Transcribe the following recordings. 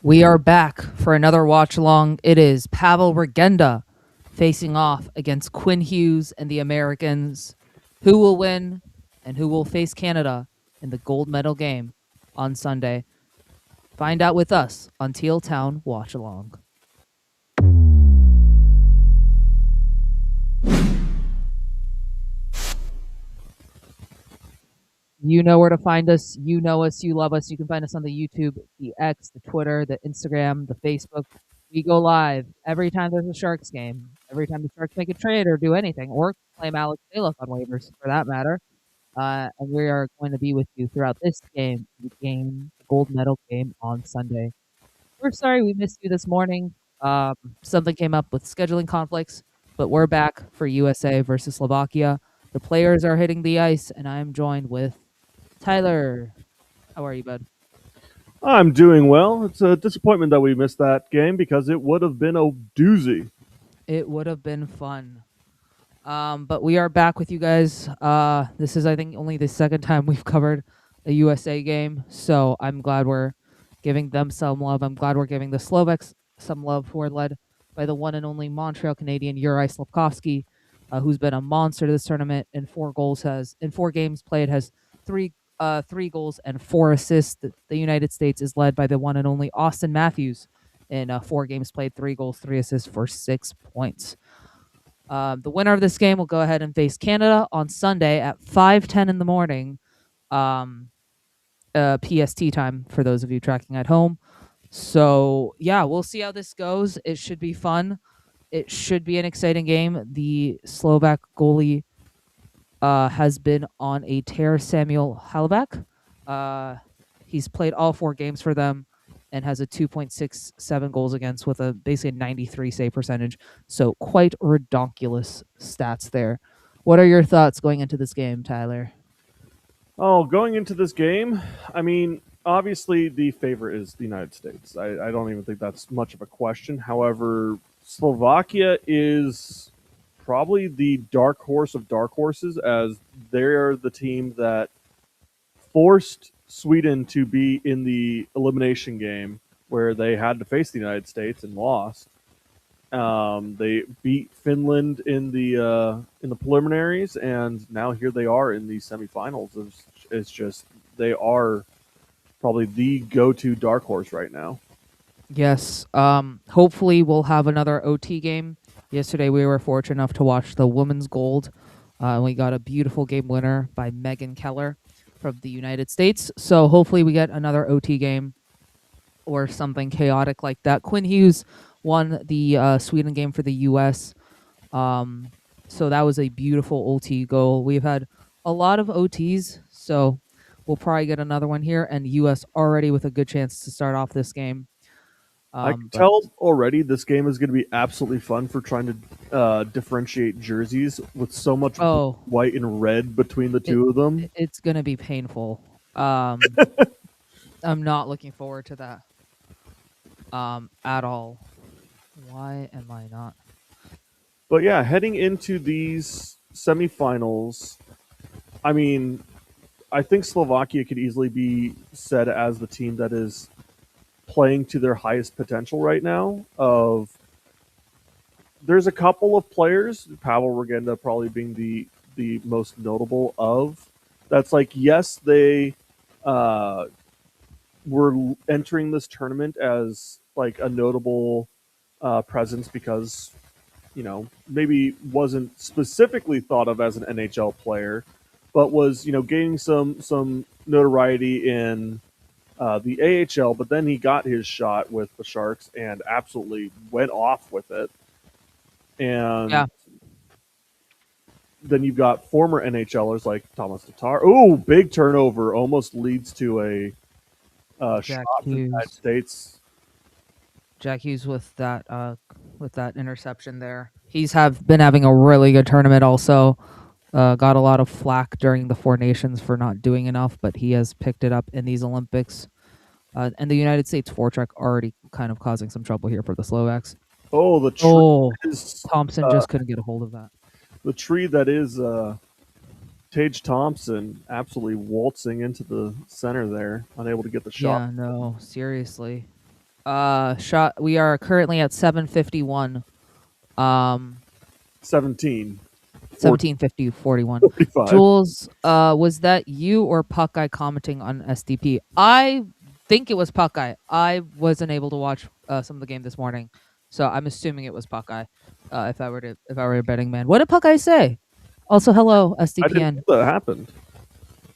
We are back for another watch along. It is Pavol Regenda facing off against Quinn Hughes and the Americans. Who will win and who will face Canada in the gold medal game on Sunday? Find out with us on Teal Town Watch Along. You know where to find us. You know us. You love us. You can find us on the YouTube, the X, the Twitter, the Instagram, the Facebook. We go live every time there's a Sharks game, every time the Sharks make a trade or do anything, or claim Alex Baloff on waivers for that matter. And we are going to be with you throughout this game, the gold medal game on Sunday. We're sorry we missed you this morning. Um, Something came up with scheduling conflicts, but we're back for USA versus Slovakia. The players are hitting the ice, and I am joined with Tyler. How are you, bud? I'm doing well. It's a disappointment that we missed that game because it would have been a doozy. It would have been fun. But we are back with you guys. This is, I think, only the second time we've covered a USA game, so I'm glad we're giving them some love. I'm glad we're giving the Slovaks some love, who are led by the one and only Montreal Canadian Juraj Slafkovsky, who's been a monster to this tournament. In 4 games played, has three goals and 4 assists. The United States is led by the one and only Austin Matthews in 4 games played, 3 goals, 3 assists for 6 points. The winner of this game will go ahead and face Canada on Sunday at 5:10 in the morning, um, PST time for those of you tracking at home. So yeah, we'll see how this goes. It should be fun. It should be an exciting game. The Slovak goalie has been on a tear. Samuel Halbach. He's played all 4 games for them and has a 2.67 goals against with a basically 93 save percentage. So quite redonkulous stats there. What are your thoughts going into this game, Tyler? Oh, going into this game, I mean, obviously the favorite is the United States. I don't even think that's much of a question. However, Slovakia is probably the dark horse of dark horses, as they're the team that forced Sweden to be in the elimination game where they had to face the United States and lost. They beat Finland in the preliminaries, and now here they are in the semifinals. It's just they are probably the go-to dark horse right now. Yes. Hopefully we'll have another OT game. Yesterday we were fortunate enough to watch the women's gold. We got a beautiful game winner by Megan Keller from the United States. So hopefully we get another OT game or something chaotic like that. Quinn Hughes won the Sweden game for the US. So that was a beautiful OT goal. We've had a lot of OTs, so we'll probably get another one here. And US already with a good chance to start off this game. I can But tell already this game is going to be absolutely fun for trying to differentiate jerseys with so much oh, white and red between the it, two of them. it's gonna be painful. Um, I'm not looking forward to that at all. Why am I not? But yeah, heading into these semifinals, I mean, I think Slovakia could easily be said as the team that is playing to their highest potential right now. Of there's a couple of players, Pavol Regenda probably being the most notable of. That's like yes, they uh, were entering this tournament as like a notable presence because maybe wasn't specifically thought of as an NHL player, but was gaining some notoriety in the AHL. But then he got his shot with the Sharks and absolutely went off with it. Yeah, And then you've got former NHLers like Thomas Tatar. Oh, big turnover! Almost leads to a Jack shot for the United Hughes. States. Jack Hughes with that interception there. He's have been having a really good tournament also. Got a lot of flack during the Four Nations for not doing enough, but he has picked it up in these Olympics. And the United States forecheck already kind of causing some trouble here for the Slovaks. Oh, the tree Oh, is Thompson just couldn't get a hold of that. the tree that is Tage Thompson absolutely waltzing into the center there, unable to get the shot. Yeah, no, seriously. Shot. We are currently at 7:51. Um, 17, 17:50, 41. 45. Jules, was that you or Puckeye commenting on SDP? I think it was Puckeye. I wasn't able to watch some of the game this morning, so I'm assuming it was Puckeye. If I were a betting man, what did Puckeye say? Also, hello I didn't SDPN. know that happened.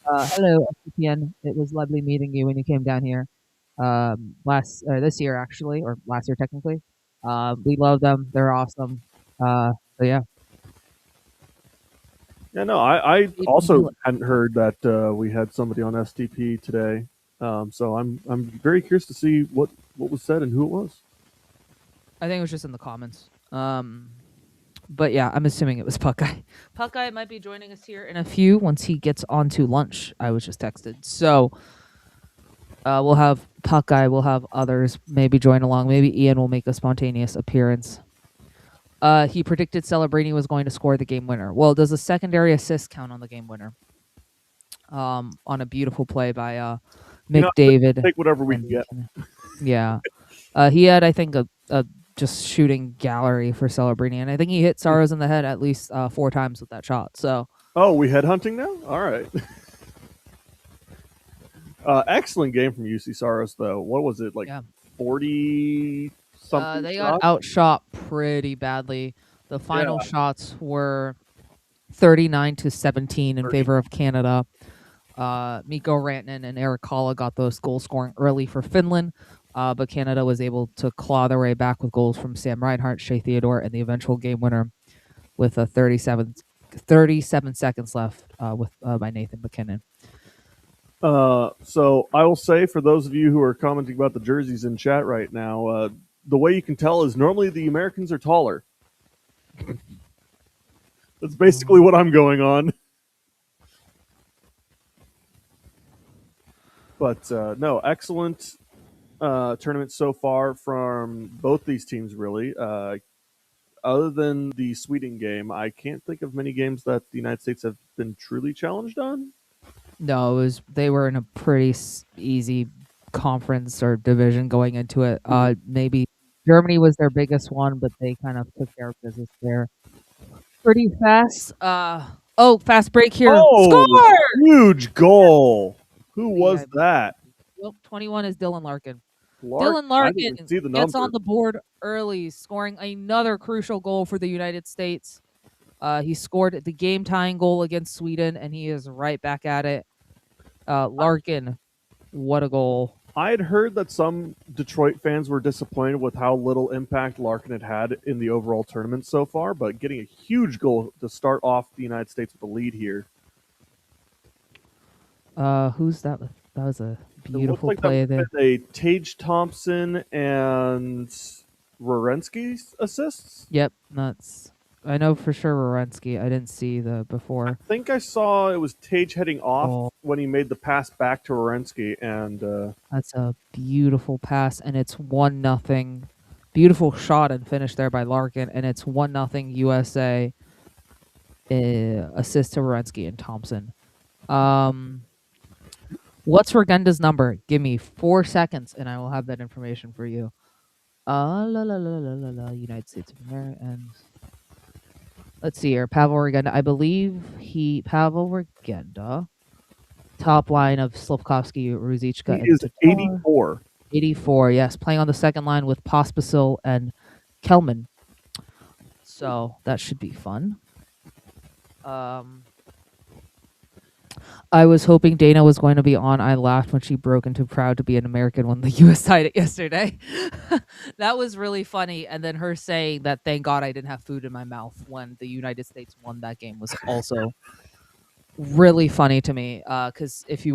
Hello SDPN. It was lovely meeting you when you came down here. Last This year actually, or last year technically. We love them. They're awesome. So yeah. Yeah, no, I also hadn't heard that we had somebody on STP today. So I'm very curious to see what was said and who it was. I think it was just in the comments. But yeah, I'm assuming it was Puckeye. Puckeye might be joining us here in a few once he gets on to lunch. I was just texted. So we'll have Puckeye, we'll have others maybe join along. Maybe Ian will make a spontaneous appearance. He predicted Celebrini was going to score the game winner. Well, does a secondary assist count on the game winner? On a beautiful play by McDavid. Take whatever we can get. Yeah. He had, I think, a just shooting gallery for Celebrini, and I think he hit Saros in the head at least 4 times with that shot. So, we headhunting now? All right. Excellent game from UC Saros, though. What was it, like 40 something? They got outshot pretty badly. The final shots were 39-17 in favor of Canada. Mikko Rantanen and Erik Haula got those goals scoring early for Finland, but Canada was able to claw their way back with goals from Sam Reinhart, Shea Theodore, and the eventual game winner with 37 seconds left by Nathan McKinnon. So I will say, for those of you who are commenting about the jerseys in chat right now, the way you can tell is normally the Americans are taller. That's basically what I'm going on. But no, excellent tournament so far from both these teams, really. Other than the Sweden game, I can't think of many games that the United States have been truly challenged on. No, they were in a pretty easy conference or division going into it. Maybe Germany was their biggest one, but they kind of took care of business there pretty fast. Fast break here. Score! Huge goal. Who was that? Well, 21 is Dylan Larkin. Dylan Larkin gets on the board early, scoring another crucial goal for the United States. He scored the game-tying goal against Sweden, and he is right back at it. Larkin, what a goal. I had heard that some Detroit fans were disappointed with how little impact Larkin had in the overall tournament so far, but getting a huge goal to start off the United States with a lead here. Who's that? That was a beautiful play there. A Tage Thompson and Werenski's assists? Yep, nuts. I know for sure Werenski. I didn't see the before. I think I saw it was Tage heading off when he made the pass back to Werenski, and that's a beautiful pass, and it's 1-0. Beautiful shot and finish there by Larkin, and it's 1-0 USA. Assist to Werenski and Thompson. What's Regenda's number? Give me 4 seconds, and I will have that information for you. United States of America. Let's see here. Pavol Regenda. I believe Pavol Regenda. Top line of Slafkovsky, Ruzicka. He is 84. 84, yes. Playing on the second line with Pospisil and Kelman. So that should be fun. I was hoping Dana was going to be on. I laughed when she broke into proud to be an American when the U.S. tied it yesterday. That was really funny. And then her saying that, thank God I didn't have food in my mouth when the United States won that game was also really funny to me. Because if you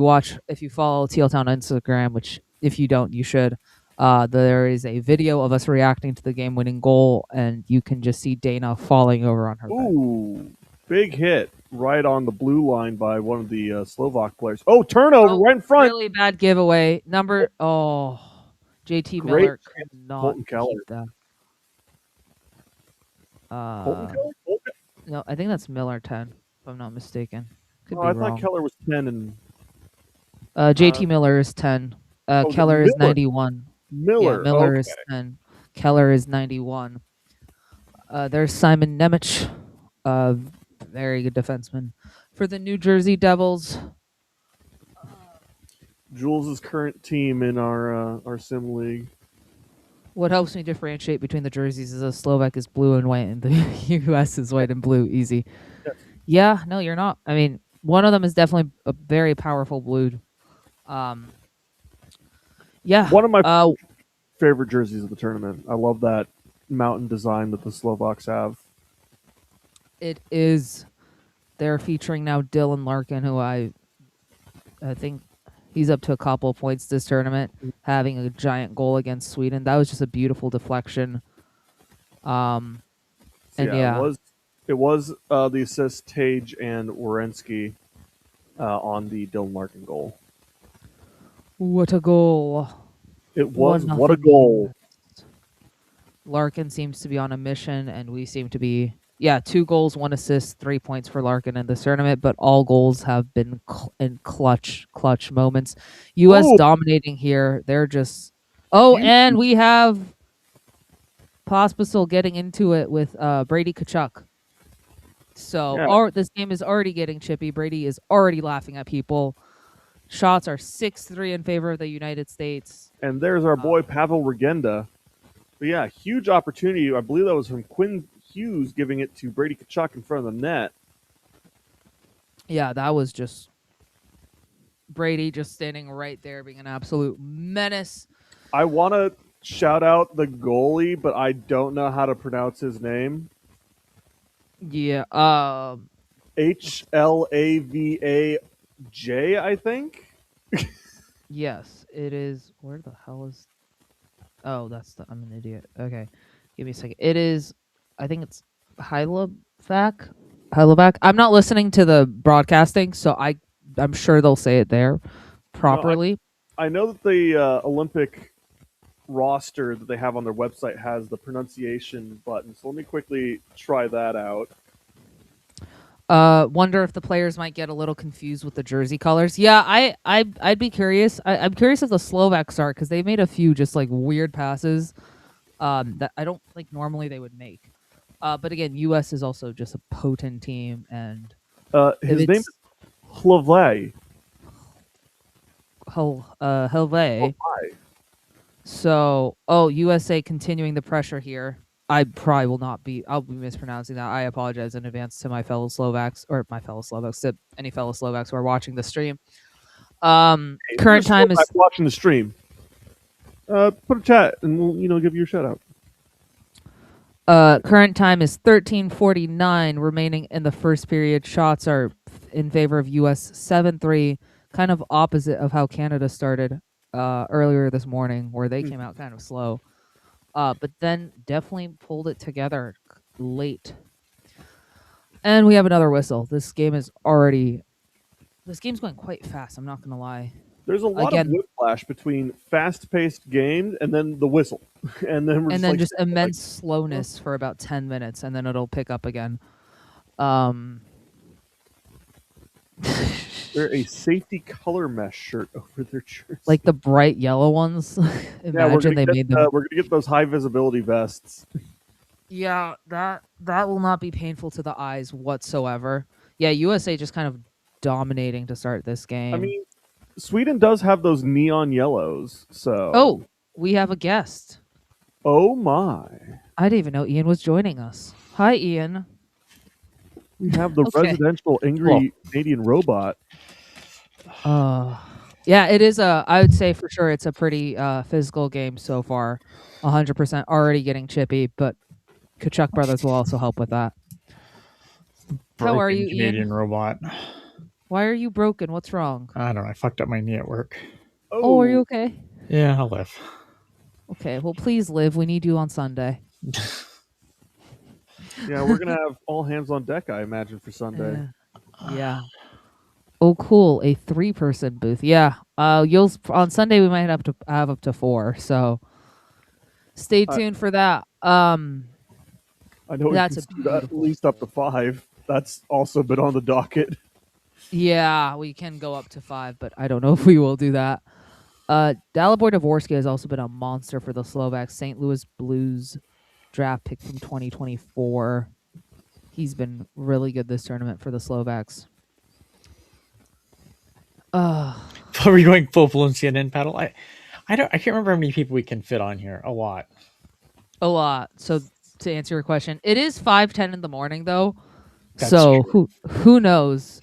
follow Teal Town on Instagram, which if you don't, you should, there is a video of us reacting to the game-winning goal, and you can just see Dana falling over on her bed. Big hit right on the blue line by one of the Slovak players. Turnover right in front. Really bad giveaway. JT Miller could not keep that. Colton Keller? No, I think that's Miller 10, if I'm not mistaken. Could be I wrong. thought Keller was 10 and JT Miller is 10. Keller is 91. Yeah, Miller. Miller Okay. is 10. Keller is 91. There's Simon Nemec, uh, very good defenseman for the New Jersey Devils. Jules' current team in our sim league. What helps me differentiate between the jerseys is the Slovak is blue and white, and the U.S. is white and blue. Easy. Yes. Yeah, no, you're not. I mean, one of them is definitely a very powerful blue. Um, yeah. One of my favorite jerseys of the tournament. I love that mountain design that the Slovaks have. It is. They're featuring now Dylan Larkin, who I think he's up to a couple of points this tournament, having a giant goal against Sweden. That was just a beautiful deflection. Um, So and yeah, yeah, it was the assist Tage and Werenski on the Dylan Larkin goal. what a goal! It was One what a nothing. goal. Larkin seems to be on a mission, and we seem to be. Yeah, 2 goals, 1 assist, 3 points for Larkin in this tournament, but all goals have been in clutch moments. U.S. Oh, dominating here. They're just. Oh, huge. and we have Pospisil getting into it with Brady Tkachuk. So Yeah, this game is already getting chippy. Brady is already laughing at people. Shots are 6-3 in favor of the United States. and there's our boy Pavol Regenda. But yeah, huge opportunity. I believe that was from Quinn Hughes giving it to Brady Tkachuk in front of the net. Yeah, that was just Brady just standing right there being an absolute menace. I want to shout out the goalie, but I don't know how to pronounce his name. Yeah. HLAVAJ, I think. Yes, it is. Where the hell is? Oh, I'm an idiot. Okay, give me a second. It is. I think it's Heilevac. Heilevac. I'm not listening to the broadcasting, so I'm sure they'll say it there No, properly. I know that the Olympic roster that they have on their website has the pronunciation button. So let me quickly try that out. Wonder if the players might get a little confused with the jersey colors. Yeah, I'd be curious. I'm curious if the Slovaks are, because they made a few just like weird passes that I don't think normally they would make. But again, U.S. is also just a potent team, and if His name it's is Hlavay. Helve. Hlavay. So, USA continuing the pressure here. I probably will not be. I'll be mispronouncing that. I apologize in advance to my fellow Slovaks, to any fellow Slovaks who are watching the stream. Current time is watching the stream. Put a chat, and we'll give you a shout out. current time is 13:49 remaining in the first period. Shots are in favor of US 7-3, kind of opposite of how Canada started earlier this morning, where they came out kind of slow. But then definitely pulled it together late. And we have another whistle. This game's going quite fast, I'm not gonna lie. There's a lot of whiplash between fast-paced games and then the whistle, and then just immense slowness for about 10 minutes, and then it'll pick up again. They're a safety color mesh shirt over their jersey, like the bright yellow ones. Imagine they made them. We're gonna get those high visibility vests. Yeah, that will not be painful to the eyes whatsoever. Yeah, USA just kind of dominating to start this game. I mean, Sweden does have those neon yellows, so. Oh, we have a guest. Oh my! I didn't even know Ian was joining us. Hi, Ian. We have the residential angry Canadian robot. Yeah, it is I would say for sure it's a pretty physical game so far. 100% already getting chippy, but Tkachuk brothers will also help with that. How are you, Canadian Ian? robot. Why are you broken? What's wrong? I don't know. I fucked up my knee at work. Oh, are you okay? Yeah, I'll live. Okay, well, please live. We need you on Sunday. Yeah, we're gonna have all hands on deck, I imagine, for Sunday. Yeah. Oh, cool! A 3-person booth. Yeah. You'll on Sunday we might have up to 4. So stay tuned for that. I know that's we can at least up to 5. That's also been on the docket. Yeah, we can go up to 5, but I don't know if we will do that. Dalibor Dvorsky has also been a monster for the Slovaks. St. Louis Blues draft pick from 2024. He's been really good this tournament for the Slovaks. Are we going full blown CNN paddle? I can't remember how many people we can fit on here. A lot. A lot. So to answer your question, it is 5:10 in the morning though. That's so true. who knows?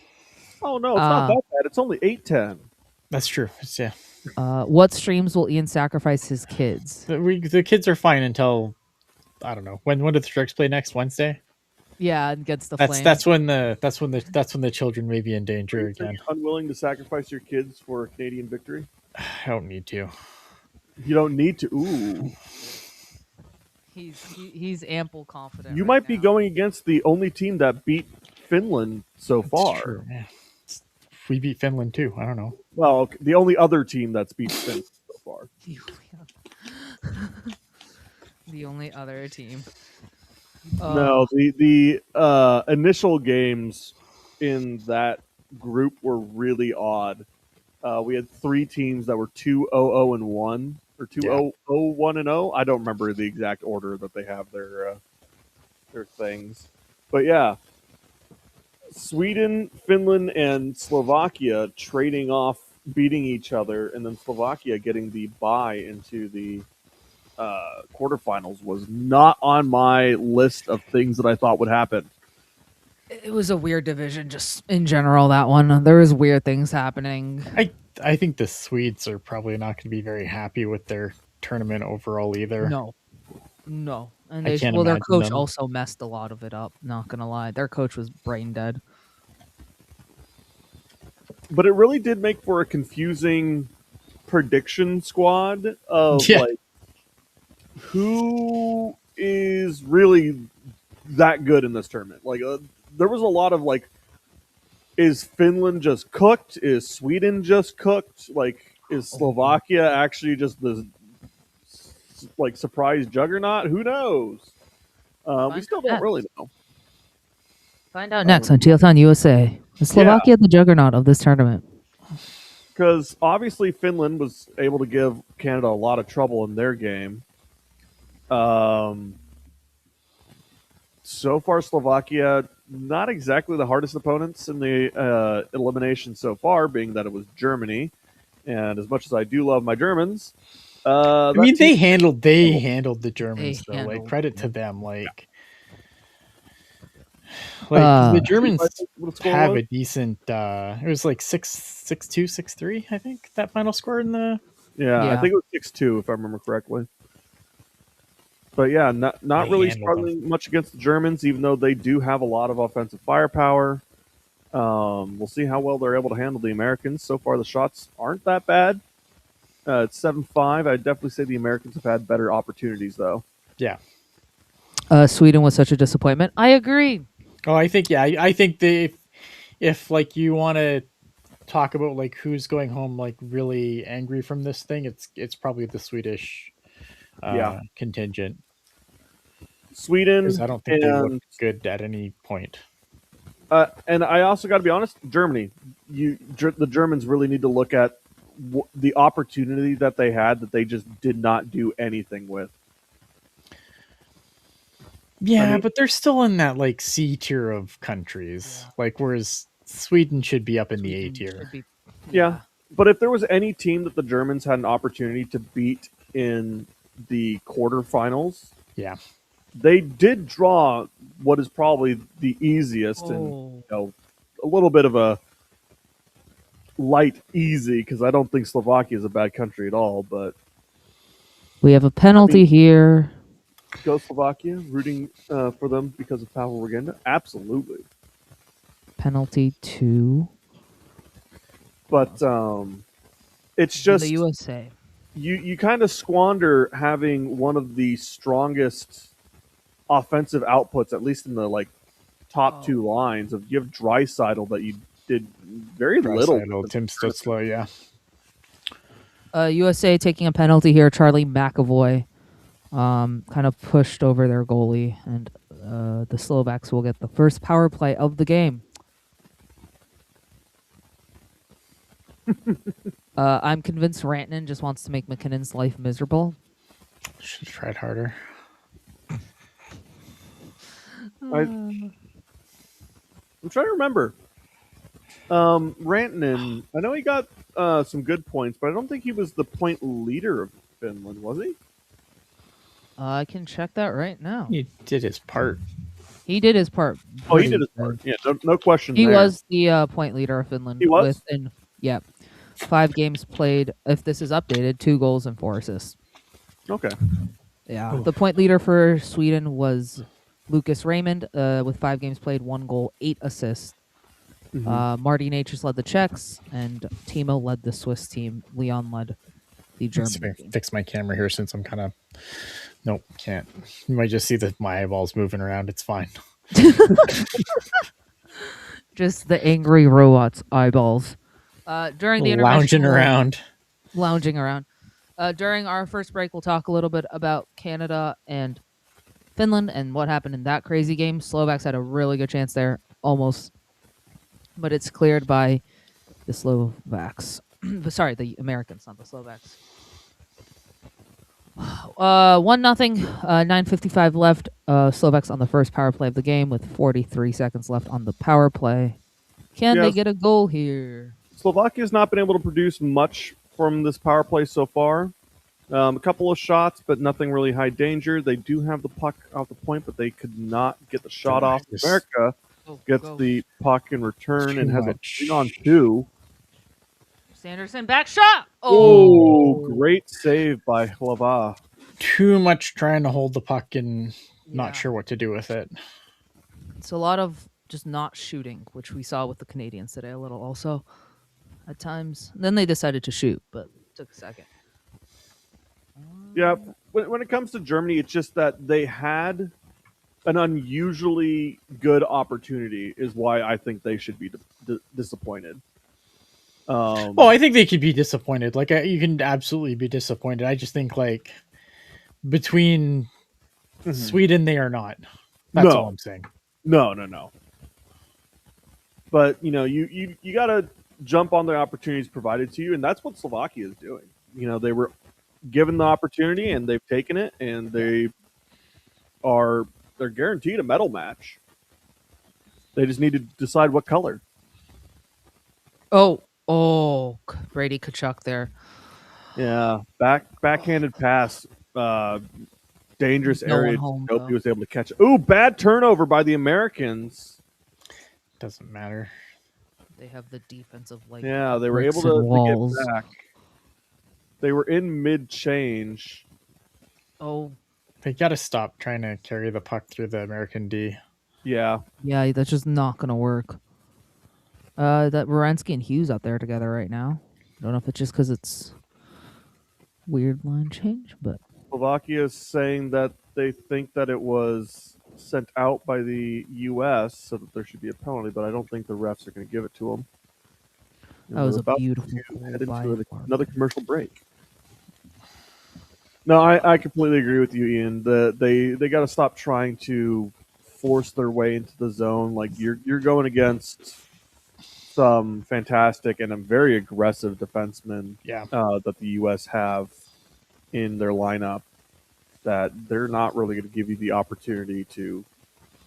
Oh no, it's not that bad. It's only 8:10. That's true. Yeah. What streams will Ian sacrifice his kids? The kids are fine until I don't know. When do the Sharks play next Wednesday? Yeah, against the That's Flames. that's when the children may be in danger Are again. you unwilling to sacrifice your kids for a Canadian victory? I don't need to. You don't need to. Ooh. He's ample confident. You right might be now. going against the only team that beat Finland so far. It's true. Yeah. We beat Finland too. I don't know. Well, okay, the only other team that's beat Finland so far. The only other team. No, the initial games in that group were really odd. We had 3 teams that were 2-0-1 or 2-0-1-0. I don't remember the exact order that they have their things, but yeah, Sweden, Finland, and Slovakia trading off, beating each other, and then Slovakia getting the bye into the quarterfinals was not on my list of things that I thought would happen. It was a weird division, just in general. That one, there was weird things happening. I think the Swedes are probably not going to be very happy with their tournament overall either. No, and I can't their imagine coach them. also messed a lot of it up. Not gonna lie, their coach was brain dead. But it really did make for a confusing prediction squad of Yeah. like who is really that good in this tournament. Like there was a lot of like, is Finland just cooked? Is Sweden just cooked? Like, is Slovakia actually just the like surprise juggernaut? Who knows? We still don't really know. Find out next on Teal USA. Is Slovakia the juggernaut of this tournament? Because obviously Finland was able to give Canada a lot of trouble in their game. So far, Slovakia, not exactly the hardest opponents in the elimination so far, being that it was Germany. And as much as I do love my Germans, I mean, they handled the Germans though. Like, credit to them. Like the Germans have a decent. It was like 6-2, 6-3. I think that final score in the. Yeah, I think it was 6-2 if I remember correctly. But yeah, not really struggling much against the Germans, even though they do have a lot of offensive firepower. We'll see how well they're able to handle the Americans. So far, the shots aren't that bad. It's 7-5. I'd definitely say the Americans have had better opportunities, though. Yeah. Sweden was such a disappointment. I agree. Oh, I think I think if like you want to talk about like who's going home like really angry from this thing, it's probably the Swedish contingent. Sweden, I don't think they look good at any point. And I also got to be honest, Germany. The Germans really need to look at the opportunity that they had that they just did not do anything with. Yeah, but they're still in that like C tier of countries. Yeah. Like whereas Sweden should be up in the A tier. Yeah, but if there was any team that the Germans had an opportunity to beat in the quarterfinals, yeah, they did draw what is probably the easiest and a little bit of a light easy, because I don't think Slovakia is a bad country at all. But we have a penalty here. Go Slovakia, rooting for them because of Pavol Regenda. Absolutely. Penalty 2. But it's just the USA. You kind of squander having one of the strongest offensive outputs, at least in the like top 2 lines. Of you have Draisaitl that you did very little. Tim Stutzla, yeah. USA taking a penalty here. Charlie McAvoy kind of pushed over their goalie, and the Slovaks will get the first power play of the game. I'm convinced Rantanen just wants to make McKinnon's life miserable. Should have tried harder. I'm trying to remember. Rantanen, I know he got some good points, but I don't think he was the point leader of Finland, was he? I can check that right now. He did his part. He did his part. Oh, he did his part. Yeah, no question. He there. was the point leader of Finland. He was? Within 5 games played. If this is updated, 2 goals and 4 assists. Okay. Yeah. The point leader for Sweden was Lucas Raymond with 5 games played, 1 goal, 8 assists. Marty Natures led the Czechs, and Timo led the Swiss team. Leon led the German team. Fix my camera here since I'm kind of... Nope, can't. You might just see that my eyeballs moving around. It's fine. Just the angry robot's eyeballs. During the lounging around. During our first break, we'll talk a little bit about Canada and Finland and what happened in that crazy game. Slovaks had a really good chance there, almost, but it's cleared by the Slovaks. Sorry, the Americans, not the Slovaks. 1-0. 9:55 left. Slovaks on the first power play of the game with 43 seconds left on the power play. Can they get a goal here? Slovakia's not been able to produce much from this power play so far. A couple of shots, but nothing really high danger. They do have the puck off the point, but they could not get the shot off. America gets the puck in return and has a 3-on-2. Sanderson back shot. Oh, great save by Hlava. Too much trying to hold the puck and not sure what to do with it. It's a lot of just not shooting, which we saw with the Canadians today a little also at times. And then they decided to shoot, but it took a second. Yeah, when it comes to Germany, it's just that they had an unusually good opportunity is why I think they should be disappointed. I think they could be disappointed. Like, you can absolutely be disappointed. I just think, like, between Sweden, they are not. That's all I'm saying. No. But, you got to jump on the opportunities provided to you, and that's what Slovakia is doing. They were given the opportunity, and they've taken it, and they're guaranteed a medal match. They just need to decide what color. Oh, Brady Tkachuk there. Yeah, backhanded pass, dangerous area. Nope, he was able to catch it. Ooh, bad turnover by the Americans. Doesn't matter. They have the defensive Yeah, they were able to get back. They were in mid-change. Oh. They got to stop trying to carry the puck through the American D. Yeah. Yeah, that's just not going to work. That Wierenski and Hughes out there together right now. I don't know if it's just because it's weird line change, but Slovakia is saying that they think that it was sent out by the U.S. so that there should be a penalty, but I don't think the refs are going to give it to them. That was a beautiful head into another commercial break. No, I completely agree with you, Ian. They got to stop trying to force their way into the zone. Like you're going against some fantastic and a very aggressive defensemen that the U.S. have in their lineup that they're not really going to give you the opportunity to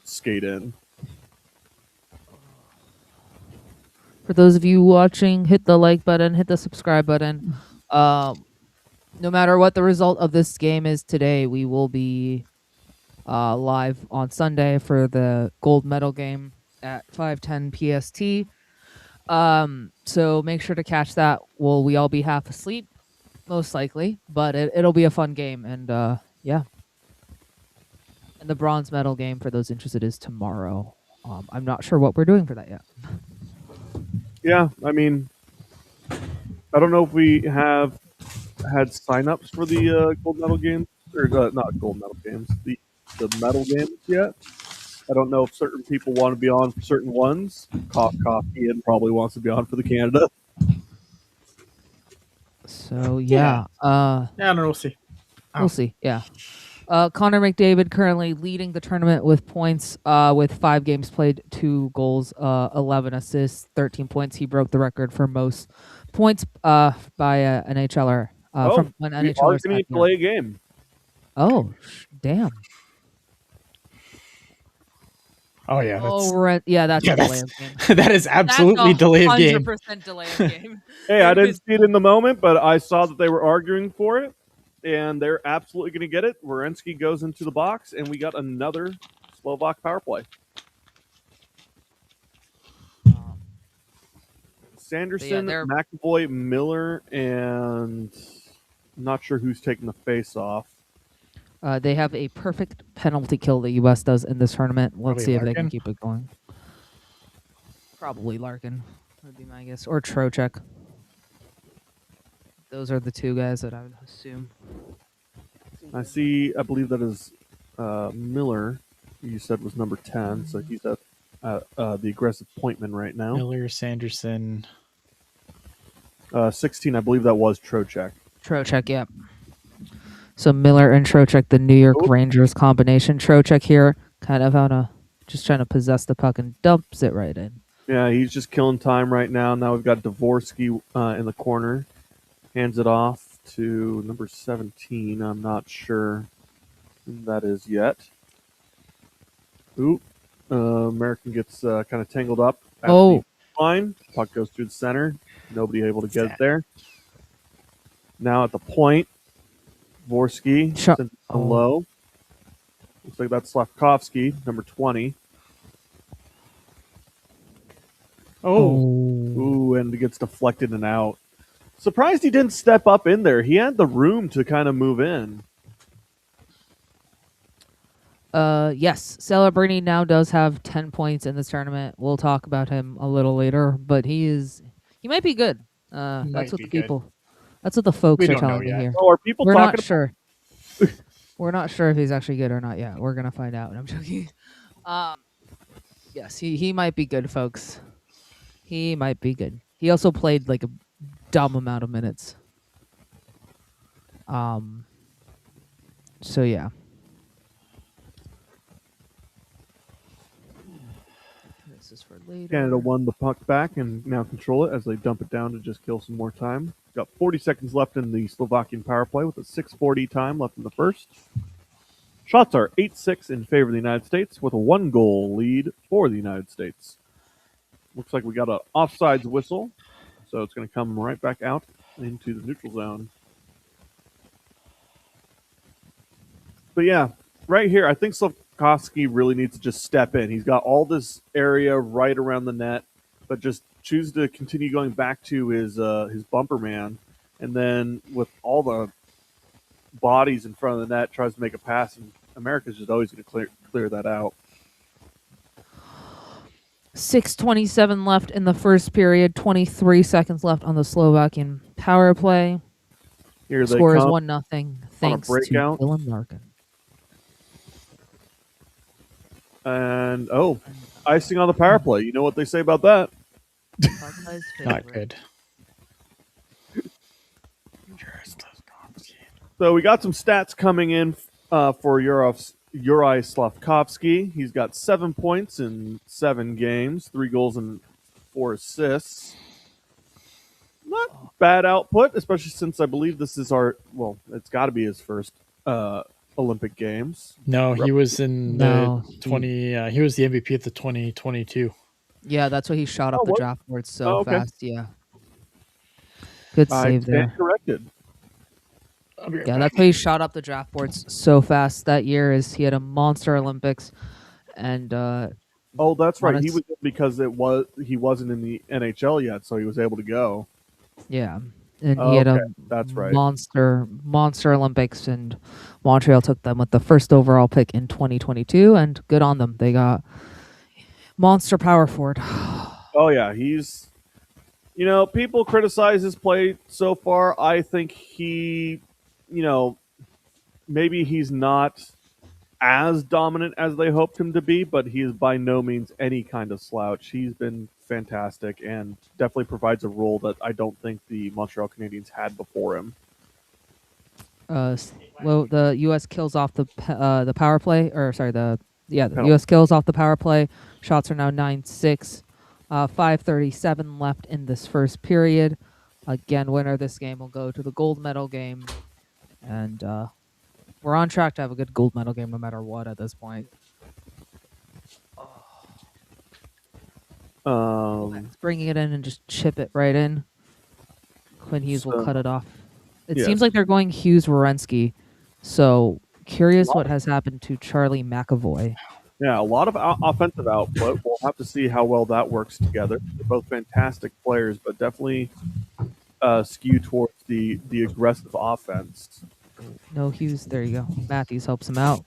skate in. For those of you watching, hit the like button, hit the subscribe button. No matter what the result of this game is today, we will be live on Sunday for the gold medal game at 5:10 PST. So make sure to catch that. We all be half asleep, most likely, but it'll be a fun game. And And the bronze medal game, for those interested, is tomorrow. I'm not sure what we're doing for that yet. Yeah, I mean, I don't know if we have had signups for the gold medal games, or not gold medal games, the medal games yet. I don't know if certain people want to be on for certain ones. Ian probably wants to be on for the Canada. So yeah, I don't know. We'll see. We'll see. Yeah. Connor McDavid currently leading the tournament with points, with 5 games played, 2 goals, 11 assists, 13 points. He broke the record for most Points by an NHLer. From an we NHLer. are going to play a game. Oh, damn. Oh yeah. That's a delay of game. That is absolutely delay of game. 100% delay of game. Hey, I didn't see it in the moment, but I saw that they were arguing for it, and they're absolutely going to get it. Werenski goes into the box, and we got another Slovak power play. Sanderson, McAvoy, Miller, and I'm not sure who's taking the face off. They have a perfect penalty kill the U.S. does in this tournament. Let's see if they can keep it going. Probably Larkin would be my guess, or Trocheck. Those are the two guys that I would assume. I believe that is Miller, who you said was number 10, so he's at the aggressive pointman right now. Miller, Sanderson. 16, I believe that was Trocheck. Trocheck, yeah. So Miller and Trocheck, the New York Rangers combination. Trocheck here, kind of just trying to possess the puck and dumps it right in. Yeah, he's just killing time right now. Now we've got Dvorsky in the corner. Hands it off to number 17. I'm not sure who that is yet. American gets kind of tangled up at the line. Puck goes through the center. Nobody able to get it there. Now at the point, Dvorsky sends it low. Looks like that's Slafkovsky, number 20. And it gets deflected and out. Surprised he didn't step up in there. He had the room to kind of move in. Yes, Celebrini now does have 10 points in this tournament. We'll talk about him a little later, but he might be good. That's what the folks are telling me here. Oh, are people We're talking not sure. We're not sure if he's actually good or not yet. We're gonna find out. I'm joking. Yes, he might be good, folks. He might be good. He also played like a dumb amount of minutes. So yeah. This is for later. Canada won the puck back and now control it as they dump it down to just kill some more time. Got 40 seconds left in the Slovakian power play with a 6:40 time left in the first. Shots are 8-6 in favor of the United States with a 1-goal lead for the United States. Looks like we got an offsides whistle, so it's going to come right back out into the neutral zone. But yeah, right here, I think Slafkovsky really needs to just step in. He's got all this area right around the net, but just choose to continue going back to his bumper man, and then with all the bodies in front of the net, tries to make a pass, and America's just always going to clear that out. 6:27 left in the first period. 23 seconds left on the Slovakian power play. Here they Score is come 1-0. Thanks to Dylan Larkin. And icing on the power play. You know what they say about that? Not good. So we got some stats coming in for Yuri Slafkovsky. He's got 7 points in 7 games, 3 goals and 4 assists. Not bad output, especially since I believe this is it's got to be his first Olympic Games. No, he was in the 20. He was the MVP at the 2022. Yeah, that's why he shot up the draft board so fast. Yeah, good save there. Corrected. Yeah, that's why he shot up the draft boards so fast that year. Is he had a monster Olympics, and that's right. He was because he wasn't in the NHL yet, so he was able to go. Yeah, and he had a monster Olympics, and Montreal took them with the first overall pick in 2022, and good on them. They got monster power forward. Oh yeah, he's. People criticize his play so far. I think he. Maybe he's not as dominant as they hoped him to be, but he is by no means any kind of slouch. He's been fantastic and definitely provides a role that I don't think the Montreal Canadiens had before him. The U.S. kills off the power play, the U.S. kills off the power play. Shots are now 9-6. 5:37 left in this first period. Again, winner of this game will go to the gold medal game, and we're on track to have a good gold medal game no matter what at this point. Let's bring it in and just chip it right in. Quinn Hughes will cut it off. It seems like they're going Hughes-Werenski, so curious what has happened to Charlie McAvoy. Yeah, a lot of offensive output. We'll have to see how well that works together. They're both fantastic players, but definitely skew towards the aggressive offense. No Hughes. There you go. Matthews helps him out.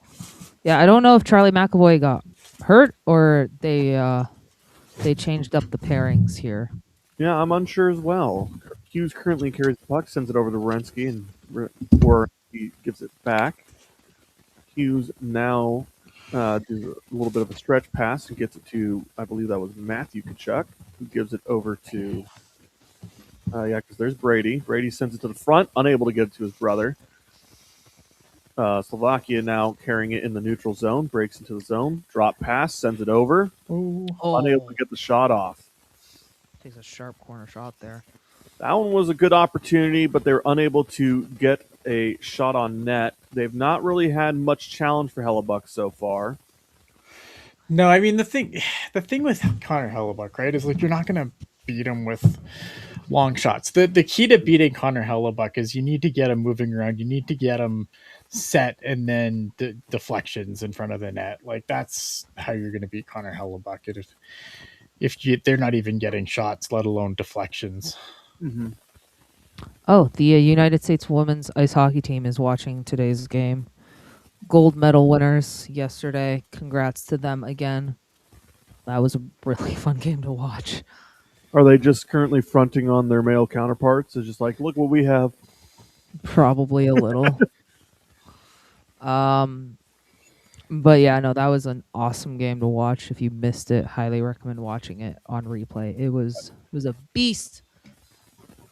Yeah, I don't know if Charlie McAvoy got hurt or they changed up the pairings here. Yeah, I'm unsure as well. Hughes currently carries the puck, sends it over to Werenski, and Werenski gives it back. Hughes now does a little bit of a stretch pass and gets it to, I believe that was Matthew Tkachuk, who gives it over to, because there's Brady. Brady sends it to the front, unable to get it to his brother. Slovakia now carrying it in the neutral zone, breaks into the zone, drop pass, sends it over, unable to get the shot off. Takes a sharp corner shot there. That one was a good opportunity, but they're unable to get a shot on net. They've not really had much challenge for Hellebuck so far. No, I mean the thing with Connor Hellebuck, right, is like you're not going to beat him with long shots. The key to beating Connor Hellebuck is you need to get him moving around. You need to get him set and then deflections in front of the net. Like that's how you're going to beat Connor Hellebuck. If they're not even getting shots, let alone deflections. Mm-hmm. Oh, the United States women's ice hockey team is watching today's game. Gold medal winners yesterday. Congrats to them again. That was a really fun game to watch. Are they just currently fronting on their male counterparts? It's just like, look what we have. Probably a little. But yeah, no, that was an awesome game to watch. If you missed it, highly recommend watching it on replay. It was a beast.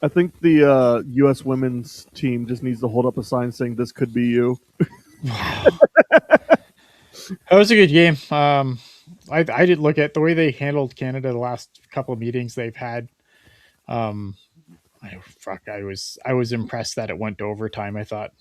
I think the U.S. women's team just needs to hold up a sign saying "This could be you." That was a good game. I did look at the way they handled Canada the last couple of meetings they've had. I was impressed that it went to overtime. I thought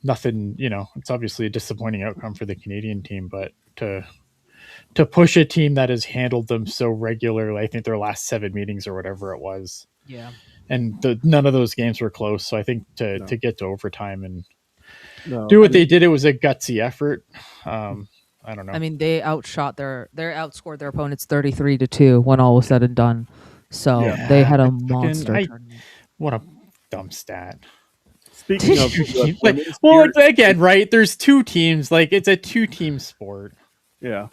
nothing, it's obviously a disappointing outcome for the Canadian team, but to push a team that has handled them so regularly, I think their last 7 meetings or whatever it was. Yeah. And none of those games were close. So I think to get to overtime and do what they did, it was a gutsy effort. I don't know. I mean, they outscored their opponents 33-2 when all was said and done. So they had a monster tournament. What a dumb stat. Speaking of again, right? There's 2 teams. Like it's a 2-team sport. Yeah.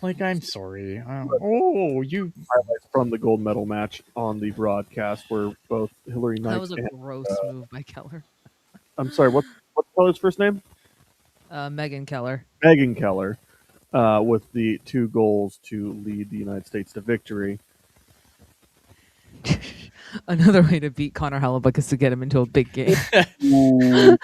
Like I'm sorry. You highlights from the gold medal match on the broadcast where both Hillary Knight. That was a gross move by Keller. I'm sorry. What's Keller's first name? Megan Keller. Megan Keller, with the 2 goals to lead the United States to victory. Another way to beat Connor Hellebuck is to get him into a big game. But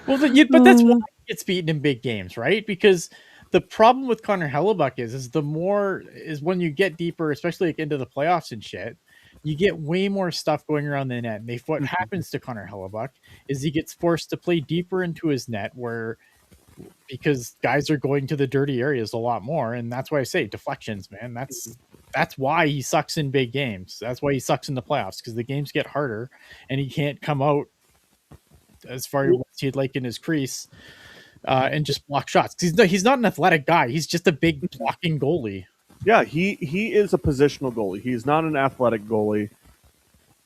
that's why he gets beaten in big games, right? Because the problem with Connor Hellebuck is when you get deeper, especially like into the playoffs and shit, you get way more stuff going around the net. And what happens to Connor Hellebuck is he gets forced to play deeper into his net because guys are going to the dirty areas a lot more. And that's why I say deflections, man. That's why he sucks in big games. That's why he sucks in the playoffs, because the games get harder and he can't come out as far as he'd like in his crease and just block shots. He's not an athletic guy. He's just a big blocking goalie. Yeah, he is a positional goalie. He's not an athletic goalie.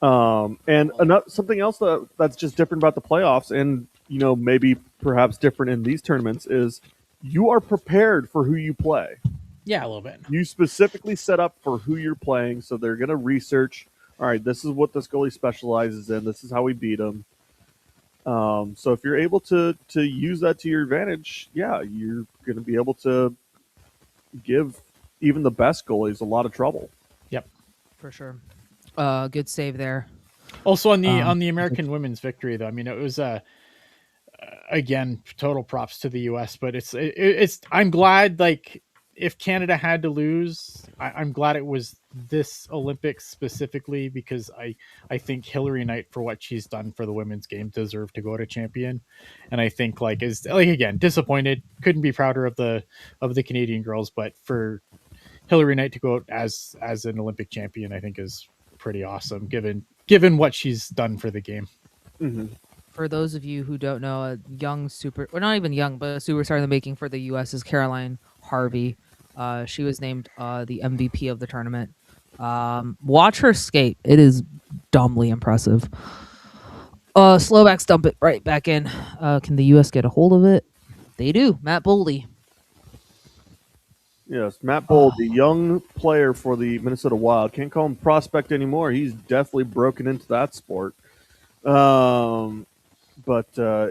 And something else that's just different about the playoffs, and maybe perhaps different in these tournaments, is you are prepared for who you play. Yeah, a little bit. You specifically set up for who you're playing, so they're going to research. All right, this is what this goalie specializes in. This is how we beat him. So if you're able to use that to your advantage, yeah, you're going to be able to give even the best goalies a lot of trouble. Yep, for sure. Good save there. Also on the American women's victory, though, I mean, it was again total props to the U.S., but it's I'm glad, like, if Canada had to lose, I'm glad it was this Olympics specifically because I think Hillary Knight, for what she's done for the women's game, deserved to go to champion. And I think is like, again, disappointed, couldn't be prouder of the Canadian girls, but for Hillary Knight to go out as an Olympic champion, I think is pretty awesome given what she's done for the game. Mm-hmm. For those of you who don't know, a young or not even young, but a superstar in the making for the U.S. is Caroline Harvey. She was named the MVP of the tournament. Watch her skate; it is dumbly impressive. Slovaks dump it right back in. Can the U.S. get a hold of it? They do. Matt Boldy. Yes, Matt Bold, the young player for the Minnesota Wild. Can't call him prospect anymore. He's definitely broken into that sport. But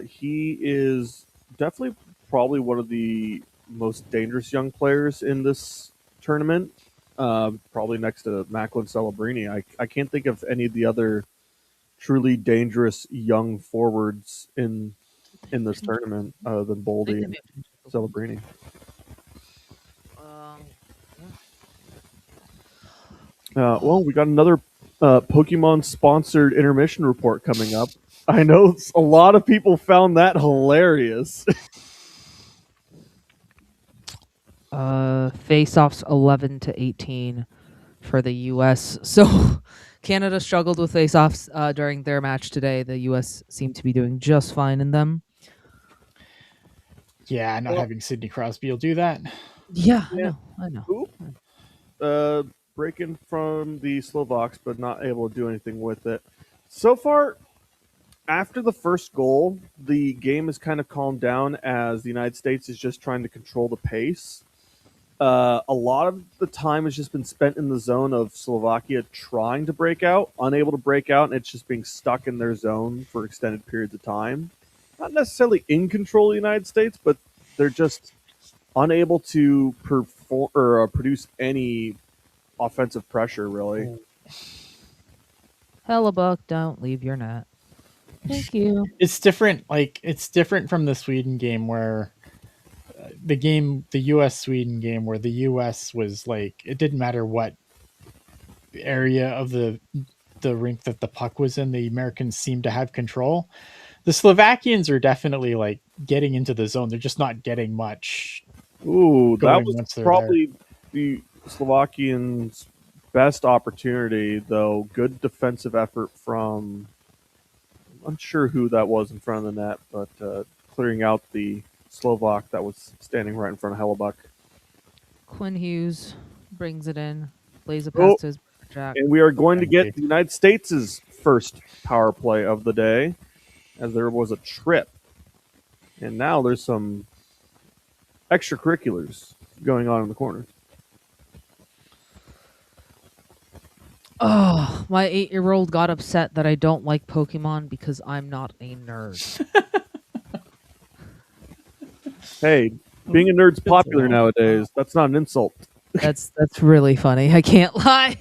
he is definitely probably one of the most dangerous young players in this tournament. Probably next to Macklin Celebrini. I can't think of any of the other truly dangerous young forwards in this tournament other than Boldy and Celebrini. Well, we got another Pokemon sponsored intermission report coming up. I know a lot of people found that hilarious. Face-offs 11-18 for the U.S. So Canada struggled with face-offs during their match today. The U.S. seemed to be doing just fine in them. Yeah, not having Sidney Crosby will do that. Yeah, I know. Breaking from the Slovaks, but not able to do anything with it. So far, after the first goal, the game has kind of calmed down as the United States is just trying to control the pace. A lot of the time has just been spent in the zone of Slovakia trying to break out, unable to break out, and it's just being stuck in their zone for extended periods of time. Not necessarily in control of the United States, but they're just unable to perform or produce any offensive pressure, really. Hellebuck, don't leave your net. Thank you. It's different. It's different from the Sweden game where the U.S. Sweden game where the U.S. was like, it didn't matter what area of the rink that the puck was in, the Americans seemed to have control. The Slovakians are definitely like getting into the zone. They're just not getting much. Ooh, that was probably the Slovakians' best opportunity, though. Good defensive effort from, I'm unsure who that was in front of the net, but clearing out the Slovak that was standing right in front of Hellebuck. Quinn Hughes brings it in, plays a pass to his Jack. And we are going to get the United States' first power play of the day, as there was a trip. And now there's some extracurriculars going on in the corner. Oh, my 8-year-old got upset that I don't like Pokemon because I'm not a nerd. Hey, being a nerd's popular nowadays. That's not an insult. That's really funny. I can't lie.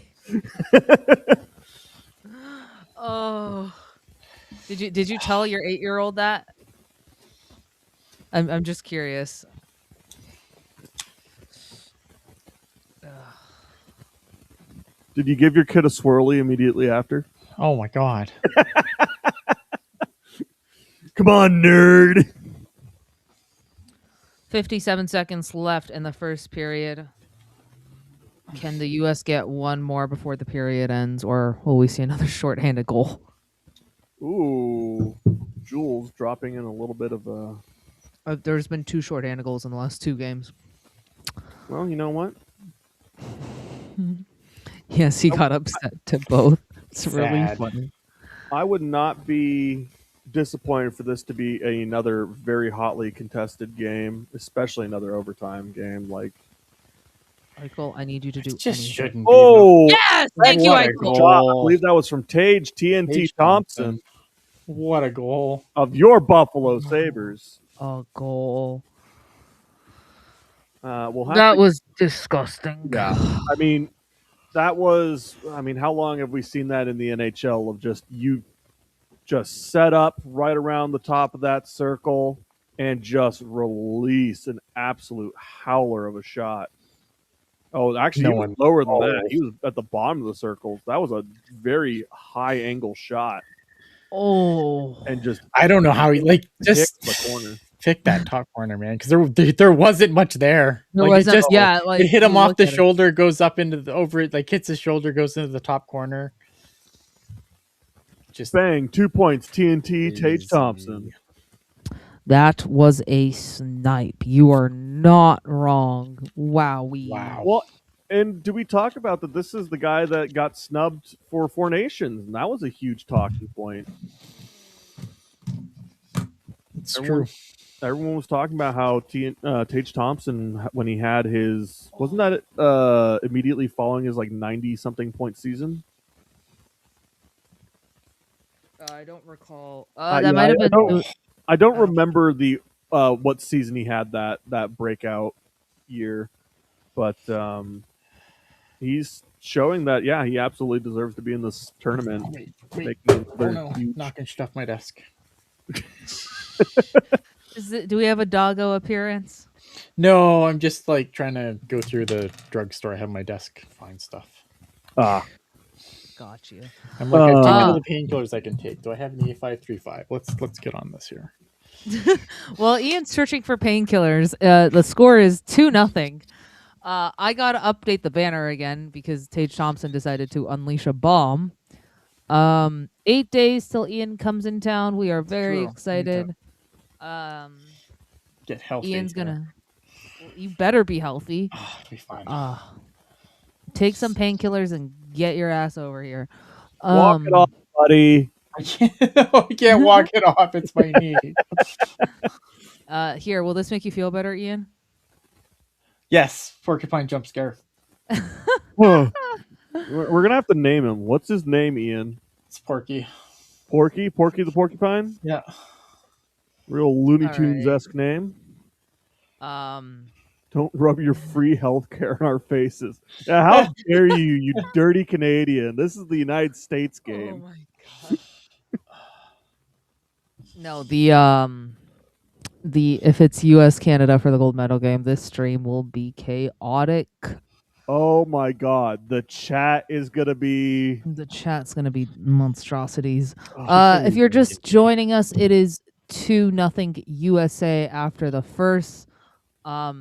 Oh, did you tell your 8-year-old that? I'm just curious. Did you give your kid a swirly immediately after? Oh my god! Come on, nerd. 57 seconds left in the first period. Can the U.S. get one more before the period ends, or will we see another shorthanded goal? Ooh, Jules dropping in a little bit of a... There's been 2 shorthanded goals in the last 2 games. Well, you know what? Yes, he got upset to both. It's really funny. I would not be disappointed for this to be another very hotly contested game, especially another overtime game. Like, Michael, I need you to do just anything. shouldn't. Oh, yes! Thank you, Michael. I believe that was from TNT Thompson. What a goal of your Buffalo Sabres. A goal. That was disgusting. Yeah, I mean, that was. I mean, how long have we seen that in the NHL of just set up right around the top of that circle and just release an absolute howler of a shot? Oh, actually, No he was one. lower than that. Oh. He was at the bottom of the circles. That was a very high angle shot, Oh, and just I don't know how he picked just the corner. pick that top corner, man, because there wasn't much there. there Like it wasn't. just Yeah, it like hit you him off look the at it. shoulder, goes up into the over it, like hits his shoulder, goes into the top corner. Just Bang! 2 points. TNT. Tage crazy. Thompson. That was a snipe. You are not wrong. Wowee. Wow. Well, and do we talk about that? This is the guy that got snubbed for Four Nations, and that was a huge talking point. It's Everyone, true. everyone was talking about how Tage Thompson, when he had his, wasn't that immediately following his like 90 something point season? I don't recall. Yeah, That might have been. I don't remember the what season he had that breakout year, but he's showing that he absolutely deserves to be in this tournament. Wait. Making Oh very no! huge. Knocking shit off my desk. Do we have a doggo appearance? No, I'm just like trying to go through the drugstore. I have my desk, find stuff. Got you. I'm like, I've taken all Ah. the painkillers I can take. Do I have an E535? Let's get on this here. Well, Ian's searching for painkillers. The score is 2-0. I gotta update the banner again because Tage Thompson decided to unleash a bomb. 8 days till Ian comes in town. We are very True. excited. Get healthy. Ian's gonna. Well, you better be healthy. Be fine. Take some painkillers and get your ass over here. Walk it off, buddy. I can't walk it off. It's my knee. Here, will this make you feel better, Ian? Yes, porcupine jump scare. We're gonna have to name him. What's his name, Ian? It's Porky. Porky the porcupine. Yeah. Real Looney All Tunes esque name. Don't rub your free health care in our faces. Yeah, how dare you, you dirty Canadian? This is the United States game. Oh my god. No, the if it's US Canada for the gold medal game, this stream will be chaotic. Oh my god, the chat is gonna be The chat's gonna be monstrosities. Oh, If you're just joining us, it is 2-0 USA after the first. I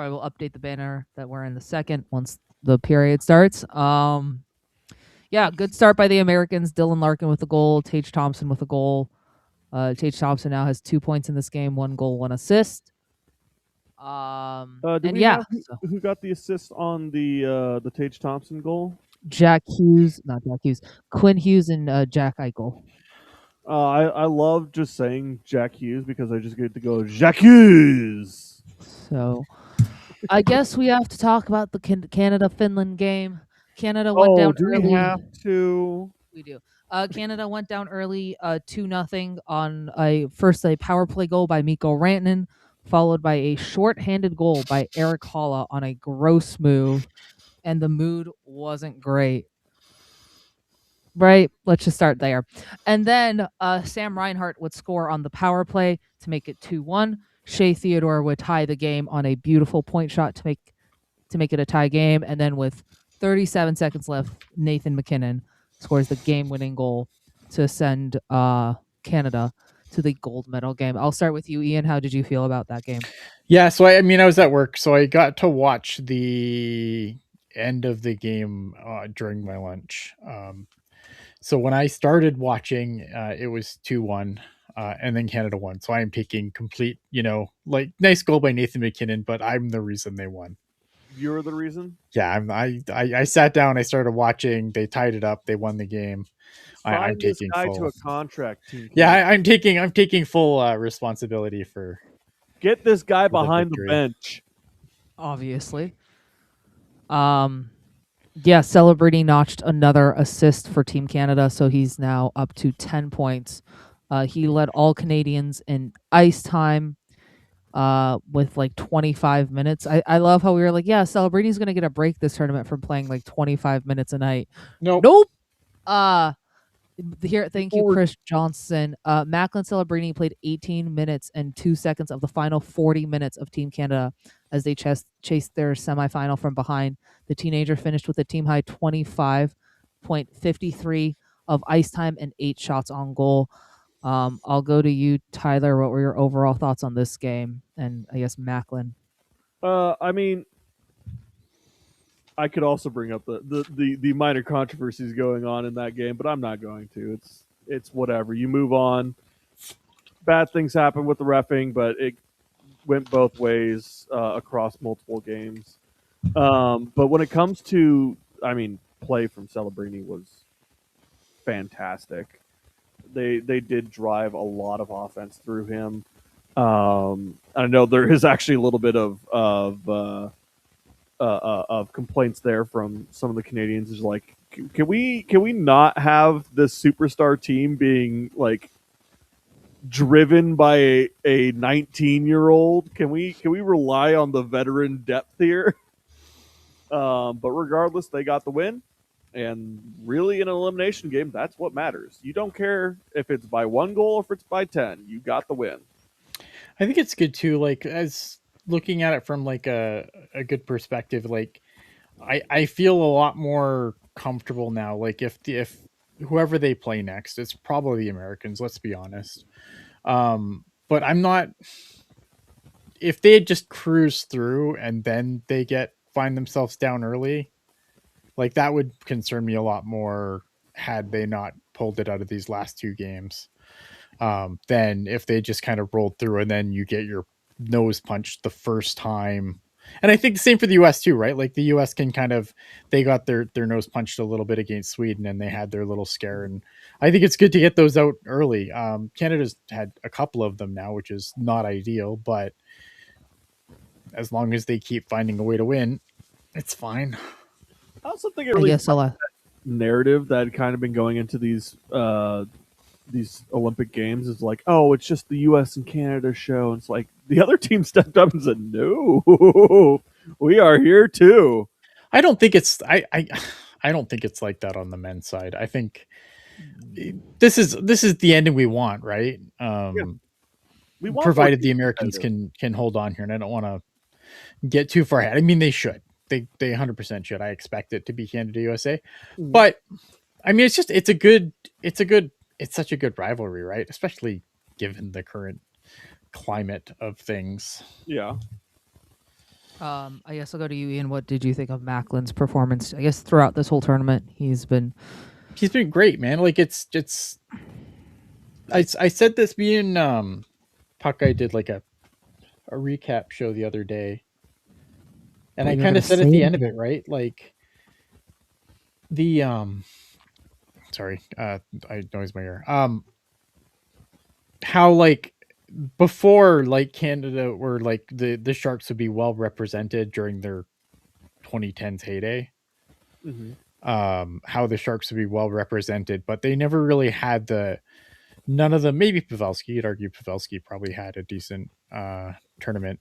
will update the banner that we're in the second once the period starts. Yeah, good start by the Americans. Dylan Larkin with a goal, Tage Thompson with a goal. Tage Thompson now has 2 points in this game, 1 goal, 1 assist. do And we yeah, have who got the assist on the Tage Thompson goal? Jack Hughes, not Jack Hughes, Quinn Hughes and Jack Eichel. I love just saying Jack Hughes because I just get to go Jack Hughes. So I guess we have to talk about the Canada-Finland game. Canada went down early. We have to? We do. Canada went down early, 2-0 on a power play goal by Mikko Rantanen, followed by a short-handed goal by Eric Holla on a gross move, and the mood wasn't great. Right? Let's just start there. And then Sam Reinhart would score on the power play to make it 2-1. Shea Theodore would tie the game on a beautiful point shot to make it a tie game, and then with 37 seconds left, Nathan McKinnon scores the game-winning goal to send Canada to the gold medal game. I'll start with you, Ian. How did you feel about that game? Yeah, so I was at work, so I got to watch the end of the game during my lunch. So when I started watching, it was 2-1. And then Canada won. So I'm taking complete, nice goal by Nathan McKinnon, but I'm the reason they won. You're the reason? Yeah, I sat down, I started watching, they tied it up, they won the game. I'm taking this guy full to a contract team. Yeah, I'm taking full responsibility for get this guy behind the bench. Obviously. Yeah, Celebrity notched another assist for Team Canada, so he's now up to 10 points. He led all Canadians in ice time with like 25 minutes. I love how we were like, yeah, Celebrity's going to get a break this tournament from playing like 25 minutes a night. Nope. Here, thank you, Before Chris Johnson. Macklin Celebrini played 18 minutes and 2 seconds of the final 40 minutes of Team Canada as they chased their semifinal from behind. The teenager finished with a team high 25.53 of ice time and 8 shots on goal. I'll go to you, Tyler. What were your overall thoughts on this game? And I guess Macklin. I mean, I could also bring up the minor controversies going on in that game, but I'm not going to. It's whatever. You move on. Bad things happen with the reffing, but it went both ways across multiple games. But when it comes to, I mean, play from Celebrini was fantastic. They did drive a lot of offense through him. I know there is actually a little bit of complaints there from some of the Canadians. Is like, can we not have this superstar team being like driven by a 19-year-old? Can we rely on the veteran depth here? But regardless, they got the win. And really, in an elimination game, that's what matters. You don't care if it's by 1 goal or if it's by 10. You got the win. I think it's good too, like as looking at it from like a good perspective, like I feel a lot more comfortable now. Like if whoever they play next, it's probably the Americans, let's be honest. But I'm not, if they had just cruised through and then they find themselves down early, like that would concern me a lot more had they not pulled it out of these last 2 games. Than if they just kind of rolled through and then you get your nose punched the first time. And I think the same for the US too, right? Like the US can kind of, they got their nose punched a little bit against Sweden and they had their little scare. And I think it's good to get those out early. Canada's had a couple of them now, which is not ideal, but as long as they keep finding a way to win, it's fine. I also think it I really guess I'll. narrative that had kind of been going into these Olympic games is like, oh, it's just the U.S. and Canada show. And it's like the other team stepped up and said, no, we are here too. I don't think it's I don't think it's like that on the men's side. I think this is the ending we want, right? Yeah, we want more Provided the teams Americans competitive. can hold on here, and I don't want to get too far ahead. I mean, they should. They 100% should. I expect it to be Canada USA, Mhm. but I mean, it's such a good rivalry, right? Especially given the current climate of things. Yeah. I guess I'll go to you, Ian. What did you think of Macklin's performance? I guess throughout this whole tournament, he's been. He's been great, man. Like it's I said this, me and Puck I did like a recap show the other day, and I You were kind gonna of said say at the it end of it, again. right? Like the sorry, I noise my ear. How like before, like Canada were like the Sharks would be well represented during their 2010s heyday. Hmm. How the Sharks would be well represented, but they never really had the, none of them. Maybe Pavelski, you'd argue Pavelski probably had a decent tournament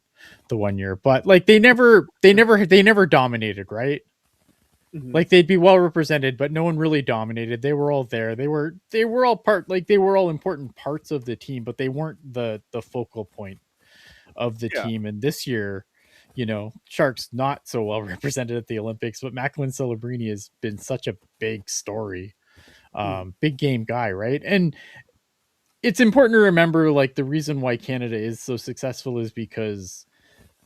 the one year, but like they never dominated, right? Hmm. Like they'd be well represented, but no one really dominated. They were all there. They were all part, like they were all important parts of the team, but they weren't the focal point of the Yeah. team. And this year, you know, Sharks not so well represented at the Olympics, but Macklin Celebrini has been such a big story, Mhm. big game guy, right? And it's important to remember, like the reason why Canada is so successful is because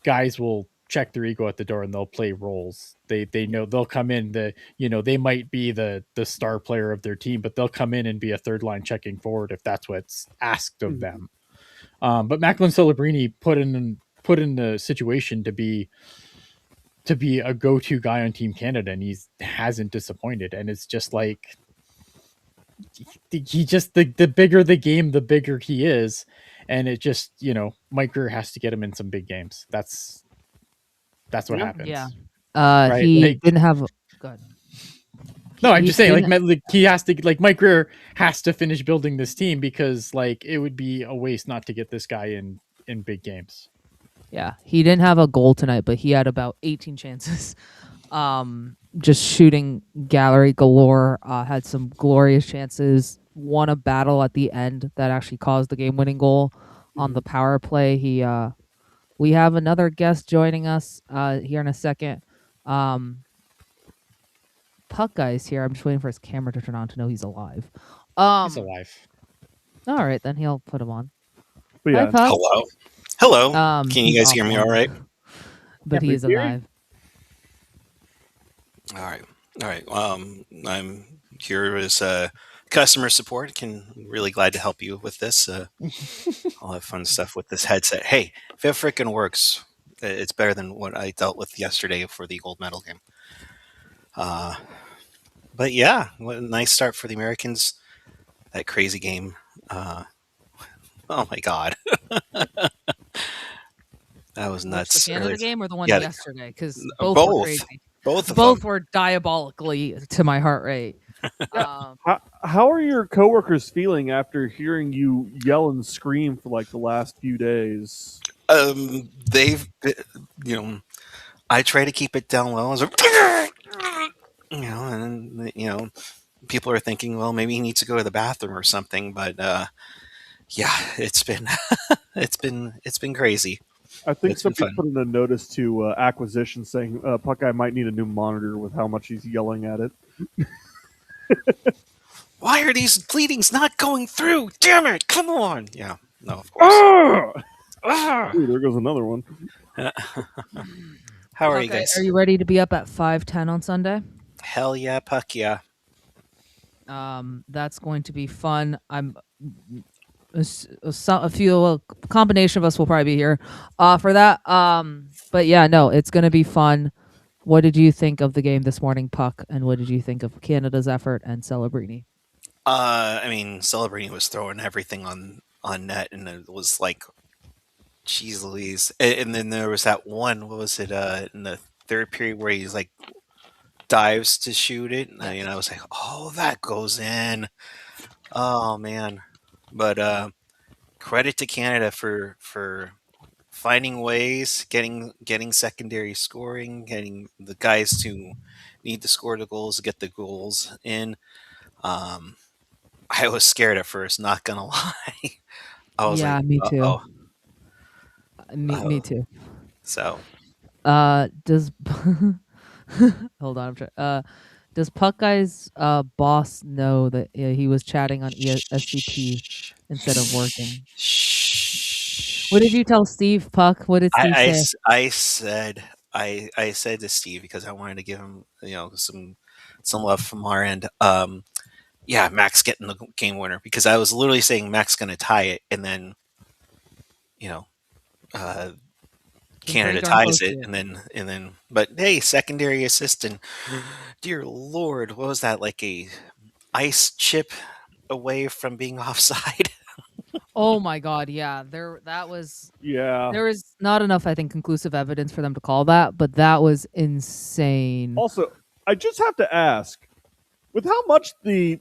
guys will check their ego at the door and they'll play roles. They know they'll come in, the, you know, they might be the star player of their team, but they'll come in and be a third line checking forward if that's what's asked of Mhm. them. But Macklin Celebrini put in the situation to be a go-to guy on Team Canada, and he hasn't disappointed. And it's just like he just the bigger the game, the bigger he is, and it just, you know, Mike Greer has to get him in some big games. That's what Yeah. Yeah. happens, right? He Like, didn't have. Good. no, I'm He just saying, didn't. like he has to, like Mike Greer has to finish building this team because like it would be a waste not to get this guy in big games. Yeah, he didn't have a goal tonight, but he had about 18 chances. Just shooting gallery galore. Had some glorious chances. Won a battle at the end that actually caused the game-winning goal on the power play. We have another guest joining us here in a second. Puck Guy's here. I'm just waiting for his camera to turn on to know he's alive. He's alive. All right, then he'll put him on. But Hi, yeah, Puck. Hello. Hello. Can you He's guys hear me all offline, right? but he is alive. All right. All right. I'm here as customer support. Really glad to help you with this. I'll have fun stuff with this headset. Hey, if it freaking works, it's better than what I dealt with yesterday for the gold medal game. But yeah, what a nice start for the Americans. That crazy game. Oh my God. That was nuts. Which, the Canada game or the one Yeah, yesterday? Because both were both. crazy. Both of Both them. were diabolically to my heart rate. how are your coworkers feeling after hearing you yell and scream for like the last few days? They've, I try to keep it down low. And people are thinking, well, maybe he needs to go to the bathroom or something. But yeah, it's been, it's been crazy. I think It's been somebody fun. put in a notice to acquisition saying Puckeye might need a new monitor with how much he's yelling at it. Why are these pleadings not going through? Damn it! Come on. Yeah. No, of course. Ooh, there goes another one. How are you guys? Are you ready to be up at 5:10 on Sunday? Hell yeah, Puck yeah. That's going to be fun. I'm a combination of us will probably be here for that. But yeah, no, it's going to be fun. What did you think of the game this morning, Puck? And what did you think of Canada's effort and Celebrini? I mean, Celebrini was throwing everything on net, and it was like, geez Louise. And then there was that one. What was it? In the third period where he's like dives to shoot it. And I was like, oh, that goes in. Oh man. But credit to Canada for finding ways, getting secondary scoring, getting the guys who need to score the goals to get the goals in. I was scared at first, not gonna lie. I was like, Me too. oh. Me too. So Does hold on, I'm trying. Does Puck Guy's boss know that he was chatting on SCP instead of working? What did you tell Steve, Puck? What did Steve say? I said to Steve, because I wanted to give him some love from our end. Yeah, Max getting the game winner, because I was literally saying Max going to tie it, and then Canada ties it, and then but hey, secondary assist, and dear Lord, what was that, like a ice chip away from being offside? Oh my God, yeah. There was not enough, I think, conclusive evidence for them to call that, but that was insane. Also, I just have to ask, with how much the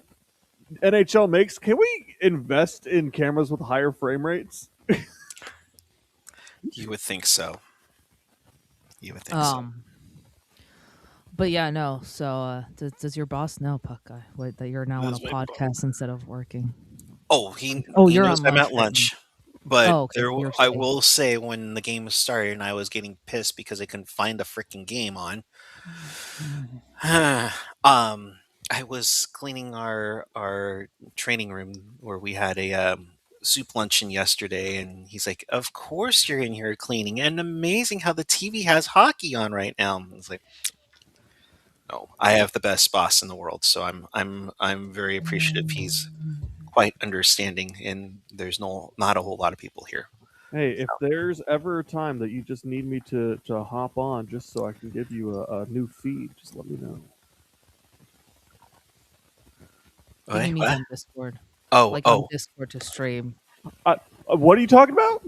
NHL makes, can we invest in cameras with higher frame rates? You would think so. So. But yeah, no. So does your boss know, Puck Guy, that you're now on a podcast instead of working? Oh, he you're knows on I'm at lunch. But okay, I will say, when the game started and I was getting pissed because I couldn't find the freaking game on, I was cleaning our training room where we had a soup luncheon yesterday, and he's like, "Of course you're in here cleaning, and amazing how the TV has hockey on right now." I was like, "No, I have the best boss in the world, so I'm very appreciative. He's quite understanding, and there's not a whole lot of people here." Hey, if there's ever a time that you just need me to hop on just so I can give you a new feed, just let me know. He means on Discord. On Discord to stream. What are you talking about?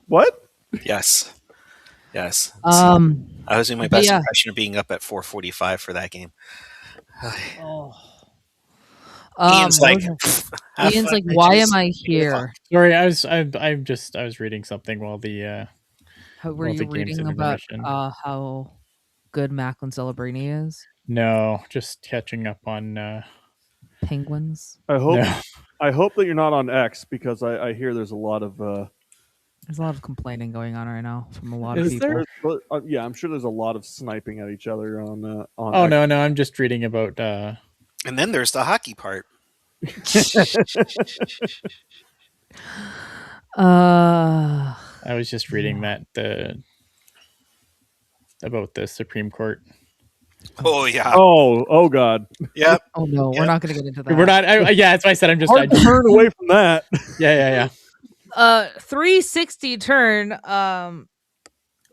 What? Yes. I was doing my best impression of being up at 4:45 for that game. Ian's like, why am I here? Sorry, I was reading something while the were you reading about how good Macklin Celebrini is? No, just catching up on. Penguins. I hope No. I hope that you're not on X because I hear there's a lot of There's a lot of complaining going on right now from a lot of Is people. there? yeah, I'm sure there's a lot of sniping at each other on Oh X. no, I'm just reading about. And then there's the hockey part. Uh, I was just reading that about the Supreme Court. Oh yeah. Oh God. Yep. oh no, we're Yep. not going to get into that. We're not. Yeah, that's why I said I'm just. Hard to turn away from that. Yeah. 360 turn.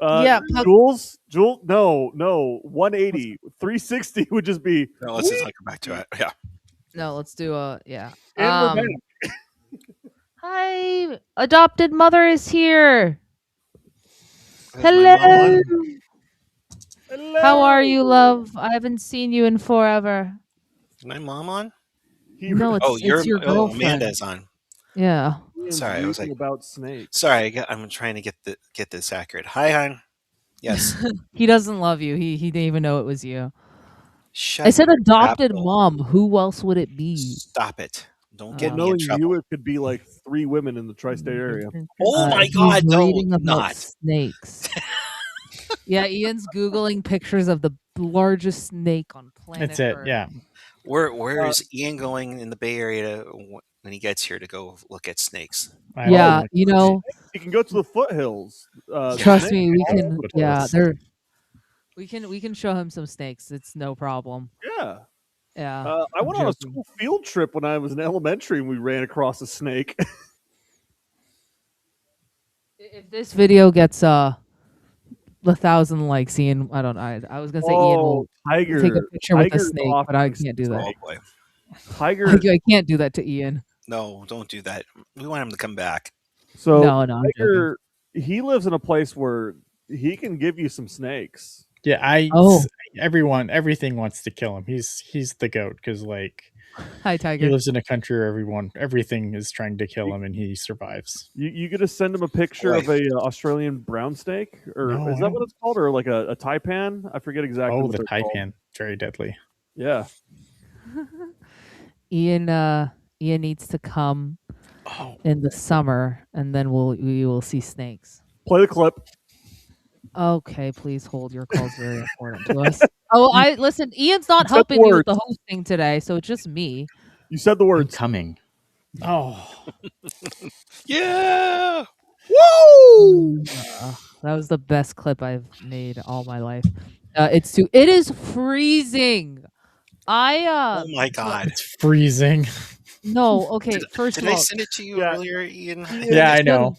Yeah, Jules, no, 180, 360 would just be. No, let's just not go back to it. Yeah. no, let's do a yeah. And we're back. Hi, adopted mother is here. Is my mom Hello. on? How are you, love? I haven't seen you in forever. Is my mom on? No, it's your girlfriend. Amanda's on. Yeah. Sorry, I was like about snakes. Sorry, I'm trying to get this accurate. Hi, hon. Yes. He doesn't love you. He didn't even know it was you. Shut I said your adopted crap hole. mom. Who else would it be? Stop it. Don't get me in Knowing trouble. you, it could be like 3 women in the tri-state area. Oh my He's God, no, reading about not. snakes. Yeah, Ian's googling pictures of the largest snake on planet That's it. Earth. Yeah. Where is Ian going in the Bay Area when he gets here to go look at snakes? Yeah, you know, You can go to the foothills. trust me, we can. foothills. Yeah, we can show him some snakes. It's no problem. Yeah. Yeah. I I'm went on a joking. school field trip when I was in elementary and we ran across a snake. If this video gets 1,000 likes, Ian, I don't know. I was gonna say Ian will Tiger. take a picture with a Tiger's snake, but I can't do that. Oh boy. Tiger. I can't do that to Ian. No, don't do that. We want him to come back. So No, I'm joking. Tiger, he lives in a place where he can give you some snakes. Yeah, Oh. everything wants to kill him. He's the goat because like Hi, he Tiger. lives in a country where everything is trying to kill him and he survives. You gonna send him a picture of a Australian brown snake, or No, is that what it's called, or like a taipan? I forget exactly. Oh, what the they're called. taipan, very deadly. Yeah. Ian needs to come in the summer, and then we will see snakes. Play the clip. Okay, please hold. Your call's very important to us. Oh, listen. Ian's not said the helping me with the words. hosting today, so it's just me. You said the I'm words. coming. Oh, Yeah. Woo! That was the best clip I've made all my life. It is freezing. Oh my God. it's freezing. No, okay. First Did of I all, send it to you Yeah. earlier, Ian? Yeah, I know.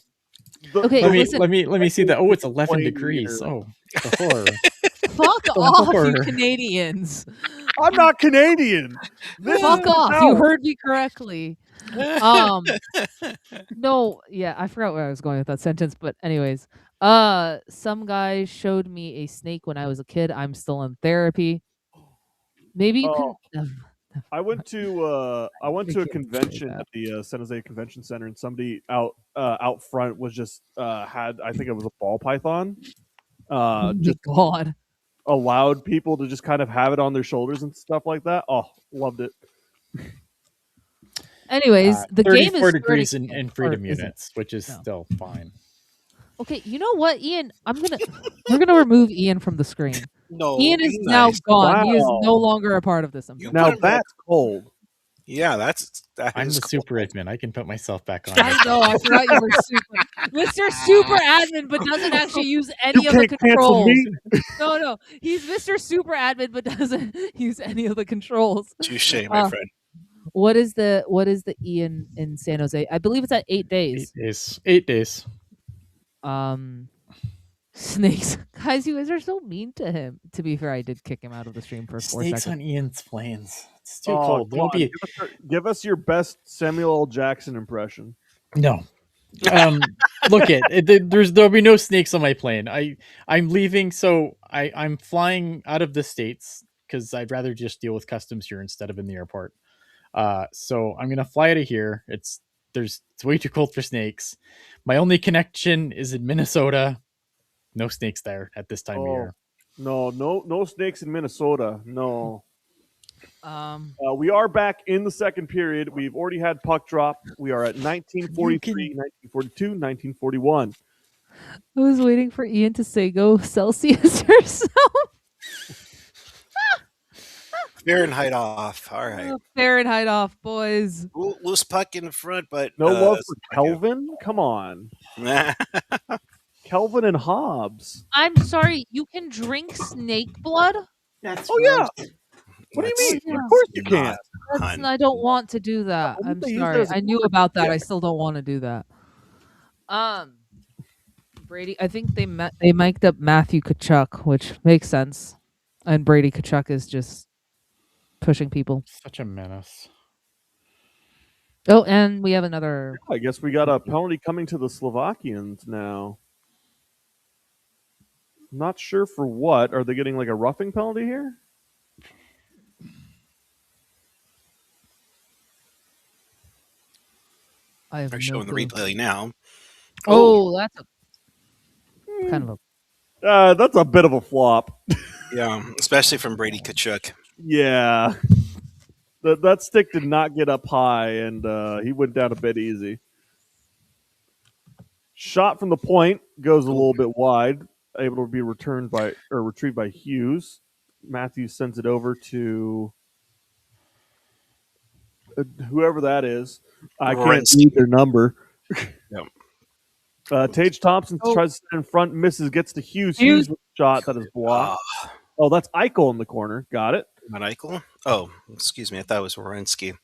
Okay, Let me see that. Oh, it's 11 Plane degrees. here. Oh, the horror. fuck off, you horror. Canadians. I'm not Canadian. Fuck off. You heard me correctly. No, yeah, I forgot where I was going with that sentence, but anyways, some guy showed me a snake when I was a kid. I'm still in therapy. Maybe you can. I went to a can't say convention that. at the San Jose Convention Center, and somebody out front was just had, I think it was a ball python. Oh my Just God. allowed people to just kind of have it on their shoulders and stuff like that. Oh, loved it. Anyways, the game 34 is degrees starting- in or freedom is it? units, which is No. still fine. Okay, you know what, Ian? We're gonna remove Ian from the screen. No. Ian is be now nice. gone. He is Wow. no longer a part of this. You Now put him back. that's cold. Yeah, that I'm is the cool. super admin. I can put myself back on. I know. I forgot you were Mr. Super Admin, but doesn't actually use any You of the can't cancel controls. me. No, he's Mr. Super Admin, but doesn't use any of the controls. Touche, my friend. What is the Ian in San Jose? I believe it's at 8 days. 8 days. 8 days. Snakes, guys, you guys are so mean to him. To be fair, I did kick him out of the stream for 4 Snakes seconds. on Ian's planes. It's too Oh, cold. There won't come on. be Give us your best Samuel L. Jackson impression. no. Look there'll be no snakes on my plane. I'm leaving, so I'm flying out of the States because I'd rather just deal with customs here instead of in the airport. So I'm gonna fly out of here. It's way too cold for snakes. My only connection is in Minnesota. No snakes there at this time of year. No snakes in Minnesota. No. Um, We are back in the second period. We've already had puck drop. We are at 1943, 1942, 1941. I was waiting for Ian to say go Celsius or something. Fahrenheit off. All right. Fahrenheit off, boys. Loose puck in the front, but No love for Kelvin? Come on. Nah. Kelvin and Hobbs. I'm sorry, you can drink snake blood? That's yeah. What do you mean? Yeah. Of course you can. I don't want to do that. Why I'm didn't they use it sorry. as a I knew about that. I still don't want to do that. Brady, I think they mic'd up Matthew Kachuk, which makes sense. And Brady Kachuk is just pushing people. Such a menace. Oh, and we have another. I guess we got a penalty coming to the Slovakians now. Not sure for what. Are they getting like a roughing penalty here? I have They're no showing the clue. replay now. Oh, that's a kind of a. That's a bit of a flop. Yeah, especially from Brady Kachuk. Yeah. That stick did not get up high, and he went down a bit easy. Shot from the point goes a little bit wide, able to be retrieved by Hughes. Matthews sends it over to whoever that is. I can't read their number. Yep. Tage Thompson tries to sit in front, misses, gets to Hughes. Hughes with a shot that is blocked. Oh, that's Eichel in the corner. Got it. Not Eichel? Oh, excuse me. I thought it was Wierenski.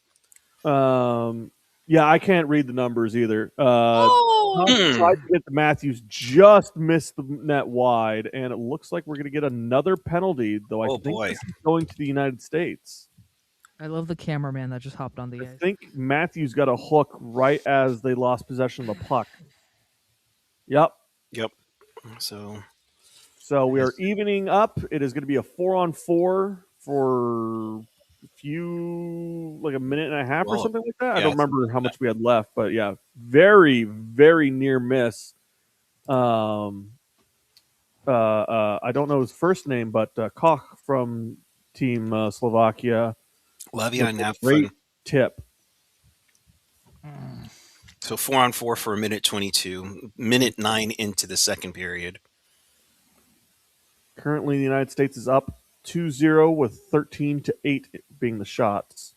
Yeah, I can't read the numbers either. Tried to get the Matthews, just missed the net wide, and it looks like we're going to get another penalty, though I think this is going to the United States. I love the cameraman that just hopped on the edge. I think Matthews got a hook right as they lost possession of the puck. Yep. So we are evening up. It is going to be a 4-on-4 for a minute and a half or something like that. Yeah, I don't remember how much we had left, but yeah, very, very near miss. I don't know his first name, but Koch from Team Slovakia. Lavian great tip. So 4-on-4 for a minute 22, minute 9 into the second period. Currently, the United States is up 2-0 with 13-8 being the shots.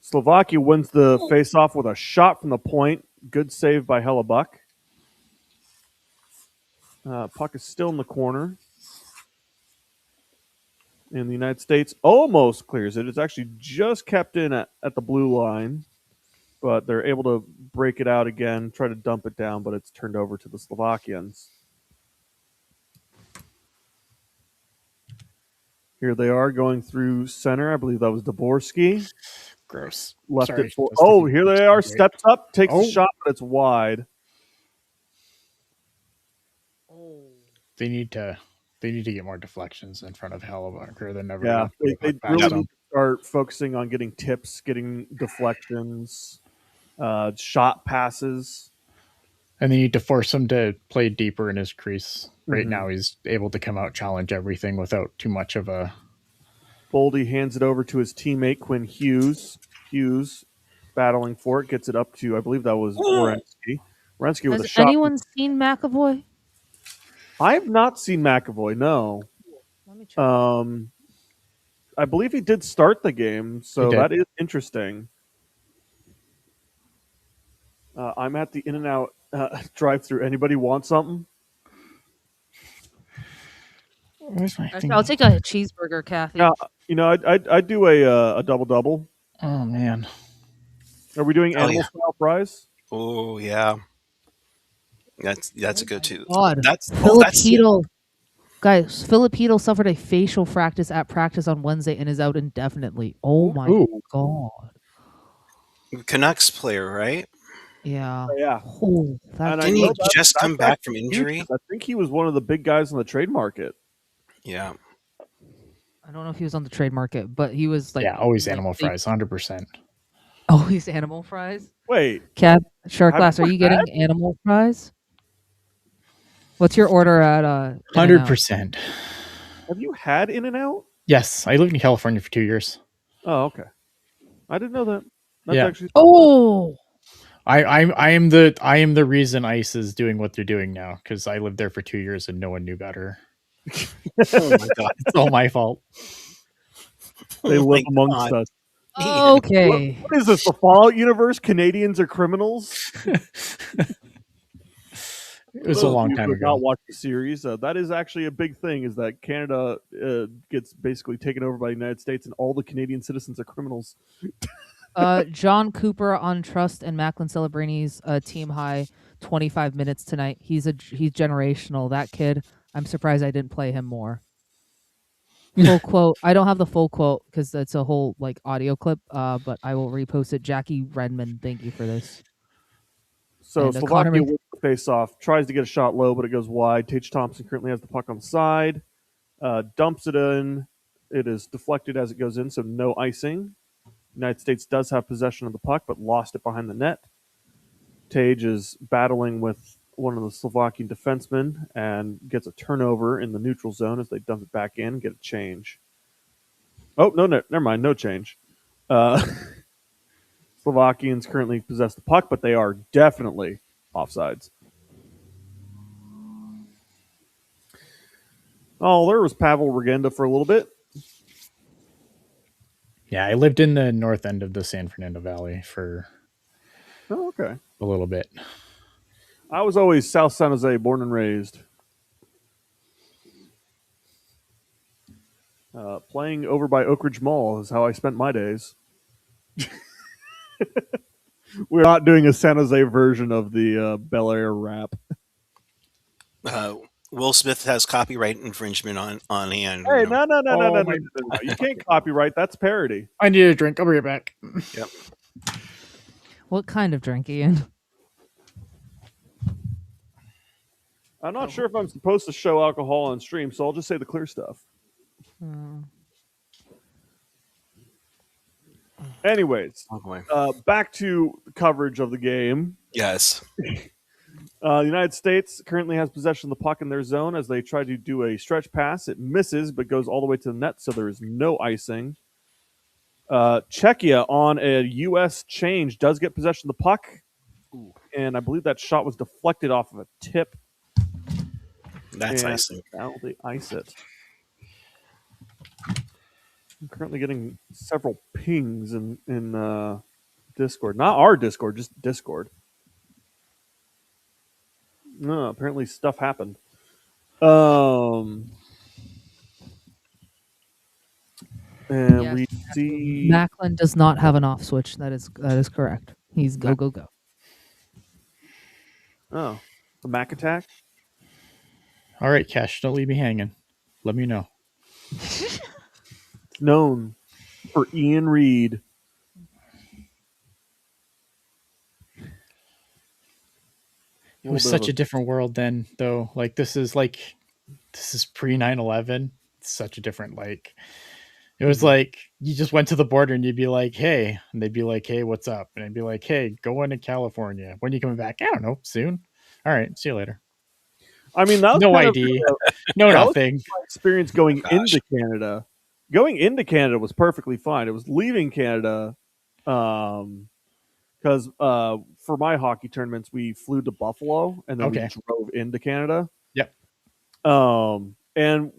Slovakia wins the face-off with a shot from the point. Good save by Hellebuck. Puck is still in the corner. And the United States almost clears it. It's actually just kept in at the blue line. But they're able to break it out again, try to dump it down, but it's turned over to the Slovakians. Here they are going through center. I believe that was Dvorsky. Gross. Left it for. Oh, here they are. Steps up, takes a shot, but it's wide. They need to get more deflections in front of Hellebuck, or they're never. Yeah, they really need to start focusing on getting tips, getting deflections, shot passes. And they need to force him to play deeper in his crease. Right now, he's able to come out, challenge everything without too much of a. Boldy hands it over to his teammate, Quinn Hughes. Hughes battling for it, gets it up to, I believe that was Wierenski. Wierenski with a shot. Has anyone seen McAvoy? I have not seen McAvoy, no. Let me check. I believe he did start the game, so that is interesting. I'm at the In-N-Out drive-through. Anybody want something? Where's my thing? I'll take a cheeseburger, Kathy. I do a double-double. Oh, man. Are we doing animal-style fries? Oh, yeah. That's a go-to. God. That's Filipino. Guys, Filipino suffered a facial fracture at practice on Wednesday and is out indefinitely. Oh, my God. Canucks player, right? Yeah. Yeah. Oh, didn't he just come back from injury? I think he was one of the big guys on the trade market. Yeah. I don't know if he was on the trade market, but he was like... Yeah, always animal fries, 100%. Always animal fries? Wait. Shark Glass, are you getting animal fries? What's your order at In-N-Out? 100%. Have you had In-N-Out? Yes, I lived in California for 2 years. Oh, okay. I didn't know that. That's Yeah. actually Oh, I am the reason ICE is doing what they're doing now, because I lived there for 2 years and no one knew better. Oh my god. It's all my fault. they Oh live my amongst God. us. Ian. okay. What is this? The Fallout universe? Canadians are criminals? It was a Those of long you time who have not ago. watched the series, that is actually a big thing. Is that Canada gets basically taken over by the United States, and all the Canadian citizens are criminals. John Cooper on Trust and Macklin Celebrini's team high 25 minutes tonight. He's generational. That kid. I'm surprised I didn't play him more. Full quote. I don't have the full quote because it's a whole like audio clip. But I will repost it. Jackie Redmond, thank you for this. So And, Connor Slovakia Mc- wins the face-off, tries to get a shot low, but it goes wide. Tage Thompson currently has the puck on the side, dumps it in. It is deflected as it goes in, so no icing. United States does have possession of the puck, but lost it behind the net. Tage is battling with one of the Slovakian defensemen and gets a turnover in the neutral zone as they dump it back in and get a change. Oh, no, never mind. No change. Slovakians currently possess the puck, but they are definitely offsides. Oh, there was Pavol Regenda for a little bit. Yeah, I lived in the north end of the San Fernando Valley for Oh, okay. a little bit. I was always South San Jose, born and raised. Playing over by Oak Ridge Mall is how I spent my days. We're not doing a San Jose version of the Bel Air rap. Will Smith has copyright infringement on hand. Hey, you know. Oh, my- no. You can't copyright. That's parody. I need a drink. I'll be right back. Yep. what kind of drink, Ian? I'm not sure if I'm supposed to show alcohol on stream, so I'll just say the clear stuff. Anyways, Oh boy. back to coverage of the game. Yes. The United States currently has possession of the puck in their zone as they try to do a stretch pass. It misses, but goes all the way to the net, so there is no icing. Czechia on a U.S. change does get possession of the puck, and I believe that shot was deflected off of a tip. That's and icing. Now they ice it. I'm currently getting several pings in Discord. Not our Discord, just Discord. No, apparently stuff happened. And Yes, we see Macklin does not have an off switch. That is correct. He's go. the Mac attack. All right, Cash, don't leave me hanging. Let me know. It's known for Ian Reed. It was such a different world then, though. This is pre 9/11. It's such a different It was like you just went to the border and you'd be like, "Hey," and they'd be like, "Hey, what's up?" And I'd be like, "Hey, going to California. When are you coming back?" I don't know. Soon. All right. See you later. I mean, that was No kind ID. of, No that was nothing. my experience going gosh. into Canada. Going into Canada was perfectly fine. It was leaving Canada, because for my hockey tournaments we flew to Buffalo and then we drove into Canada. Yep. And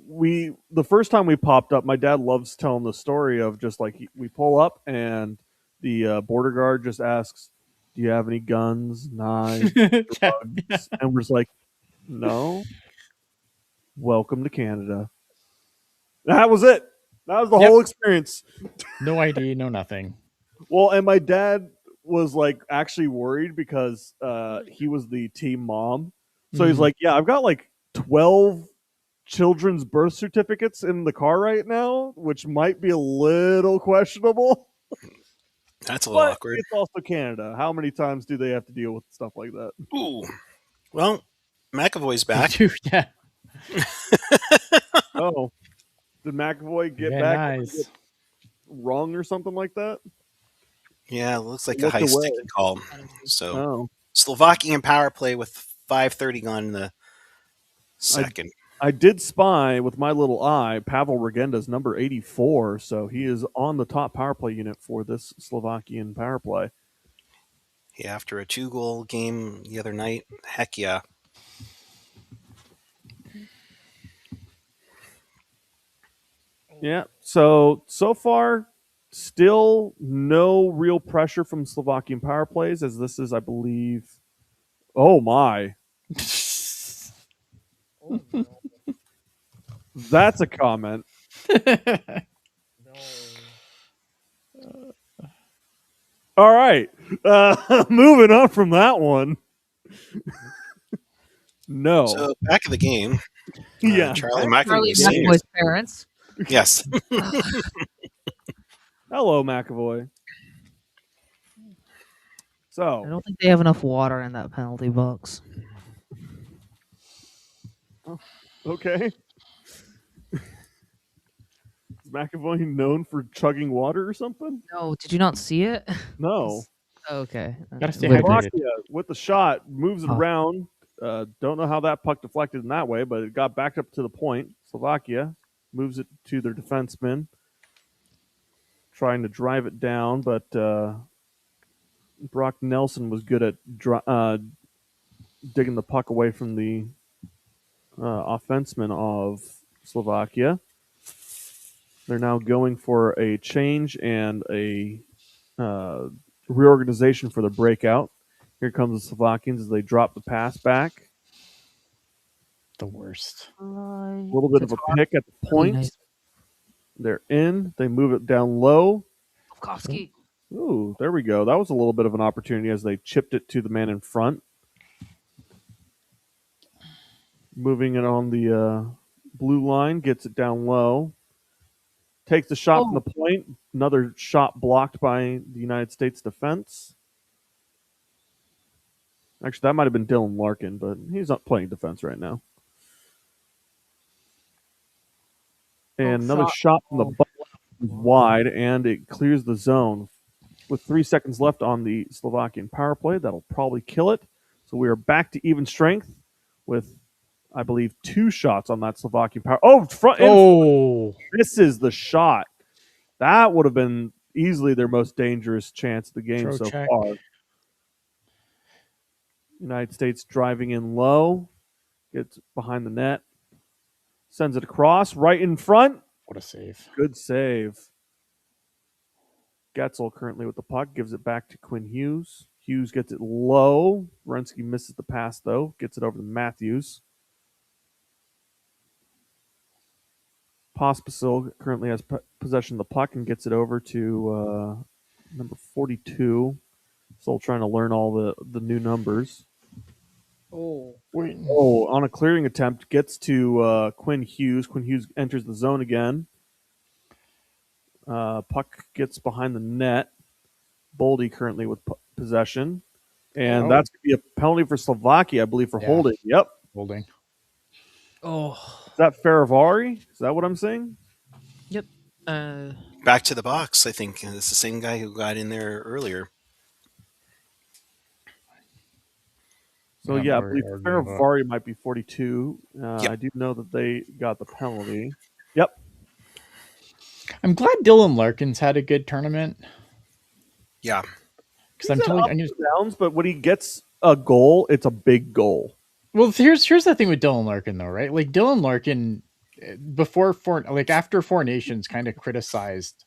the first time we popped up, my dad loves telling the story of just like we pull up and the border guard just asks, "Do you have any guns, knives, drugs?" And we're just like, "No." Welcome to Canada. That was it. That was the whole experience. No ID, no nothing. Well, and my dad was like actually worried because he was the team mom. So he's like, "Yeah, I've got like 12 children's birth certificates in the car right now, which might be a little questionable." That's a little But awkward. it's also Canada. How many times do they have to deal with stuff like that? Ooh. Well, McAvoy's back. Dude, yeah. Oh, did McAvoy get Yeah, back nice. wrong or something like that? Yeah, it looks like a Looked high away. sticking call. So Oh, Slovakian power play with 5:30 gone in the second. I did spy with my little eye Pavol Regenda's number 84, so he is on the top power play unit for this Slovakian power play. Yeah, after a 2-goal game the other night, heck yeah. Yeah. So far, still no real pressure from Slovakian power plays, as this is, I believe. Oh my, Oh, no. that's a comment. All right, moving on from that one. No. So back of the game, Yeah. Charlie Charlie McAvoy senior. McAvoy's parents. Yes. Hello, McAvoy. I So don't think they have enough water in that penalty box. okay. Is McAvoy known for chugging water or something? No, did you not see it? No. Okay. Gotta stay Wait, hydrated. Slovakia with the shot moves it Oh. around. Don't know how that puck deflected in that way, but it got back up to the point. Slovakia moves it to their defenseman, trying to drive it down, but Brock Nelson was good at digging the puck away from the offenseman of Slovakia. They're now going for a change and a reorganization for the breakout. Here comes the Slovakians as they drop the pass back. The worst. A little bit of a pick at the point. Nice. They're in. They move it down low. Slavkovsky. Ooh, there we go. That was a little bit of an opportunity as they chipped it to the man in front. Moving it on the blue line, gets it down low. Takes the shot from the point. Another shot blocked by the United States defense. Actually, that might have been Dylan Larkin, but he's not playing defense right now. And another shot from the butt is wide, and it clears the zone. With 3 seconds left on the Slovakian power play, that'll probably kill it. So we are back to even strength with, I believe, 2 shots on that Slovakian power. Oh, front! Oh, Misses the shot. That would have been easily their most dangerous chance of the game so check. far. United States driving in low, gets behind the net, sends it across, right in front. What a save. Good save. Getzel currently with the puck, gives it back to Quinn Hughes. Hughes gets it low. Wierenski misses the pass, though. Gets it over to Matthews. Pospisil currently has possession of the puck and gets it over to number 42. Still trying to learn all the new numbers. Wait. Oh, on a clearing attempt, gets to Quinn Hughes. Quinn Hughes enters the zone again. Puck gets behind the net. Boldy currently with possession. And that's going to be a penalty for Slovakia, I believe, for holding. Yep. Holding. Oh. Is that Faravari? Is that what I'm saying? Yep. Back to the box, I think. It's the same guy who got in there earlier. So, I believe Faravari might be 42. Yep. I do know that they got the penalty. Yep. I'm glad Dylan Larkin's had a good tournament. Yeah. Because I'm telling you, downs, but when he gets a goal, it's a big goal. Well, here's the thing with Dylan Larkin, though, right? Like Dylan Larkin, after Four Nations, kind of criticized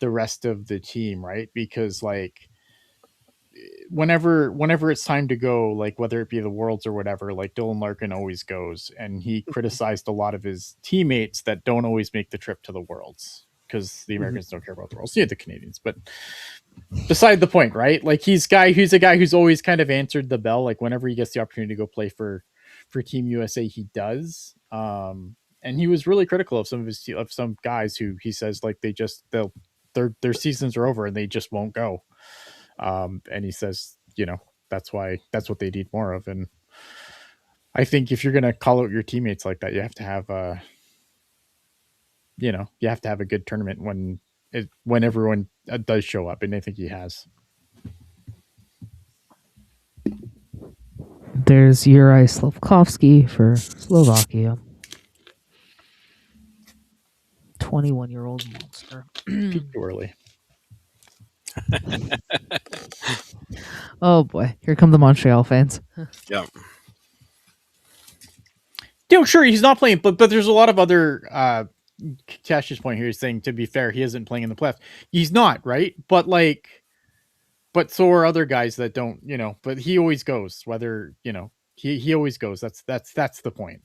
the rest of the team, right? Because like whenever it's time to go, like whether it be the Worlds or whatever, like Dylan Larkin always goes, and he criticized a lot of his teammates that don't always make the trip to the Worlds because the Americans don't care about the Worlds. Yeah, the Canadians, but beside the point, right? Like he's a guy who's always kind of answered the bell. Like whenever he gets the opportunity to go play for Team USA, he does. And he was really critical of some guys who he says like their seasons are over and they just won't go. And he says, that's what they need more of. And I think if you're going to call out your teammates like that, you have to have a good tournament when everyone does show up. And I think he has. there's Juraj Slafkovsky for Slovakia. 21-year-old monster. Peaked too early. Oh boy, here come the Montreal fans. Yeah. Sure, he's not playing, but there's a lot of other. Tash's point here is saying, to be fair, he isn't playing in the playoffs. He's not, right? But so are other guys that don't, But he always goes. Whether he always goes. That's the point.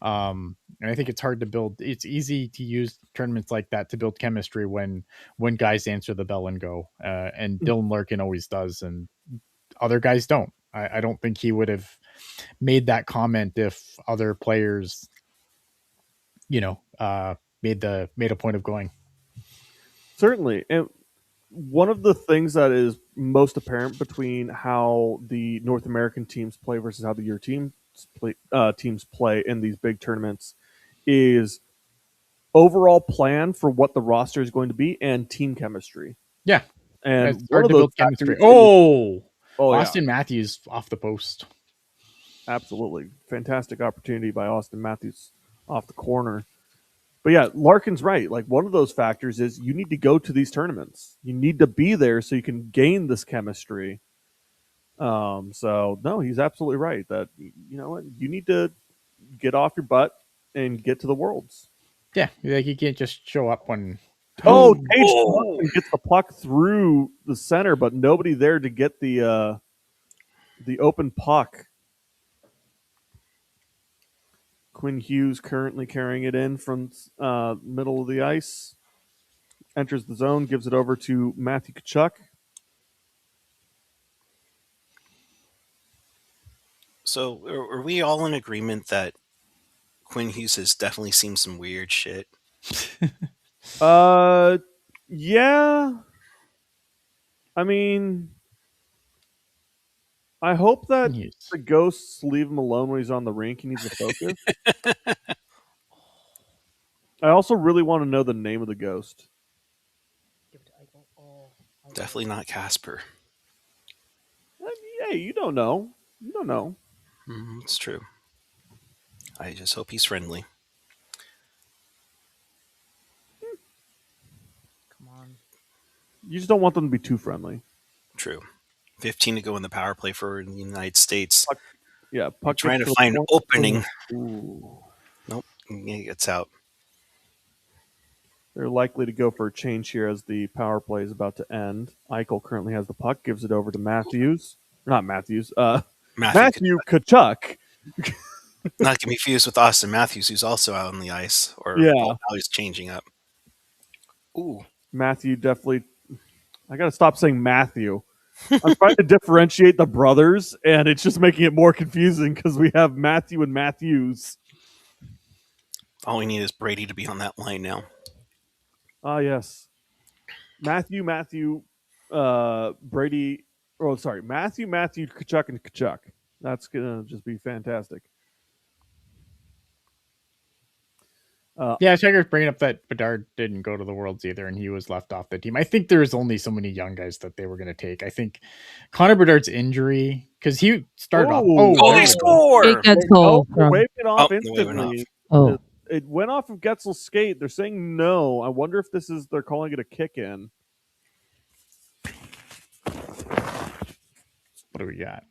And I think it's hard to build. It's easy to use tournaments like that to build chemistry when guys answer the bell and go. And Dylan Larkin always does, and other guys don't. I don't think he would have made that comment if other players, made a point of going. Certainly. And one of the things that is most apparent between how the North American teams play versus how the European teams play in these big tournaments is overall plan for what the roster is going to be and team chemistry. Yeah. And it's hard to build chemistry. Austin Matthews off the post. Absolutely. Fantastic opportunity by Austin Matthews off the corner. But yeah, Larkin's right. Like, one of those factors is you need to go to these tournaments. You need to be there so you can gain this chemistry. So no, he's absolutely right that, you need to get off your butt and get to the Worlds. Yeah, like you can't just show up when. Tage gets the puck through the center, but nobody there to get the open puck. Quinn Hughes currently carrying it in from middle of the ice. Enters the zone, gives it over to Matthew Tkachuk. So are we all in agreement that Quinn Hughes has definitely seen some weird shit? Yeah. I mean, I hope that the ghosts leave him alone when he's on the rink. He needs to focus. I also really want to know the name of the ghost. Definitely not Casper. Hey, you don't know. It's true. I just hope he's friendly. Come on. You just don't want them to be too friendly. True. 15 to go in the power play for the United States. Puck trying to find an opening. Ooh. Nope, he gets out. They're likely to go for a change here as the power play is about to end. Eichel currently has the puck, gives it over to Matthews. Not Matthews. Matthew Tkachuk. Not to be confused with Austin Matthews, who's also out on the ice. Now he's changing up. Ooh. Matthew definitely... I got to stop saying Matthew. I'm trying to differentiate the brothers, and it's just making it more confusing because we have Matthew and Matthews. All we need is Brady to be on that line now. Yes. Matthew, Brady. Oh, sorry. Matthew, Tkachuk, and Tkachuk. That's going to just be fantastic. Tiger's bringing up that Bedard didn't go to the Worlds either, and he was left off the team. I think there's only so many young guys that they were going to take. I think Connor Bedard's injury, because he started off. They score! We're waving it off instantly. It went off of Getzel's skate. They're saying no. I wonder if they're calling it a kick in. What do we got?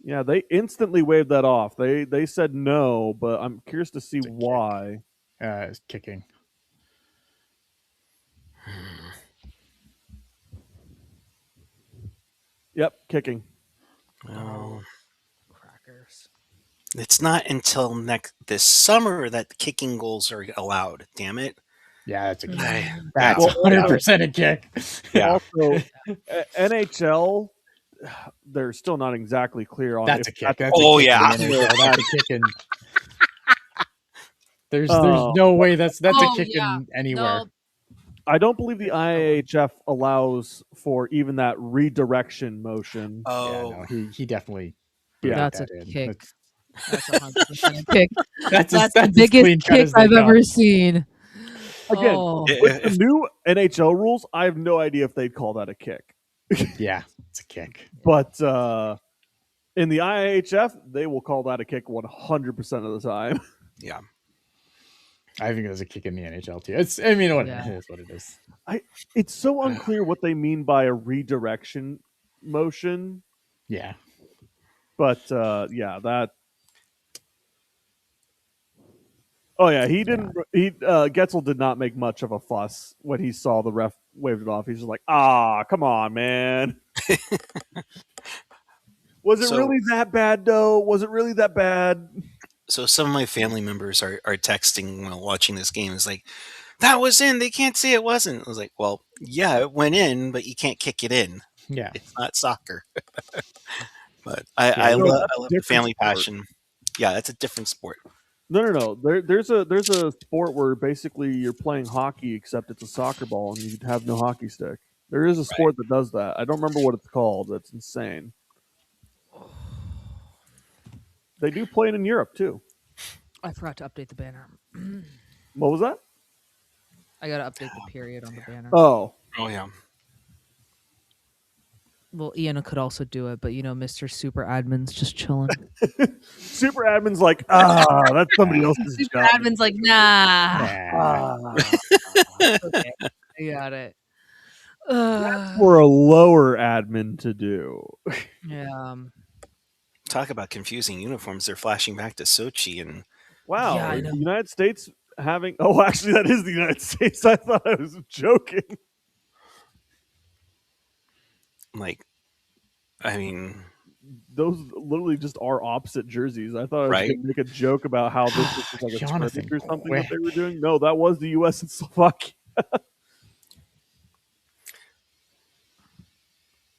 Yeah, they instantly waved that off. They said no, but I'm curious to see why. It's kicking. Yep, kicking. Well, crackers. It's not until this summer that kicking goals are allowed. Damn it. Yeah, that's a kick. That's 100% a kick. Yeah. Also, NHL, they're still not exactly clear on that's a kick. That's yeah. That's a kick in. There's no way that's a kick in anywhere. No. I don't believe the IIHF allows for even that redirection motion. No, he definitely. That's a kick. That's 100% a kick. That's the biggest kick I've ever seen. Again, with the new NHL rules, I have no idea if they'd call that a kick. Yeah, it's a kick. But In the IIHF, they will call that a kick 100% of the time. Yeah. I think there's a kick in the NHL too. It's, I mean, Yeah. it is what it is. It's so unclear what they mean by a redirection motion, Yeah. but yeah, that. Oh yeah, he didn't. He Getzel did not make much of a fuss when he saw the ref waved it off. He's just like, come on, man. Was it So- really that bad, though? Was it really that bad? So some of my family members are texting while watching this game. It's like, that was in. They can't say it wasn't. I was like, well, yeah, it went in, but you can't kick it in. Yeah. It's not soccer. But Yeah, I no, love that's the different family sport. passion. Yeah, that's a different sport. No. There's a sport where basically you're playing hockey, except it's a soccer ball and you have no hockey stick. There is a sport that does that. I don't remember what it's called. That's insane. They do play it in Europe too. I forgot to update the banner. What was that? I gotta update the period on the banner. Oh, Oh yeah. Well, Ian could also do it, but Mr. Super Admin's just chilling. Super Admin's like, that's somebody else's Super job. Admin's like, nah. Nah. Okay, I got it. For a lower admin to do. Yeah. Talk about confusing uniforms. They're flashing back to Sochi and Wow, Yeah, I is know. the United States having? Oh, actually, that is the United States. I thought I was joking. like, I mean, Those literally just are opposite jerseys. I thought I was Right? going to make a joke about how this was like a Jonathan, scrimmage or something quick. that they were doing. No, that was the U.S. and Slovakia.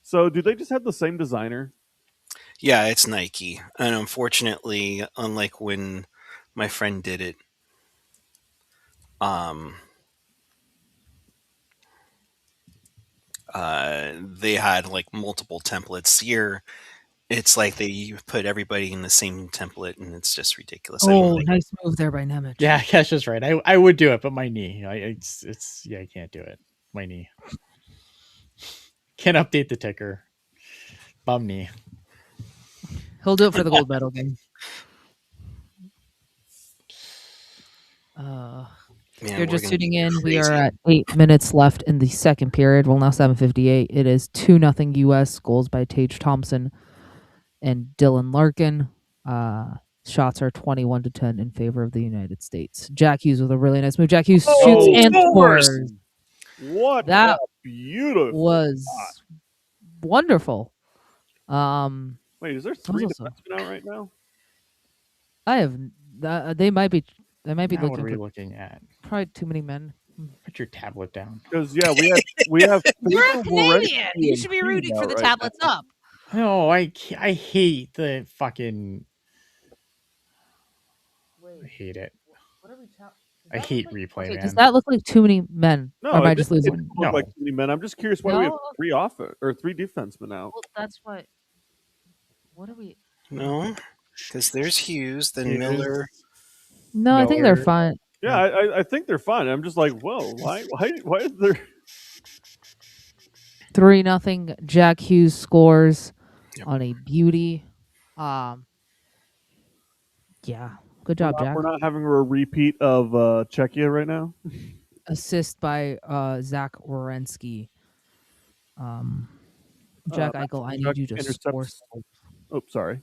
So, do they just have the same designer? yeah, it's Nike. And unfortunately, unlike when my friend did it, they had like multiple templates. Here, it's like they put everybody in the same template, and it's just ridiculous. I don't Oh, like- nice move there by Nemec. Yeah, Cash is right. I would do it, but my knee. It's I can't do it. My knee. Can't update the ticker. Bum knee. He'll do it for the gold medal game. Man, You're we're just gonna tuning be in. We are crazy. at 8 minutes left in the second period. Well, now 7:58. It is 2-0 U.S. Goals by Tage Thompson and Dylan Larkin. Shots are 21-10 in favor of the United States. Jack Hughes with a really nice move. Jack Hughes shoots and scores! scores. What That a beautiful Was wonderful. Wait, is there three also- defensemen out right now? I have. They might be. They might be Now what are looking we for looking at? probably too many men. Put your tablet down. Because we have You're a Pavol Canadian. Regenda You and should be Teal rooting for out the right tablets now. up. No, I hate the fucking. I hate it. I hate replay, Okay, man. does that look like too many men? No, or am I it just doesn't losing? look No. like too many men. I'm just curious why we have No? three defensemen out. Well, that's what. What are we? No, because there's Hughes, then Hughes. Miller. No, I think they're Miller. fine. Yeah, I think they're fine. I'm just like, whoa, why is there? 3-0. Jack Hughes scores Yep. on a beauty. Yeah, good job, Jack. We're not having a repeat of Czechia right now. Assist by Zach Wierenski. Jack Eichel, I need you to Intercept. score. Oh, sorry.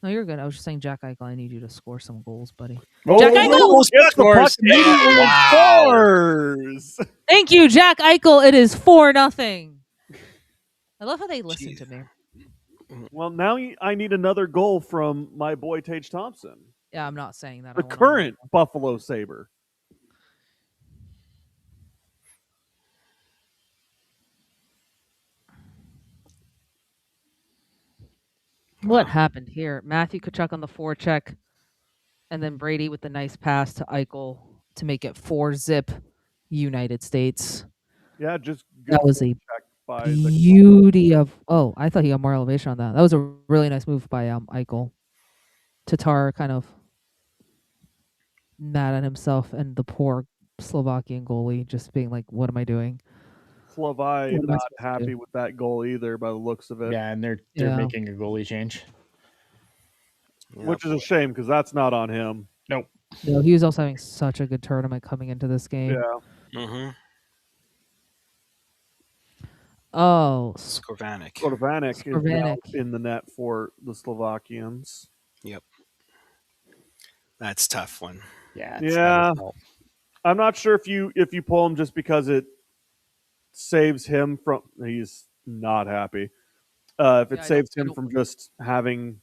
No, you're good. I was just saying, Jack Eichel, I need you to score some goals, buddy. Oh, Jack Eichel! almost gets the puck Scores. immediately and Wow. scores. Thank you, Jack Eichel. It is 4-0. I love how they listen Jeez. to me. Well, now I need another goal from my boy Tage Thompson, Yeah, I'm not saying that. the I wanna- current Buffalo Sabre. What happened here? Matthew Tkachuk on the forecheck, and then Brady with the nice pass to Eichel to make it 4-zip United States. Yeah, just That good was a check by the beauty of. Oh, I thought he got more elevation on that. That was a really nice move by Eichel. Tatar kind of mad at himself and the poor Slovakian goalie just being like, "What am I doing?" Slavai What am I not supposed to happy do? with that goal either, by the looks of it. Yeah, and they're Yeah. making a goalie change. which is a shame because that's not on him. Nope. No, he was also having such a good tournament coming into this game. Yeah. Mm-hmm. Oh, Skorvanik. Skorvanik is now Skorvanik. in the net for the Slovakians. Yep. That's a tough one. Yeah. Yeah. I'm not sure if you pull him just because it saves him from. He's not happy. If it saves him from just having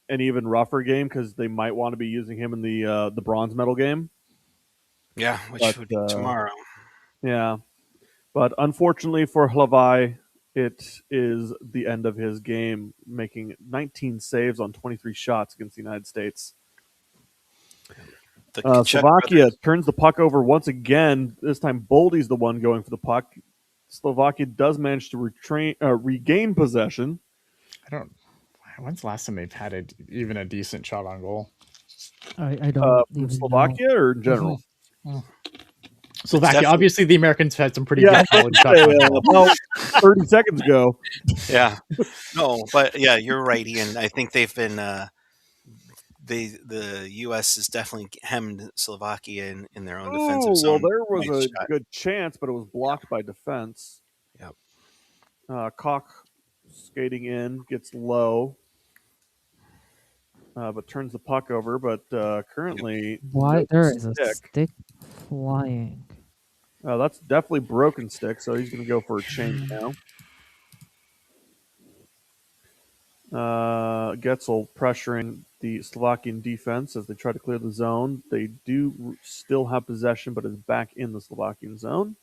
an even rougher game because they might want to be using him in the bronze medal game. Yeah, which would be tomorrow. Yeah, but unfortunately for Hlavai, it is the end of his game, making 19 saves on 23 shots against the United States. Slovakia turns the puck over once again. This time, Boldy's the one going for the puck. Slovakia does manage to regain possession. When's the last time they've had even a decent shot on goal? I don't from Slovakia or in general. Slovakia. Obviously, the Americans had some pretty good solid shots on goal. About 30 seconds ago. Yeah, no, but yeah, you're right, Ian. I think they've been. The U.S. has definitely hemmed Slovakia in their own defensive zone. Well, there was a good chance, but it was blocked by defense. Yep. Koch skating in, gets low, but turns the puck over. But currently, there is a stick flying. That's definitely broken stick, so he's going to go for a change now. Getzel pressuring the Slovakian defense as they try to clear the zone. They do still have possession, but is back in the Slovakian zone.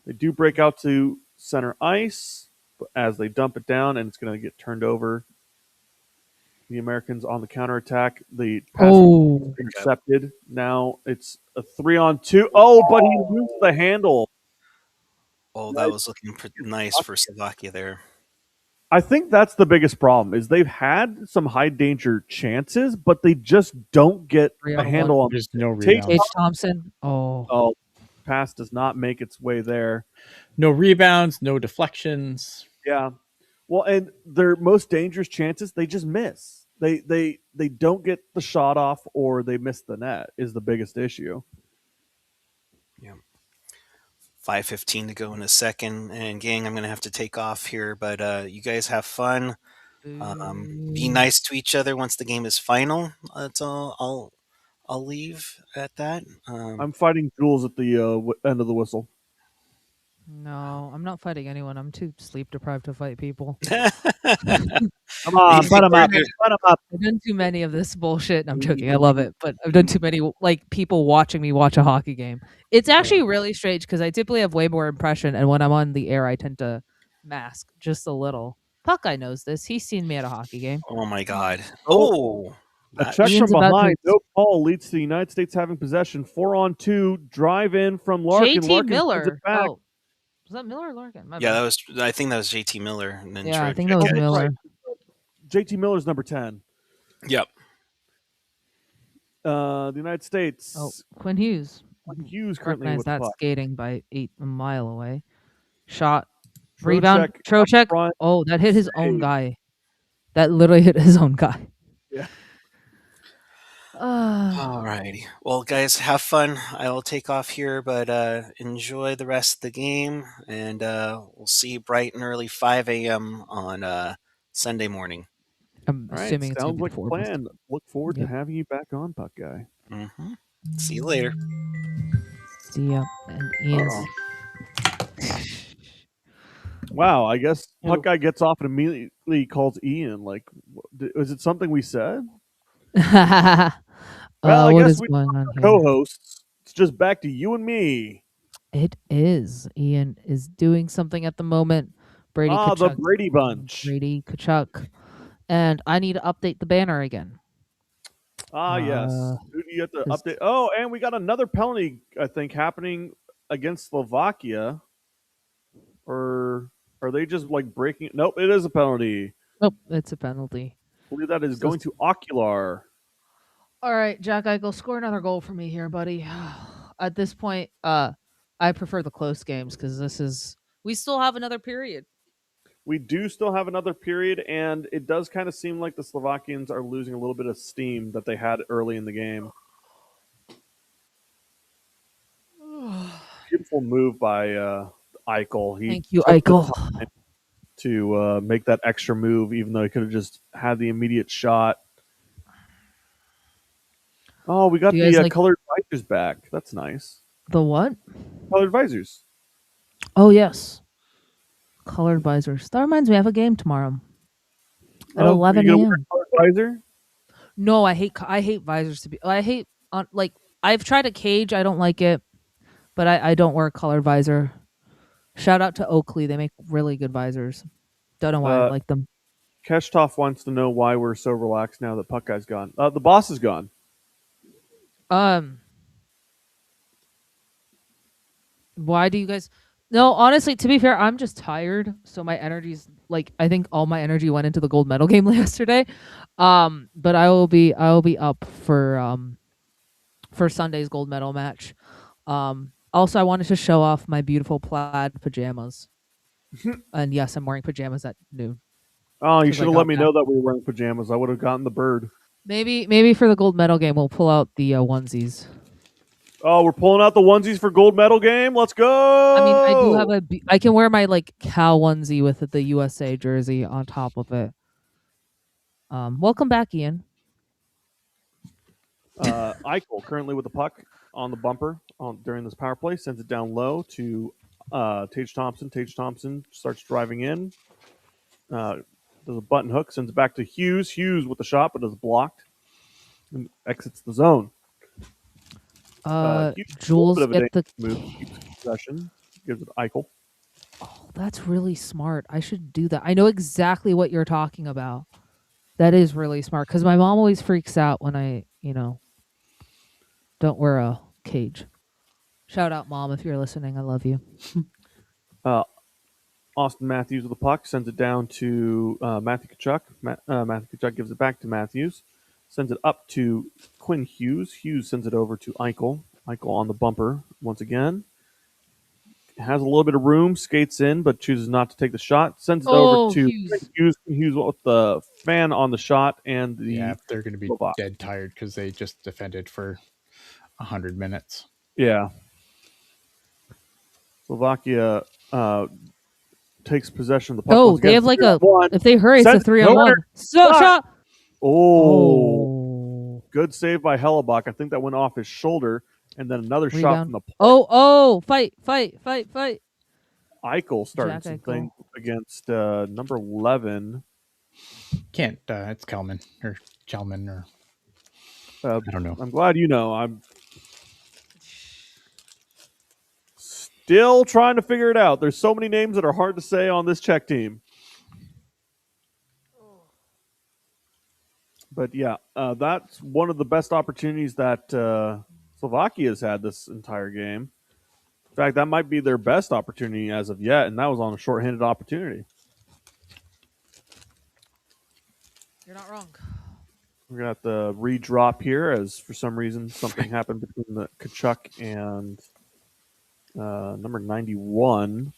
They do break out to center ice as they dump it down, and it's going to get turned over. The Americans on the counterattack. The pass is intercepted. Now it's a 3-on-2. Oh, but he loses the handle. Oh, that was looking nice for Slovakia there. I think that's the biggest problem is they've had some high danger chances, but they just don't get a handle on. There's no rebound. H. Thompson. Oh, pass does not make its way there. No rebounds, no deflections. Yeah. Well, and their most dangerous chances, they just miss. They don't get the shot off or they miss the net is the biggest issue. Yeah. 5:15 to go in a second, and gang, I'm gonna have to take off here, but you guys have fun. Be nice to each other once the game is final. That's all. I'll leave at that. I'm fighting Jules at the end of the whistle. No, I'm not fighting anyone. I'm too sleep deprived to fight people. Come on, put them up. I've done too many of this bullshit. I'm joking. I love it, but I've done too many people watching me watch a hockey game. It's actually really strange because I typically have way more impression, and when I'm on the air, I tend to mask just a little. Puckeye knows this. He's seen me at a hockey game. Oh my god! Oh, a check from behind. No call leads to the United States having possession. 4-on-2 drive in from Larkin. JT Miller. Oh, was that Miller or Larkin? Yeah, I think that was JT Miller. And then I think that was Miller. Right. JT Miller's number 10. Yep. The United States. Oh, Quinn Hughes. Quinn Hughes currently with that puck. skating by a mile away. Shot. Rebound. Trocheck. Oh, that hit his own guy. That literally hit his own guy. Yeah. Alrighty. Well, guys, have fun. I will take off here, but enjoy the rest of the game, and we'll see you bright and early 5 a.m. on Sunday morning. I'm assuming it's sounds like a plan. Look forward to having you back on, Puck Guy. Mm-hmm. See you later. See ya. And Ian's. Wow, I guess Puck Guy gets off and immediately calls Ian. Like, is it something we said? Well, I guess we co-hosts. It's just back to you and me. It is. Ian is doing something at the moment. Brady Kachuk. The Brady Bunch. Brady Kachuk. And I need to update the banner again. Yes. Who do you have to update? Oh, and we got another penalty, I think, happening against Slovakia. Or are they just like breaking? Nope, it is a penalty. Nope, it's a penalty. I believe that is going to Ocular. All right, Jack Eichel, score another goal for me here, buddy. At this point, I prefer the close games because we still have another period. We do still have another period, and it does kind of seem like the Slovakians are losing a little bit of steam that they had early in the game. Beautiful move by Eichel. He Thank you, took the Eichel. time to make that extra move, even though he could have just had the immediate shot. Oh, we got Do you guys the like colored visors back. That's nice. the what? Colored visors. Oh yes, colored visors. That reminds me, I have a game tomorrow at Oh, are you 11 gonna wear a.m. a colored visor? No, I hate visors to be. I hate like I've tried a cage. I don't like it, but I don't wear a colored visor. Shout out to Oakley. They make really good visors. Don't know why I Uh, like them. Keshtov wants to know why we're so relaxed now that Puck Guy's gone. The boss is gone. Um, why do you guys? No, honestly, to be fair, I'm just tired. So my energy's like I think all my energy went into the gold medal game yesterday. But I will be up for Sunday's gold medal match. Also, I wanted to show off my beautiful plaid pajamas. And yes, I'm wearing pajamas at noon Oh, you because should I have let got me back. know that we were wearing pajamas. I would have gotten the bird. Maybe for the gold medal game, we'll pull out the onesies. Oh, we're pulling out the onesies for gold medal game. Let's go! I mean, I do have I can wear my like cow onesie with the USA jersey on top of it. Welcome back, Ian. Eichel currently with the puck on the bumper during this power play, sends it down low to Tage Thompson. Tage Thompson starts driving in. Does a button hook, sends it back to Hughes. Hughes with the shot, but is blocked and exits the zone. Hughes a little bit Jules, of a get the. dangerous move. Keeps possession. Gives it to Eichel. Oh, that's really smart. I should do that. I know exactly what you're talking about. That is really smart because my mom always freaks out when I, don't wear a cage. Shout out, Mom, if you're listening. I love you. Austin Matthews with the puck sends it down to Matthew Tkachuk. Matthew Tkachuk gives it back to Matthews. Sends it up to Quinn Hughes. Hughes sends it over to Eichel. Eichel on the bumper once again. Has a little bit of room, skates in, but chooses not to take the shot. Sends it over to Hughes. Hughes. Hughes with the fan on the shot and the Yeah, they're going to be Slovak. dead tired because they just defended for 100 minutes. Yeah. Slovakia takes possession of the puck. Oh, once they again. have like a. 3-on-1. If they hurry, it's a Sends 3-on-1. So shot. Oh. Oh. Good save by Hellebuck. I think that went off his shoulder. And then another shot Rebound. from the point. Oh. Fight. Eichel starting Jack something against number 11. Can't. It's Kelman or Chelman or I don't know. I'm glad you know. I'm still trying to figure it out. There's so many names that are hard to say on this Czech team. But yeah, that's one of the best opportunities that Slovakia has had this entire game. In fact, that might be their best opportunity as of yet, and that was on a shorthanded opportunity. You're not wrong. We got the redrop here, as for some reason something happened between the Tkachuk and number 91.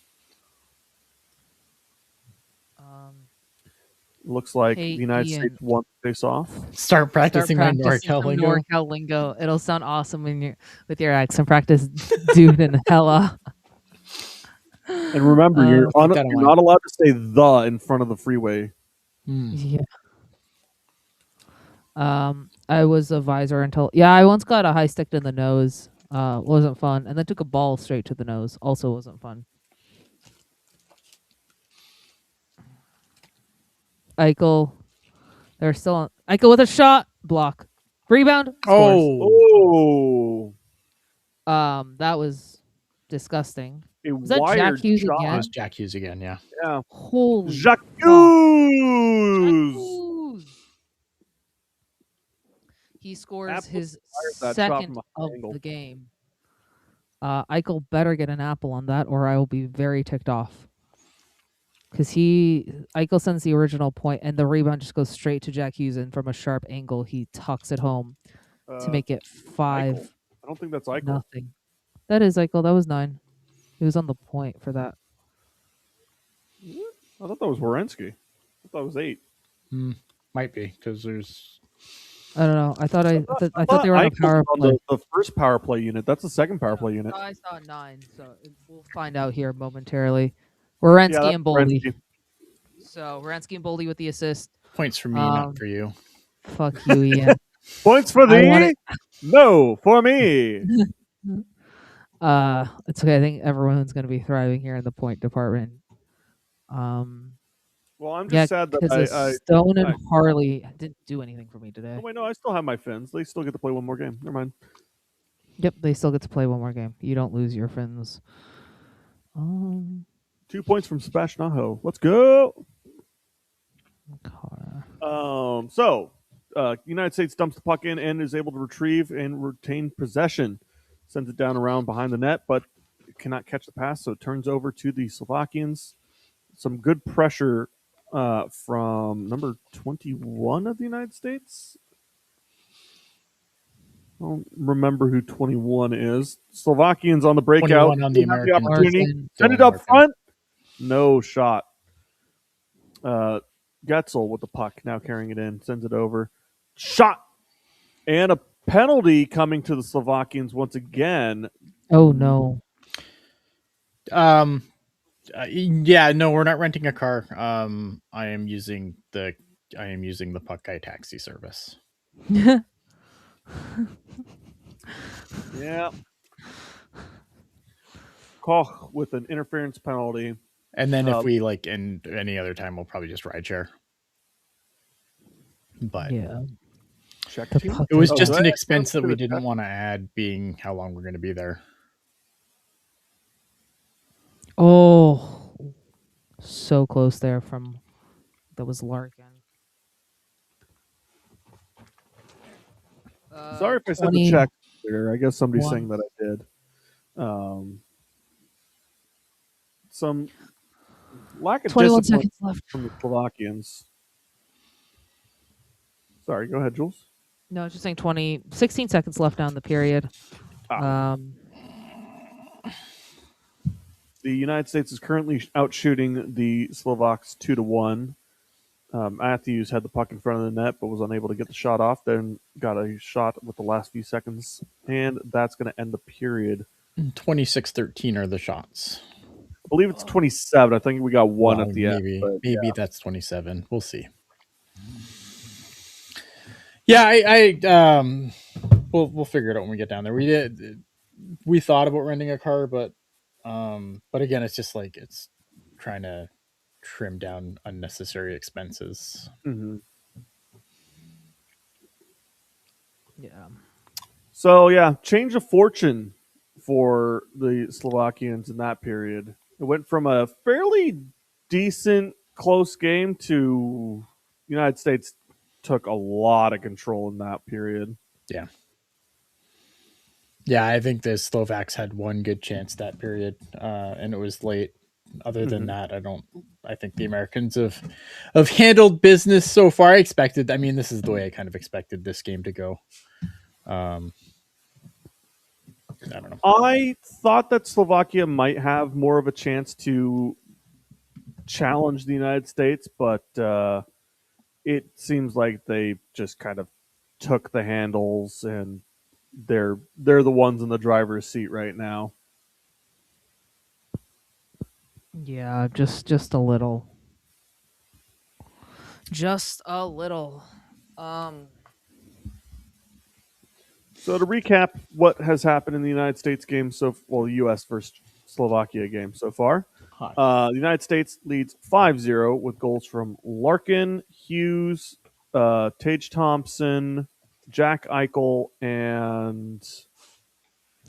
Looks like Hey, the United Ian. States won face off. Start practicing my some NorCal lingo. NorCal lingo. It'll sound awesome when you're with your accent. Practice, dude, and hella. And remember, you're keep that in mind. not allowed to say "the" in front of the freeway. Yeah. I was a visor until I once got a high stick in the nose. Wasn't fun, and then took a ball straight to the nose. Also wasn't fun. Eichel, they're still on. Eichel with a shot, block, rebound, scores. Oh, That was disgusting. a Was that Jack wired Hughes shot. again? That's Jack Hughes again. Yeah. Yeah, Holy Jacques fuck. Hughes. He scores Absolutely his fired that shot second from a of high angle. the game. Eichel better get an apple on that, or I will be very ticked off. Because Eichel sends the original point, and the rebound just goes straight to Jack Hughes, and from a sharp angle, he tucks it home to make it 5-0. Eichel. I don't think that's Eichel. That is Eichel. That was 9. He was on the point for that. I thought that was Werenski. I thought it was 8. Might be because there's I don't know. I thought I they thought were on a Eichel was power on play. the first power play unit. That's the second power play unit. I saw 9, so we'll find out here momentarily. Werenski that's and Boldy. Werenski. So Werenski and Boldy with the assist. points for me, not for you. Fuck you, Ian. Points for I want thee? No, for me. It's okay. I think everyone's going to be thriving here in the point department. Well, I'm just Yeah, sad that because Stone and I- Harley didn't do anything for me today. Oh, wait, no, I still have my Finns. They still get to play one more game. Never mind. Yep, they still get to play one more game. You don't lose your Finns. 2 points from Sebastian Aho. Let's go. Car. United States dumps the puck in and is able to retrieve and retain possession. Sends it down around behind the net, but it cannot catch the pass, so it turns over to the Slovakians. Some good pressure from number 21 of the United States. I don't remember who 21 is. Slovakians on the breakout. 21 on the They have American. opportunity. Larson. Send it up front. No shot. Getzel with the puck, now carrying it in, sends it over. Shot! And a penalty coming to the Slovakians once again. Oh no. Yeah, no, we're not renting a car. I am using the puck guy taxi service. Yeah. Koch with an interference penalty. And then if we in any other time, we'll probably just ride share. But yeah. Check The team. puck it was is- just an right. expense that we That's didn't good. want to add, being how long we're going to be there. Oh, so close there from that was Larkin. Sorry if I said the check there. I guess somebody's saying that I did. Some lack of 21 discipline seconds left. from the Slovakians. Sorry, go ahead, Jules. No, just saying 16 seconds left down the period. The United States is currently out shooting the Slovaks 2-1. Matthews had the puck in front of the net, but was unable to get the shot off. Then got a shot with the last few seconds, and that's going to end the period. 26-13 are the shots. I believe it's 27. I think we got one at the maybe, end. But maybe that's 27. We'll see. Yeah, we'll figure it out when we get down there. We thought about renting a car, but again, it's just like it's trying to trim down unnecessary expenses. Mm-hmm. Yeah. So yeah, change of fortune for the Slovakians in that period. It went from a fairly decent close game to United States took a lot of control in that period. Yeah. Yeah, I think the Slovaks had one good chance that period, and it was late. Other than that, I think the Americans have handled business so far. This is the way I kind of expected this game to go. I don't know. I thought that Slovakia might have more of a chance to challenge the United States, but it seems like they just kind of took the handles, and they're the ones in the driver's seat right now. Yeah, just a little. Just a little. So to recap what has happened in the United States game the U.S. versus Slovakia game so far. The United States leads 5-0 with goals from Larkin, Hughes, Tage Thompson, Jack Eichel, and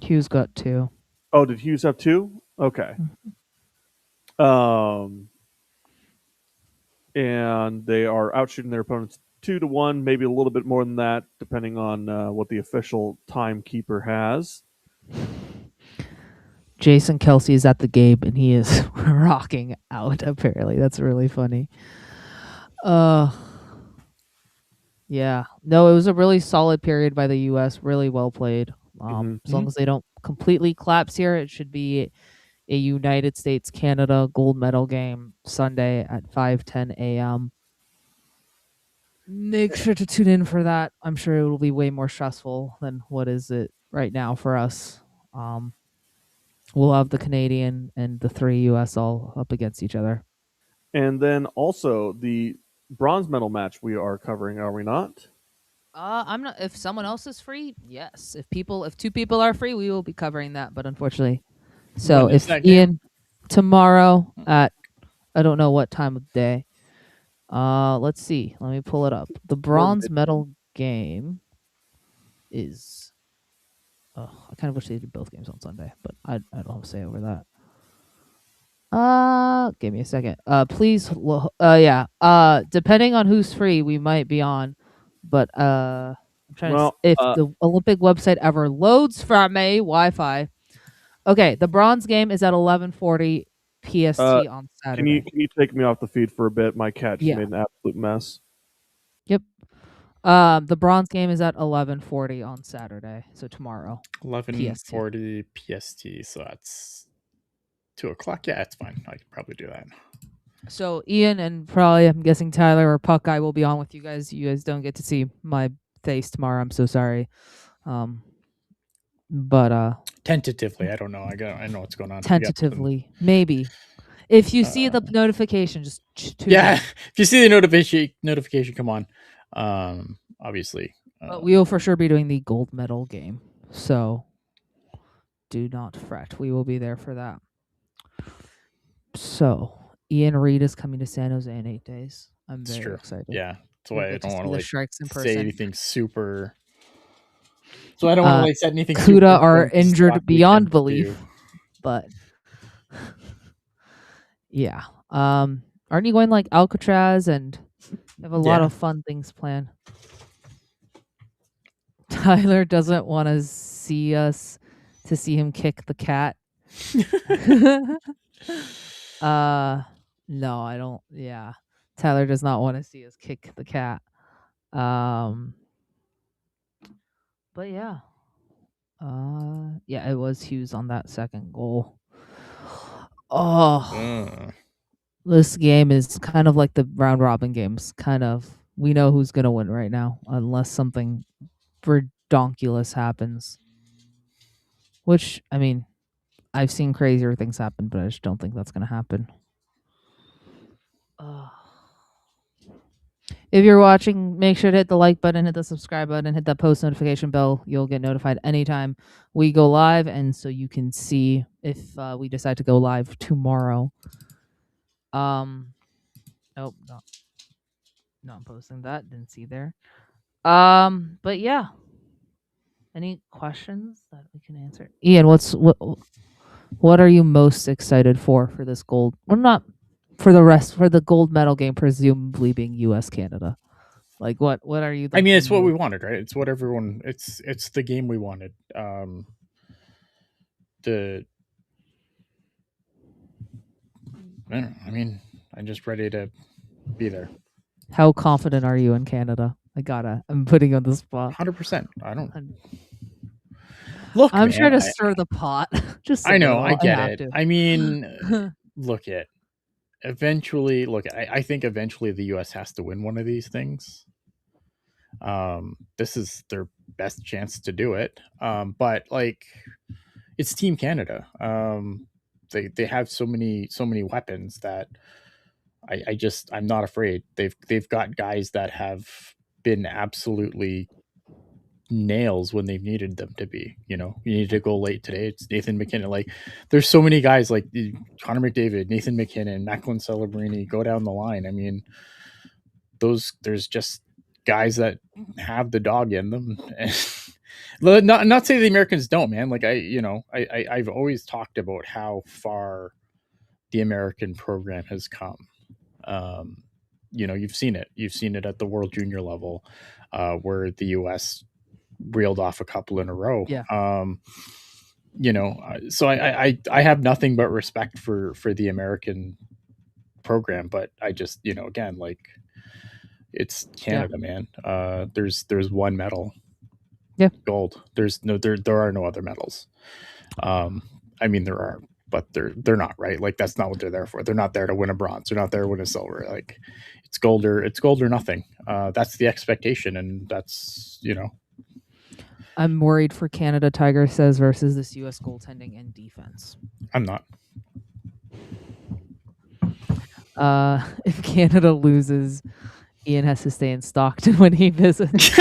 Hughes got 2. Oh, did Hughes have 2? Okay. And they are out shooting their opponents 2-1, maybe a little bit more than that, depending on what the official timekeeper has. Jason Kelsey is at the game and he is rocking out. Apparently, that's really funny. Yeah, no, it was a really solid period by the U.S. Really well played. As long as they don't completely collapse here, it should be a United States Canada gold medal game Sunday at 5:10 a.m. Make sure to tune in for that. I'm sure it will be way more stressful than what is it right now for us. Um, we'll have the Canadian and the 3 US all up against each other. And then also the bronze medal match we are covering, are we not? I'm not. If someone else is free, yes. If 2 people are free, we will be covering that. But unfortunately, so When is if that game? Ian tomorrow at I don't know what time of day. Let's see. Let me pull it up. The bronze medal game is. Oh, I kind of wish they did both games on Sunday, but I don't have a say over that. Give me a second. Please. Yeah. Depending on who's free, we might be on, but I'm trying to. If the Olympic website ever loads from a Wi-Fi. Okay, the bronze game is at 11:40 PST on Saturday. Can you take me off the feed for a bit? My cat just made an absolute mess. Yep. The bronze game is at 11:40 on Saturday, so tomorrow. 11:40 PST. So that's 2:00. Yeah, it's fine. I can probably do that. So Ian and probably I'm guessing Tyler or Puck Guy will be on with you guys. You guys don't get to see my face tomorrow. I'm so sorry. But tentatively, I don't know. I know what's going on. Tentatively, maybe. If you see the notification, just tune in. If you see the notification come on, obviously. But we will for sure be doing the gold medal game, so do not fret. We will be there for that. So Ian Reed is coming to San Jose in 8 days. I'm very excited. Yeah, that's why I don't want to Sharks in person. say anything super. So I don't want to set anything. Kuda are injured beyond belief, but yeah. Aren't you going like Alcatraz and have a lot of fun things planned? Tyler doesn't want to see him kick the cat. No, I don't. Yeah. Tyler does not want to see us kick the cat. But yeah. Yeah, it was Hughes on that second goal. Oh. This game is kind of like the round robin games. Kind of. We know who's going to win right now unless something redonkulous happens. Which, I mean, I've seen crazier things happen, but I just don't think that's going to happen. If you're watching, make sure to hit the like button, hit the subscribe button, hit that post notification bell. You'll get notified anytime we go live, and so you can see if we decide to go live tomorrow. Oh, no. Not posting that. Didn't see there. But yeah. Any questions that we can answer? Ian, what are you most excited for this gold? Well, not for the gold medal game, presumably being U.S. Canada. Like what are you? I mean, it's what we wanted, right? It's what everyone. It's the game we wanted. I mean, I'm just ready to be there. How confident are you in Canada? I'm putting you on the spot. 100%. I don't. Look, I'm sure to stir the pot. Just I know, I get it. I mean, look at. Eventually, I think eventually the U.S. has to win one of these things. This is their best chance to do it. But like, it's Team Canada. They have so many weapons that I'm not afraid. They've got guys that have been absolutely nails when they've needed them to be. You know, you need to go late today. It's Nathan McKinnon. Like, there's so many guys like Connor McDavid, Nathan McKinnon, Macklin Celebrini, go down the line. I mean, there's just guys that have the dog in them. not say the Americans don't, man. Like I've always talked about how far the American program has come. You've seen it. You've seen it at the World Junior level, where the U.S. reeled off a couple in a row. Yeah. So I have nothing but respect for the American program, but I just, again, like, it's Canada, man. There's one medal. Yeah. Gold. There are no other medals. I mean, there are, but they're not, right? Like that's not what they're there for. They're not there to win a bronze. They're not there to win a silver. Like it's gold or nothing. That's the expectation, and that's I'm worried for Canada, Tiger says, versus this U.S. goaltending and defense. I'm not. If Canada loses, Ian has to stay in Stockton when he visits.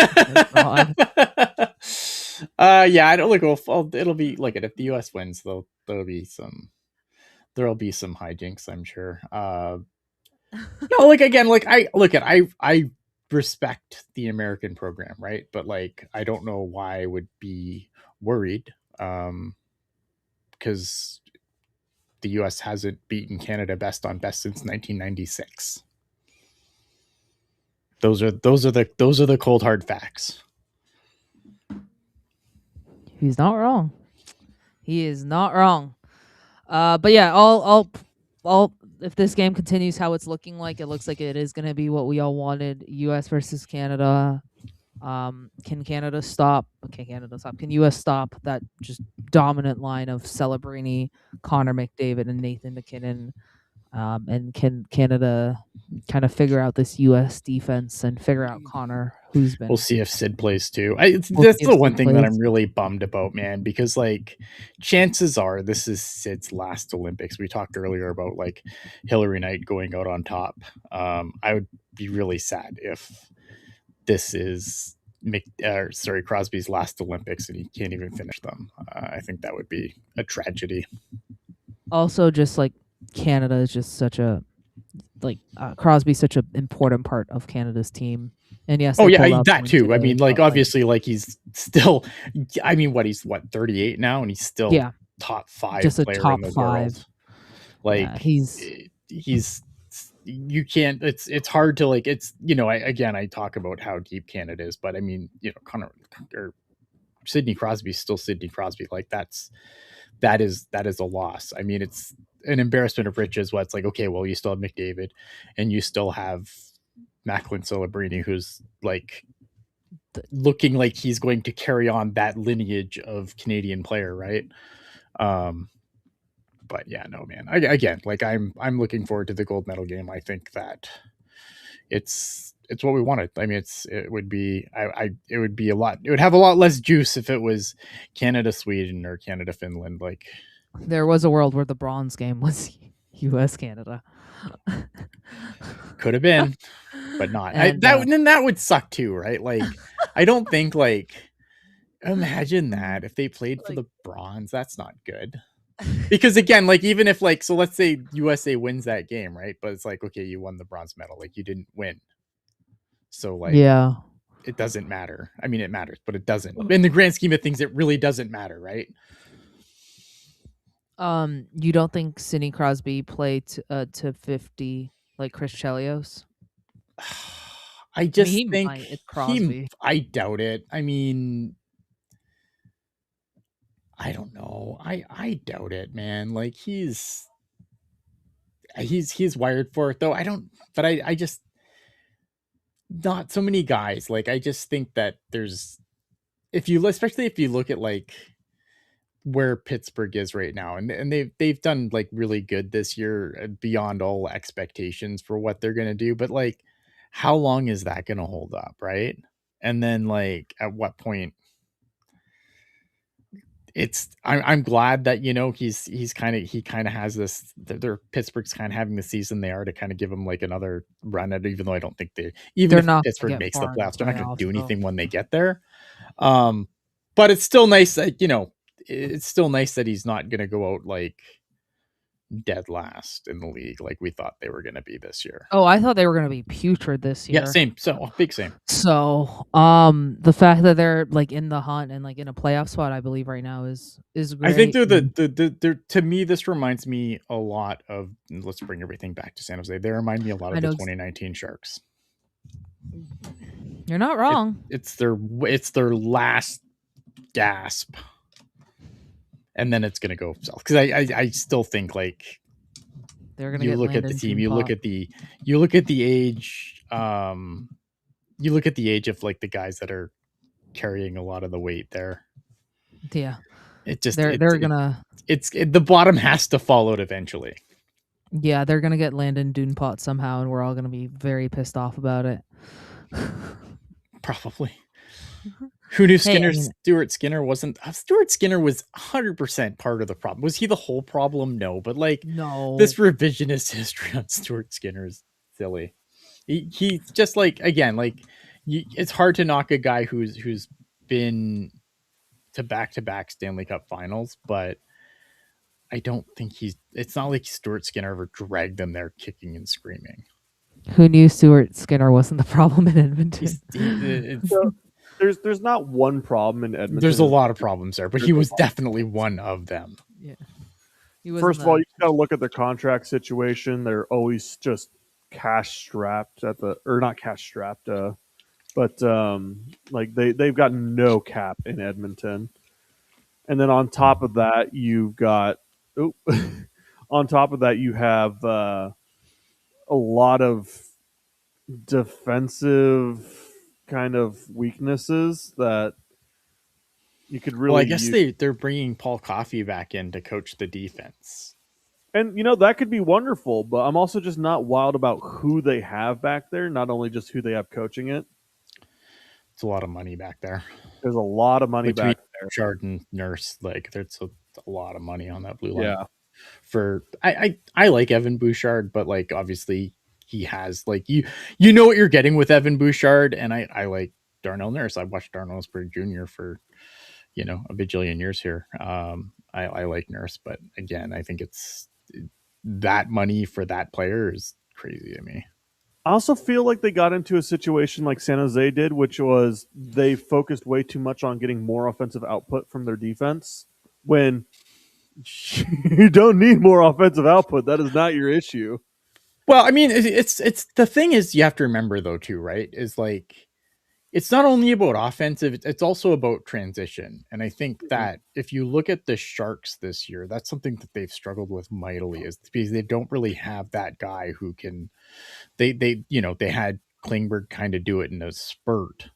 Yeah, I don't look. It'll be like if the U.S. wins, there'll be some hijinks, I'm sure. No, like again, like I respect the American program, right? But like I don't know why I would be worried, because the U.S. hasn't beaten Canada best on best since 1996. Those are the cold hard facts. He's not wrong. He is not wrong. But yeah, I'll if this game continues how it's looking like, it looks like it is going to be what we all wanted: U.S. versus Canada. Can Canada stop? Okay, Canada stop. Can U.S. stop that just dominant line of Celebrini, Connor McDavid, and Nathan McKinnon? And can Canada kind of figure out this U.S. defense and figure out Connor, who's been? We'll see if Sid plays too. We'll That's see the if one Sid thing that plays. I'm really bummed about, man, because like chances are this is Sid's last Olympics. We talked earlier about like Hillary Knight going out on top. I would be really sad if this is Crosby's last Olympics and he can't even finish them. I think that would be a tragedy. Also, just like Canada is just such a Crosby's such an important part of Canada's team. And yes, oh they yeah, pulled out the that win too. I today, mean, like but, obviously, like he's still. I mean, he's 38 now, and he's still yeah, top 5 just a player top in the 5. world. Like Yeah, he's you can't. It's hard to like. It's I talk about how deep Canada is, but I mean, Connor or Sidney Crosby's still Sidney Crosby. Like that is a loss. I mean, it's an embarrassment of riches. What it's like, okay, well, you still have McDavid, and you still have Macklin Celebrini, who's like looking like he's going to carry on that lineage of Canadian player, right? But yeah, no, man. Again, like I'm looking forward to the gold medal game. I think that it's what we wanted. I mean, it would be it would be a lot. It would have a lot less juice if it was Canada Sweden or Canada Finland. Like there was a world where the bronze game was U.S. Canada. could have been, but not. And, then that would suck too, right? Like I don't think like imagine that if they played for the bronze. That's not good. Because again, like even if like so let's say USA wins that game, right? But it's like, okay, you won the bronze medal, like you didn't win. So like yeah, it doesn't matter. I mean it matters, but it doesn't. In the grand scheme of things, it really doesn't matter, right? you don't think Sidney Crosby played to 50 like Chris Chelios? I just he think might. It's Crosby. I doubt it. I mean, I don't know. I doubt it, man. Like he's wired for it though. I just not so many guys. Like I just think that there's especially if you look at like where Pittsburgh is right now, and they've done like really good this year beyond all expectations for what they're gonna do. But like, how long is that gonna hold up, right? And then like at what point? I'm glad that he kind of has this. They're Pittsburgh's kind of having the season they are to kind of give him like another run at it, even though I don't think they're if not Pittsburgh makes the playoffs, they're not going to do though. anything when they get there. But it's still nice that it's still nice that he's not going to go out like dead last in the league like we thought they were going to be this year. Oh, I thought they were going to be putrid this year. Yeah, same. So big same. So, the fact that they're like in the hunt and like in a playoff spot, I believe right now is great. I think they're the to me this reminds me a lot of. Let's bring everything back to San Jose. They remind me a lot of the 2019 Sharks. You're not wrong. It's their last gasp, and then it's gonna go south. Because I still think like they're gonna. You look at the team. You look at the age. You look at the age of like the guys that are carrying a lot of the weight there. Yeah. they're gonna the bottom has to fall out eventually. yeah, they're gonna get Landon Dunepot somehow, and we're all gonna be very pissed off about it. Probably. Who knew Hey, I Skinner? mean, Stuart Skinner wasn't. Stuart Skinner was 100% part of the problem. Was he the whole problem? No, but like no, this revisionist history on Stuart Skinner is silly. He's just like, again, like it's hard to knock a guy who's been to back Stanley Cup Finals, but I don't think it's not like Stuart Skinner ever dragged them there kicking and screaming. who knew Stuart Skinner wasn't the problem in Edmonton? There's not one problem in Edmonton. There's a lot of problems there, but he was definitely one of them. Yeah. First of all, you got to look at their contract situation. They're always just cash strapped not cash strapped, but like they've got no cap in Edmonton. And then on top of that, you've got on top of that, you have a lot of defensive kind of weaknesses that you could really. Well, I guess they're bringing Paul Coffey back in to coach the defense, and that could be wonderful. But I'm also just not wild about who they have back there. Not only just who they have coaching it. It's a lot of money back there. There's a lot of money between back there. Bouchard and Nurse, like there's a lot of money on that blue line. Yeah. For I like Evan Bouchard, but like obviously he has like you know what you're getting with Evan Bouchard, and I like Darnell Nurse. I watched Darnell Nurse Jr. for a bajillion years here. I like Nurse, but again, I think it's that money for that player is crazy to me. I also feel like they got into a situation like San Jose did, which was they focused way too much on getting more offensive output from their defense when you don't need more offensive output. That is not your issue. Well, I mean, it's the thing is you have to remember though too, right? Is like it's not only about offensive, it's also about transition. And I think that if you look at the Sharks this year, that's something that they've struggled with mightily, is because they don't really have that guy who can. They had Klingberg kind of do it in a spurt,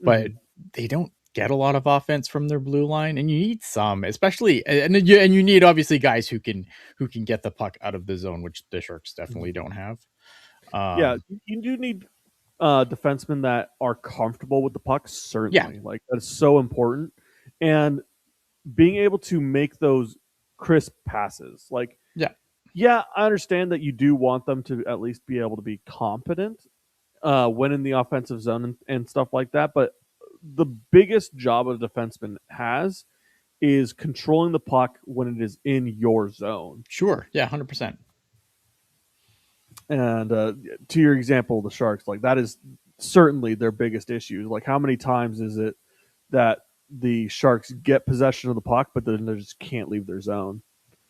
but they don't get a lot of offense from their blue line, and you need some, especially and you need obviously guys who can get the puck out of the zone, which the Sharks definitely don't have. Yeah, you do need defensemen that are comfortable with the puck. Certainly, like that's so important, and being able to make those crisp passes, like yeah, I understand that you do want them to at least be able to be competent when in the offensive zone and stuff like that. But the biggest job a defenseman has is controlling the puck when it is in your zone. Sure. Yeah, 100%. And to your example, the Sharks, like that is certainly their biggest issue. Like how many times is it that the Sharks get possession of the puck, but then they just can't leave their zone?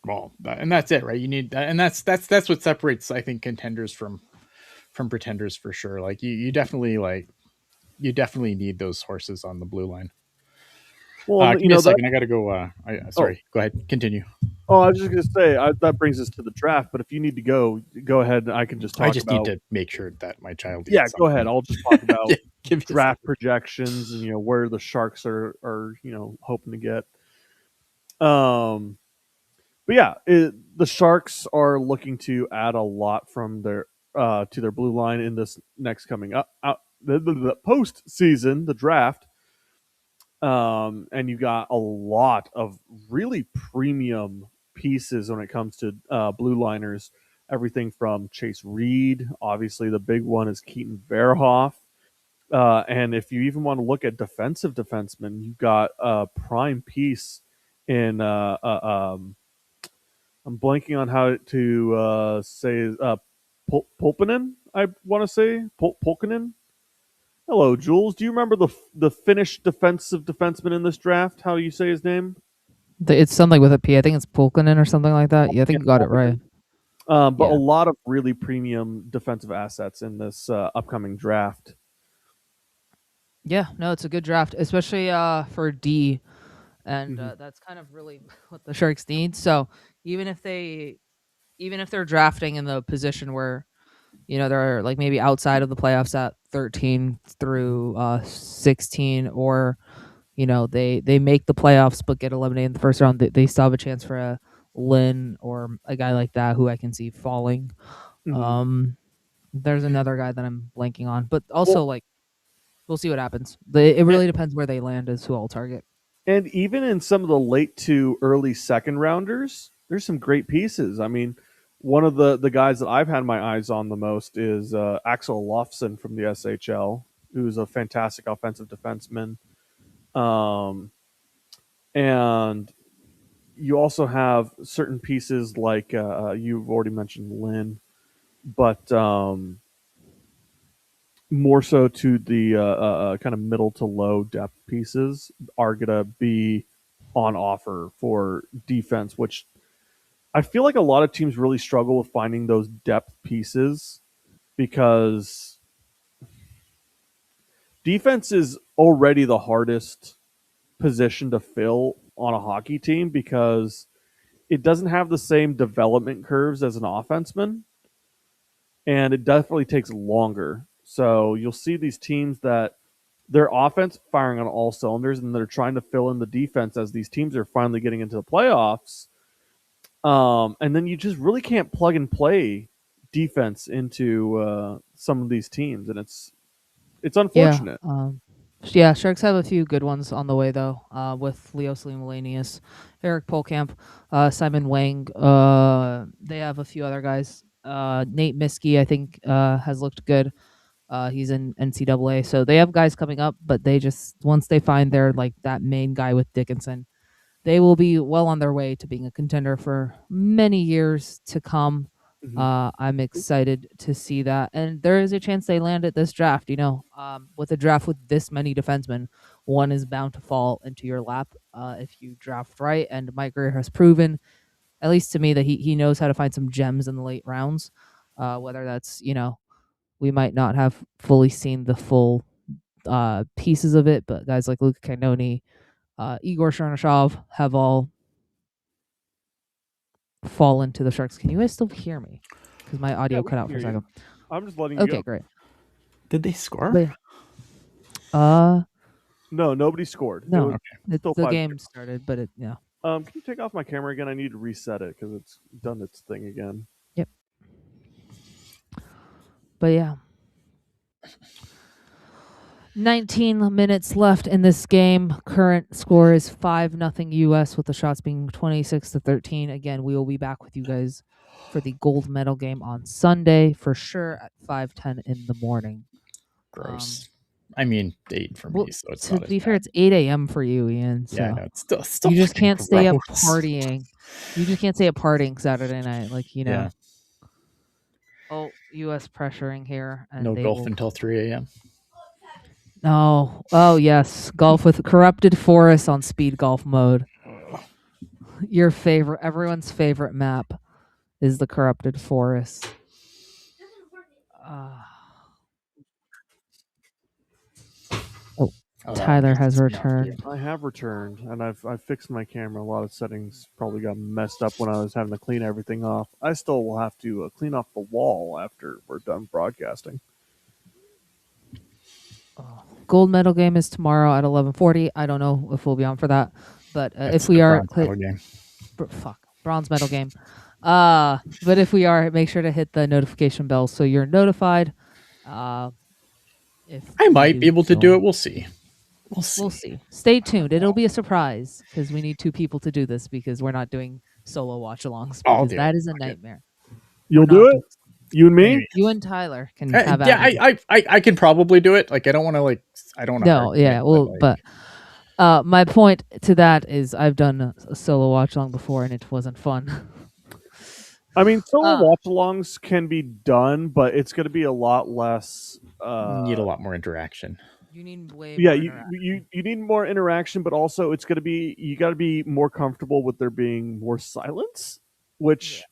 Well, and that's it, right? You need that, and that's what separates, I think, contenders from pretenders for sure. Like you definitely need those horses on the blue line. Well, give me a second. I got to go. Sorry. Go ahead. Continue. Oh, I was just going to say that brings us to the draft. But if you need to go ahead. I can just talk. I just need to make sure that my child. Yeah, go ahead. I'll just talk about draft projections and where the Sharks are hoping to get. But yeah, the Sharks are looking to add a lot from their to their blue line in this next coming up the postseason, the draft. And you got a lot of really premium pieces when it comes to blue liners. Everything from Chase Reed, obviously the big one is Keaton Verhoff. And if you even want to look at defensive defensemen, you've got a prime piece in I'm blanking on how to say Pulppinen. I want to say Pulkkinen. Hello, Jules. Do you remember the Finnish defensive defenseman in this draft? How do you say his name? It's something with a P. I think it's Pulkkinen or something like that. Yeah, I think you got it right. But a lot of really premium defensive assets in this upcoming draft. Yeah, no, it's a good draft, especially for D, and that's kind of really what the Sharks need. So even if they're drafting in the position where they're like maybe outside of the playoffs at 13 through 16, or they make the playoffs but get eliminated in the first round, they still have a chance for a Lynn or a guy like that who I can see falling. Mhm. There's another guy that I'm blanking on, but also Well, like we'll see what happens. It and, really depends where they land as who I'll target. and even in some of the late to early second rounders, there's some great pieces. I mean, one of the guys that I've had my eyes on the most is Axel Lofsson from the SHL, who's a fantastic offensive defenseman. Um, and you also have certain pieces like you've already mentioned Lynn, but more so to the kind of middle to low depth pieces are going to be on offer for defense, which I feel like a lot of teams really struggle with finding those depth pieces because defense is already the hardest position to fill on a hockey team because it doesn't have the same development curves as an offenseman, and it definitely takes longer. So you'll see these teams that their offense firing on all cylinders, and they're trying to fill in the defense as these teams are finally getting into the playoffs. And then you just really can't plug and play defense into some of these teams, and it's Yeah. unfortunate. Yeah, Sharks have a few good ones on the way though. With Leo Slimulanius, Eric Polkamp, Simon Wang. They have a few other guys. Nate Miskey, I think, has looked good. He's in NCAA, so they have guys coming up. But they just once they find their like that main guy with Dickinson, they will be well on their way to being a contender for many years to come. Mhm. I'm excited to see that, and there is a chance they land at this draft. With a draft with this many defensemen, one is bound to fall into your lap if you draft right. And Mike Greer has proven, at least to me, that he knows how to find some gems in the late rounds. Whether that's we might not have fully seen the full pieces of it, but guys like Luka Canoni, Igor Chernyshov have all fall into the Sharks. Can you guys still hear me? Because my audio Yeah, we cut can out for a hear you. second. I'm just letting you Okay, go. great. Did they score? But, uh, No, nobody scored. no, It was still the 5-0. game started, but Can you take off my camera again? I need to reset it because it's done its thing again. Yep. But yeah. 19 minutes left in this game. Current score is 5-0 US, with the shots being 26-13. Again, we will be back with you guys for the gold medal game on Sunday for sure at 5:10 in the morning. Gross. I mean, 8 for Well, me, so it's to not as be fair, bad. it's 8 a.m. for you, Ian. So Yeah, no, it's still you just fucking can't stay up gross. partying. You just can't stay up partying Saturday night, Yeah. Oh, U.S. pressuring here, and No they golf will. until 3 a.m. No. Oh yes, golf with corrupted forest on speed golf mode. Your favorite, everyone's favorite map, is the corrupted forest. Tyler has returned. I have returned, and I've fixed my camera. A lot of settings probably got messed up when I was having to clean everything off. I still will have to clean off the wall after we're done broadcasting. Gold medal game is tomorrow at 11:40. I don't know if we'll be on for that, but It's if we the are, bronze medal game. Bronze medal game. But if we are, make sure to hit the notification bell so you're notified. If I might be able to do so. it. We'll see. We'll see. Stay tuned. It'll be a surprise because we need 2 people to do this because we're not doing solo watch-alongs I'll because do that it. is a Fuck it. nightmare. You'll We're do not it? doing- You and me? Maybe. You and Tyler can have Yeah, at it. I can probably do it. Like, I don't want to I don't want to. No, yeah, well, but my point to that is I've done a solo watch-along before and it wasn't fun. I mean, solo watch-alongs can be done, but it's going to be a lot less. Need a lot more interaction. You need way Yeah, more you need more interaction, but also it's going to be you got to be more comfortable with there being more silence, which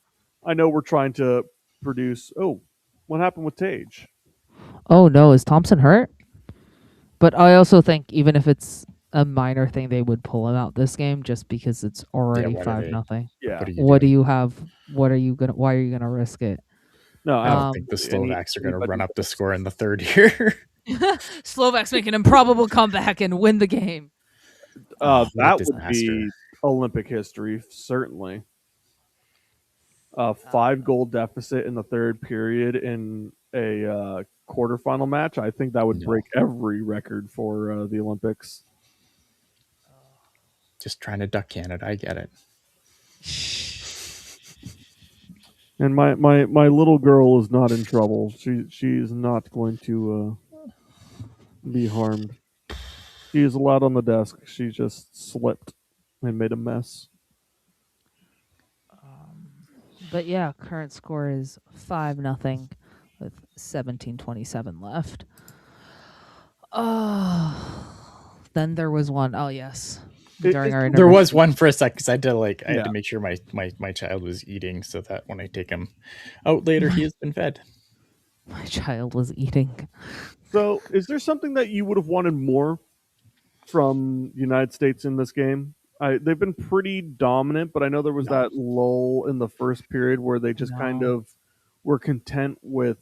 I know we're trying to produce. Oh, what happened with Tage? Oh no, is Thompson hurt? But I also think even if it's a minor thing, they would pull him out this game just because it's already 5-0. Yeah. What do you have? What are you gonna? Why are you gonna risk it? No, I don't think the Slovaks are going to run up the score in the third here. Slovaks make an improbable comeback and win the game. What a That would disaster. be Olympic history, certainly. 5-goal deficit in the third period in a quarterfinal match. I think that would No. break every record for the Olympics. Just trying to duck Canada. I get it. And my little girl is not in trouble. She's not going to be harmed. She is allowed on the desk. She just slipped and made a mess. But yeah, current score is 5-0 with 17:27 left. Then there was one. Oh yes, during our There intermission. was one for a sec because I had to I had Yeah. to make sure my child was eating so that when I take him out later, he has been fed. My child was eating. So, is there something that you would have wanted more from the United States in this game? They've been pretty dominant, but I know there was that lull in the first period where they just kind No. of were content with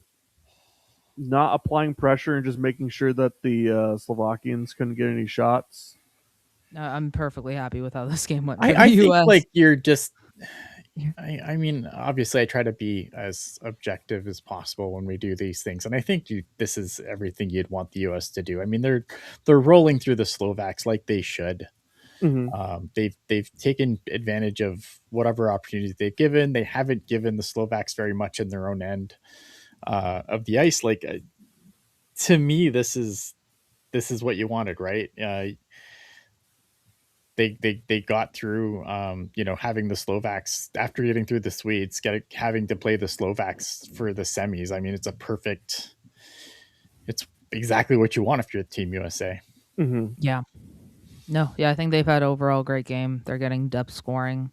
not applying pressure and just making sure that the Slovakians couldn't get any shots. I'm perfectly happy with how this game went. For I the think US. you're just. I mean, obviously, I try to be as objective as possible when we do these things, and I think this is everything you'd want the U.S. to do. I mean, they're rolling through the Slovaks like they should. Mm-hmm. They've taken advantage of whatever opportunities they've given. They haven't given the Slovaks very much in their own end of the ice. To me, this is what you wanted, right? They got through, having the Slovaks after getting through the Swedes, having to play the Slovaks for the semis. I mean, it's exactly what you want if you're Team USA. Mm-hmm. Yeah. No, yeah, I think they've had overall great game. They're getting depth scoring.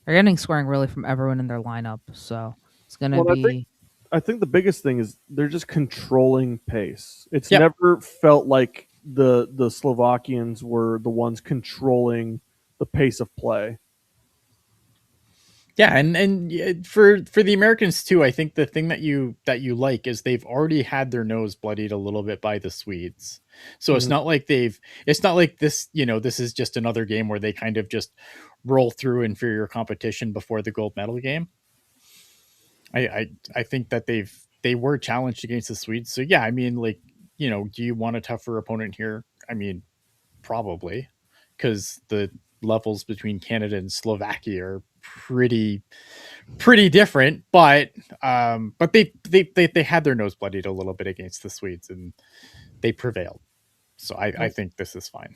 They're getting scoring really from everyone in their lineup. So it's gonna be. I think the biggest thing is they're just controlling pace. It's Yep. never felt like the Slovakians were the ones controlling the pace of play. Yeah, and for the Americans too, I think the thing that you like is they've already had their nose bloodied a little bit by the Swedes. So it's Mhm. not like it's not like this, this is just another game where they kind of just roll through inferior competition before the gold medal game. I think that they were challenged against the Swedes. So yeah, I mean, do you want a tougher opponent here? I mean, probably, because the levels between Canada and Slovakia are pretty different, but they had their nose bloodied a little bit against the Swedes and they prevailed. So I think this is fine.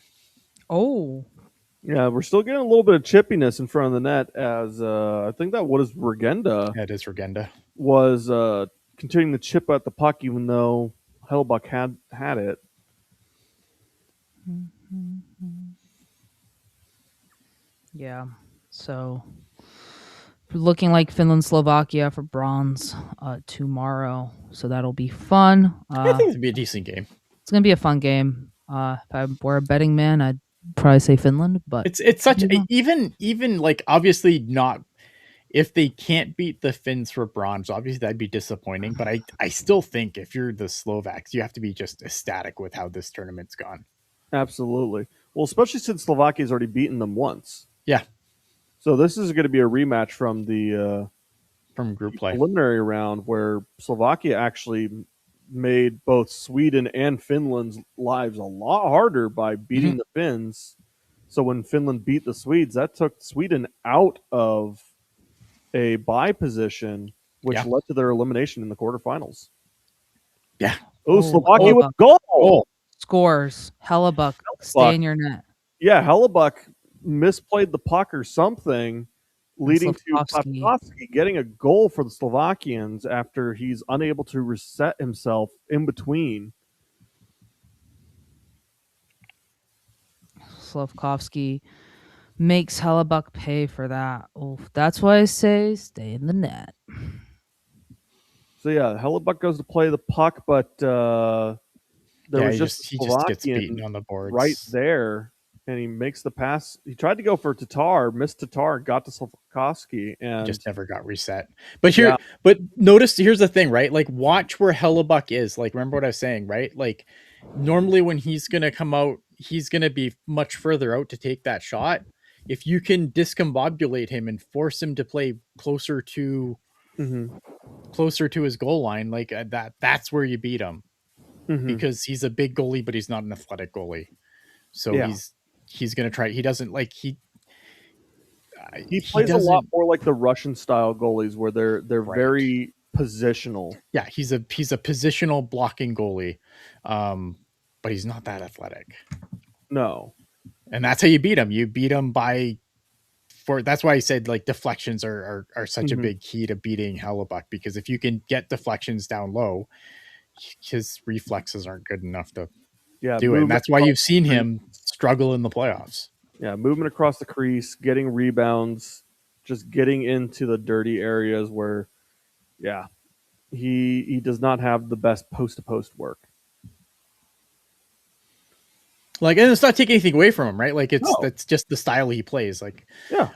Oh. Yeah, we're still getting a little bit of chippiness in front of the net as I think that what is Regenda That is Regenda. was continuing to chip at the puck even though Hellebuck had it. Yeah. So looking like Finland, Slovakia for bronze tomorrow. So that'll be fun. I think it'd be a decent game. It's gonna be a fun game. If I were a betting man, I'd probably say Finland, but It's such even like obviously not if they can't beat the Finns for bronze, obviously that'd be disappointing. But I still think if you're the Slovaks, you have to be just ecstatic with how this tournament's gone. Absolutely. Well, especially since Slovakia's already beaten them once. Yeah. So this is going to be a rematch from the from group play preliminary round where Slovakia actually made both Sweden and Finland's lives a lot harder by beating the Finns. So when Finland beat the Swedes, that took Sweden out of a bye position, which led to their elimination in the quarterfinals. Yeah. Oh, Slovakia with goal. Oh. Scores. Hellebuck, stay in your net. Yeah, Hellebuck misplayed the puck or something, leading to Slavkovsky getting a goal for the Slovakians after he's unable to reset himself in between. Slavkovsky makes Hellebuck pay for that. Oh, that's why I say stay in the net. So yeah, Hellebuck goes to play the puck, but there was just he just gets beaten on the boards right there, and he makes the pass. He tried to go for Tatar, missed Tatar, got to Slavkovsky, and just never got reset. But but notice here's the thing, right? Like watch where Hellebuck is. Like remember what I was saying, right? Like normally when he's gonna come out, he's going to be much further out to take that shot. If you can discombobulate him and force him to play closer to his goal line, like that's where you beat him, because he's a big goalie, but he's not an athletic goalie. So he's going to try. He doesn't like he plays a lot more like the Russian style goalies, where they're Right. very positional. Yeah, he's a positional blocking goalie, but he's not that athletic. No, and that's how you beat him. You beat him by that's why I said like deflections are such a big key to beating Hellebuck, because if you can get deflections down low, his reflexes aren't good enough to do it. And that's why you've seen him struggle in the playoffs. Yeah, movement across the crease, getting rebounds, just getting into the dirty areas where, he does not have the best post-to-post work. Like, and it's not taking anything away from him, right? Like, that's just the style he plays. Like,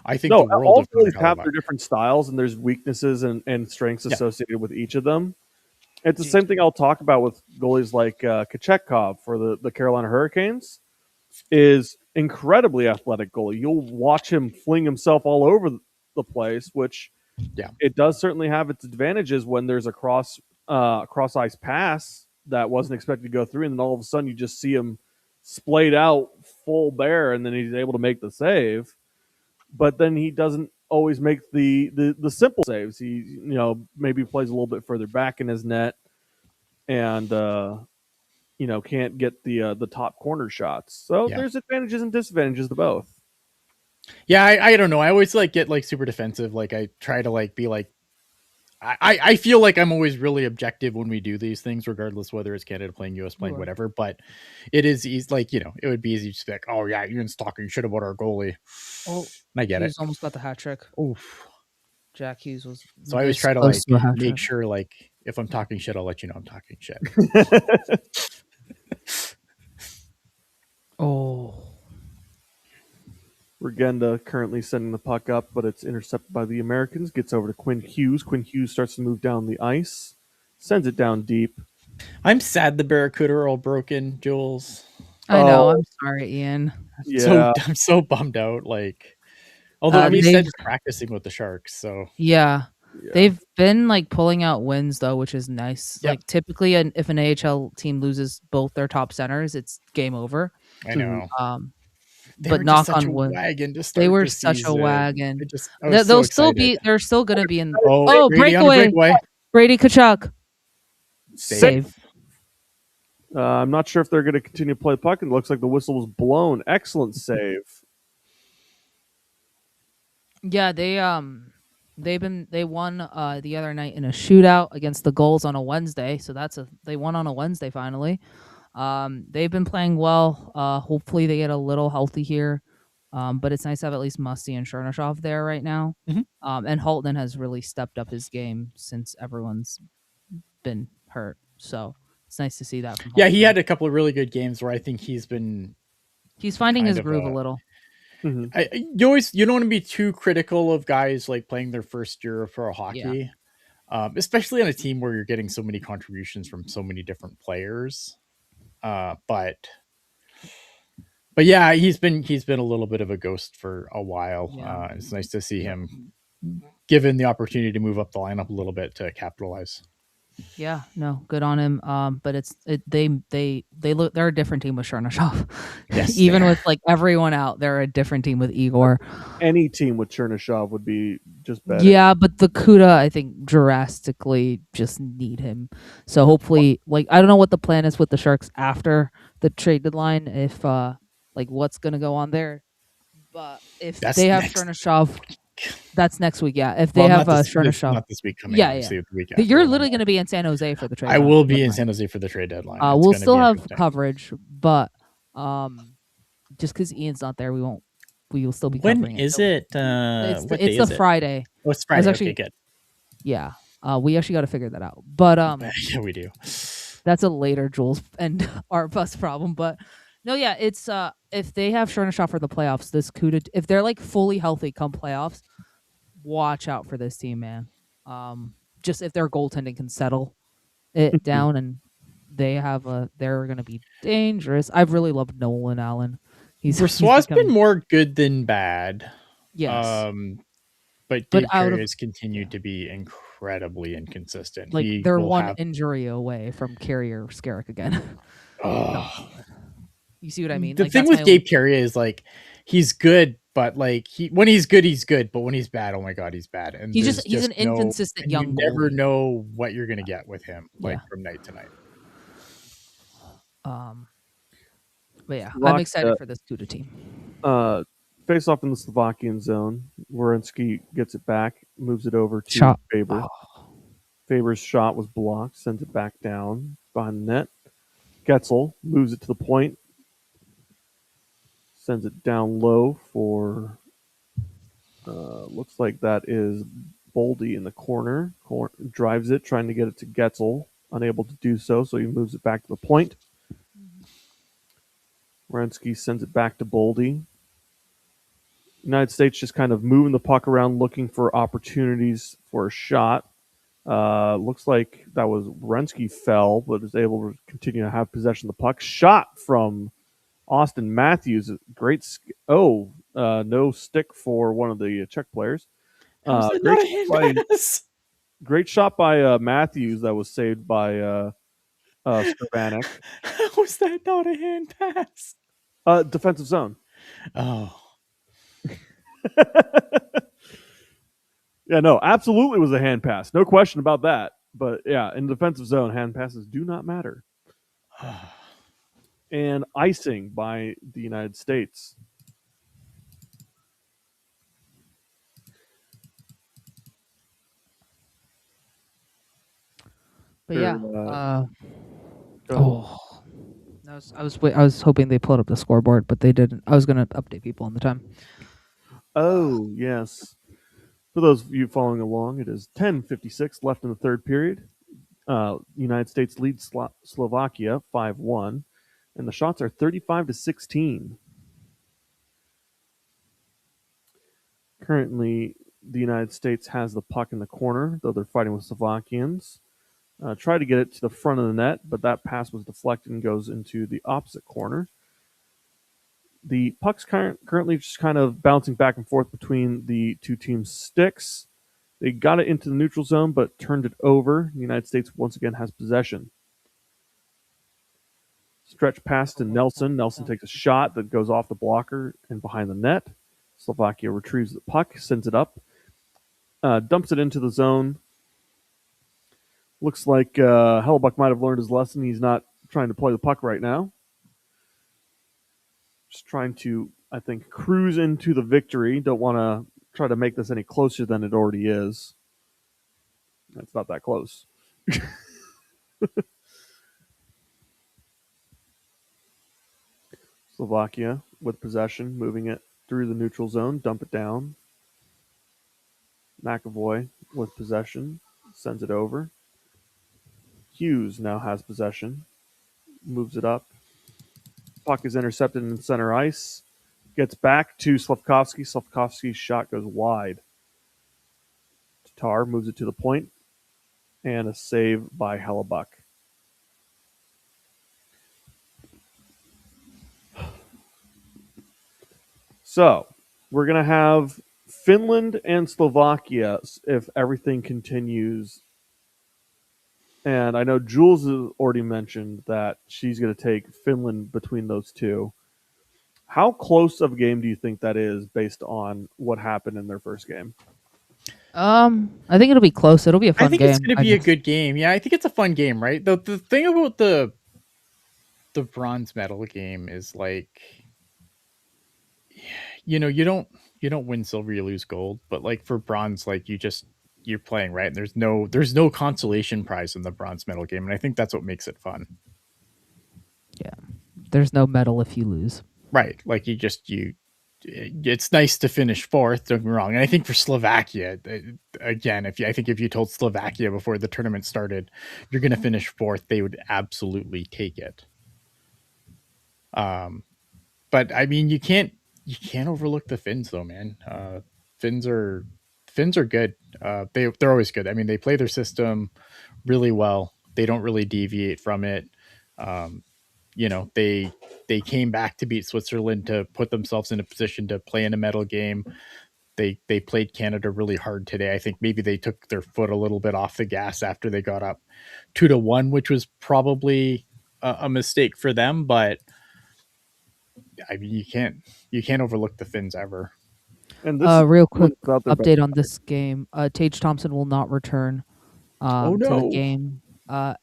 I think the world of goalies have their different styles, and there's weaknesses and strengths associated with each of them. It's the same thing I'll talk about with goalies like Kochetkov for the Carolina Hurricanes. Is incredibly athletic goalie. You'll watch him fling himself all over the place, which it does certainly have its advantages when there's a cross ice pass that wasn't expected to go through, and then all of a sudden you just see him splayed out full bear, and then he's able to make the save. But then he doesn't always make the simple saves. He maybe plays a little bit further back in his net, and can't get the top corner shots. So there's advantages and disadvantages to both. Yeah, I don't know. I always get super defensive. Like I try to be like, I feel like I'm always really objective when we do these things, regardless whether it's Canada playing, US playing, whatever. But it is easy. Like, it would be easy to be like, oh yeah, Ian's talking shit about our goalie. Oh, and I get it. He's almost got the hat trick. Oof. Jack Hughes was. So I always try to make sure if I'm talking shit, I'll let you know I'm talking shit. Regenda currently sending the puck up, but it's intercepted by the Americans. Gets over to Quinn Hughes. Quinn Hughes starts to move down the ice. Sends it down deep. I'm sad the Barracuda are all broken, Jules. I know. I'm sorry, Ian. Yeah. I'm so bummed out. Although he said he's practicing with the Sharks, so they've been pulling out wins though, which is nice. Yep. Typically, if an AHL team loses both their top centers, it's game over. I know. But knock on wood, they were such a wagon. They'll still be. They're still going to be in. Breakaway! Brady Tkachuk. Save. I'm not sure if they're going to continue to play the puck. It looks like the whistle was blown. Excellent save. Yeah, they won the other night in a shootout against the Gulls on a Wednesday. So they won on a Wednesday finally. They've been playing well. Hopefully they get a little healthy here. But it's nice to have at least Musty and Chernyshov there right now. And Halton has really stepped up his game since everyone's been hurt. So it's nice to see that from Halton. Yeah, he had a couple of really good games where I think he's finding his groove a little. You don't want to be too critical of guys playing their first year of pro hockey, especially on a team where you're getting so many contributions from so many different players. But yeah, he's been a little bit of a ghost for a while. It's nice to see him given the opportunity to move up the lineup a little bit to capitalize. Yeah, no, good on him. But they're a different team with Chernyshov. Yes, even with everyone out, they're a different team with Igor. Any team with Chernyshov would be just better. Yeah, but the Cuda, I think, drastically just need him. So hopefully, I don't know what the plan is with the Sharks after the trade deadline. If what's gonna go on there, but if they have Chernyshov. That's next week, yeah. If they have Chernyshov, not this week coming. The week after. You're literally going to be in San Jose for the trade. I will be in San Jose for the trade deadline. We'll still have coverage, but just because Ian's not there, we will still be covering it. When is it? It's the Friday. Oh, it's Friday. Okay, good. Yeah, we actually got to figure that out. But yeah, we do. That's a later Jules and our bus problem, but. No, yeah, it's if they have Chernyshov for the playoffs, this Cuda, if they're fully healthy come playoffs, watch out for this team, man. Just if their goaltending can settle it down and they're going to be dangerous. I've really loved Nolan Allen. He's Brossoit's been becoming more good than bad. yes, But but Gabe out Carrier of has continued to be incredibly inconsistent. like He they're will one have injury away from Carrier Scarrick again. No, oh. you see what I mean? The Like thing that's my with only. Gabe Carrier is like he's good, but like when he's good, he's good. But when he's bad, oh my god, he's bad. And He's there's an just no, inconsistent and you young never goalie. know what you're gonna get with him, like Yeah. from night to night. But yeah, I'm Slovakia excited for this Kuda team. face off in the Slovakian zone. Wierenski gets it back, moves it over to Shot. Faber. Oh. Faber's shot was blocked, sends it back down behind the net. Getzel moves it to the point, sends it down low for looks like that is Boldy in the corner. Drives it, trying to get it to Getzel. Unable to do so, so he moves it back to the point. Wierenski sends it back to Boldy. United States just kind of moving the puck around, looking for opportunities for a shot. Looks like that was Wierenski fell, but is able to continue to have possession of the puck. Shot from Austin Matthews. Great. No stick for one of the Czech players. How is that Great not a hand by pass? great shot by Matthews that was saved by Stravanek. How is that not a hand pass? Defensive zone. Oh, Yeah, no, absolutely was a hand pass. No question about that. But yeah, in the defensive zone, hand passes do not matter. And icing by the United States. But yeah. Go Oh. I was hoping they pulled up the scoreboard, but they didn't. I was gonna update people on the time. Oh, yes. For those of you following along, it is 10:56 left in the third period. United States leads Slovakia 5-1, and the shots are 35-16. Currently, the United States has the puck in the corner, though they're fighting with Slovakians. Try to get it to the front of the net, but that pass was deflected and goes into the opposite corner. The puck's currently just kind of bouncing back and forth between the two teams' sticks. They got it into the neutral zone, but turned it over. The United States once again has possession. Stretch pass to Nelson. Nelson takes a shot that goes off the blocker and behind the net. Slovakia retrieves the puck, sends it up, dumps it into the zone. Looks like Hellebuck might have learned his lesson. He's not trying to play the puck right now. Just trying to, I think, cruise into the victory. Don't want to try to make this any closer than it already is. It's not that close. Slovakia with possession, moving it through the neutral zone, dump it down. McAvoy with possession, sends it over. Hughes now has possession, moves it up. Puck is intercepted in center ice. Gets back to Slafkovsky. Slafkovsky's shot goes wide. Tatar moves it to the point, and a save by Hellebuck. So we're going to have Finland and Slovakia if everything continues. And I know Jules has already mentioned that she's going to take Finland between those two. How close of a game do you think that is based on what happened in their first game? I think it'll be close. It'll be a fun I think game. it's going to be a good game. Yeah, I think it's a fun game, right? The thing about the bronze medal game is like, you don't win silver, you lose gold, but like for bronze, like you're playing, right? And there's no consolation prize in the bronze medal game, and I think that's what makes it fun. Yeah, there's no medal if you lose. Right, like it's nice to finish fourth. Don't get me wrong, and I think for Slovakia, again, if you told Slovakia before the tournament started, you're going to finish fourth, they would absolutely take it. But I mean, you can't overlook the Finns though, man. Finns are good. They're always good. I mean, they play their system really well. They don't really deviate from it. They came back to beat Switzerland to put themselves in a position to play in a medal game. They played Canada really hard today. I think maybe they took their foot a little bit off the gas after they got up 2-1, which was probably a mistake for them. But I mean, you can't overlook the Finns ever. And this is real quick without their best update on this game. Tage Thompson will not return to the game. But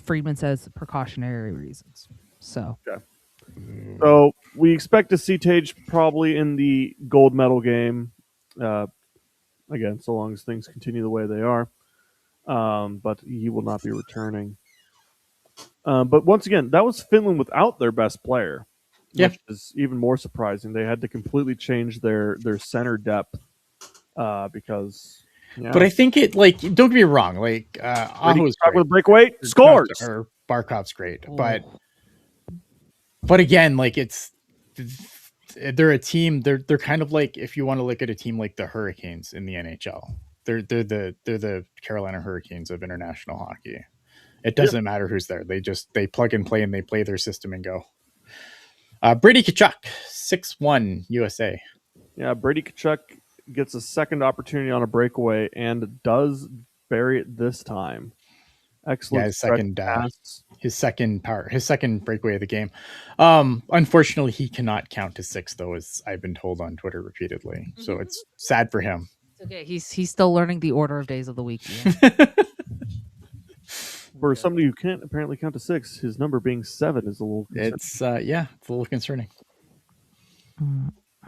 Friedman says precautionary reasons. So So we expect to see Tage probably in the gold medal game. Again, so long as things continue the way they are. But he will not be returning. But once again, that was Finland without their best player, which is even more surprising. They had to completely change their center depth because. Yeah. But I think it, like, don't get me wrong, like Aho's great. With breakaway scores or Barkov's great, but again, like they're a team. They're kind of like, if you want to look at a team like the Hurricanes in the NHL, they're the Carolina Hurricanes of international hockey. It doesn't matter who's there. They plug and play, and they play their system and go. Brady Tkachuk, 6-1 USA. Yeah, Brady Tkachuk gets a second opportunity on a breakaway and does bury it this time. Excellent. Yeah, his second breakaway of the game. Unfortunately, he cannot count to 6, though, as I've been told on Twitter repeatedly. So it's sad for him. It's okay. He's still learning the order of days of the week. For somebody who can't apparently count to 6, his number being 7 is a little concerning. It's a little concerning.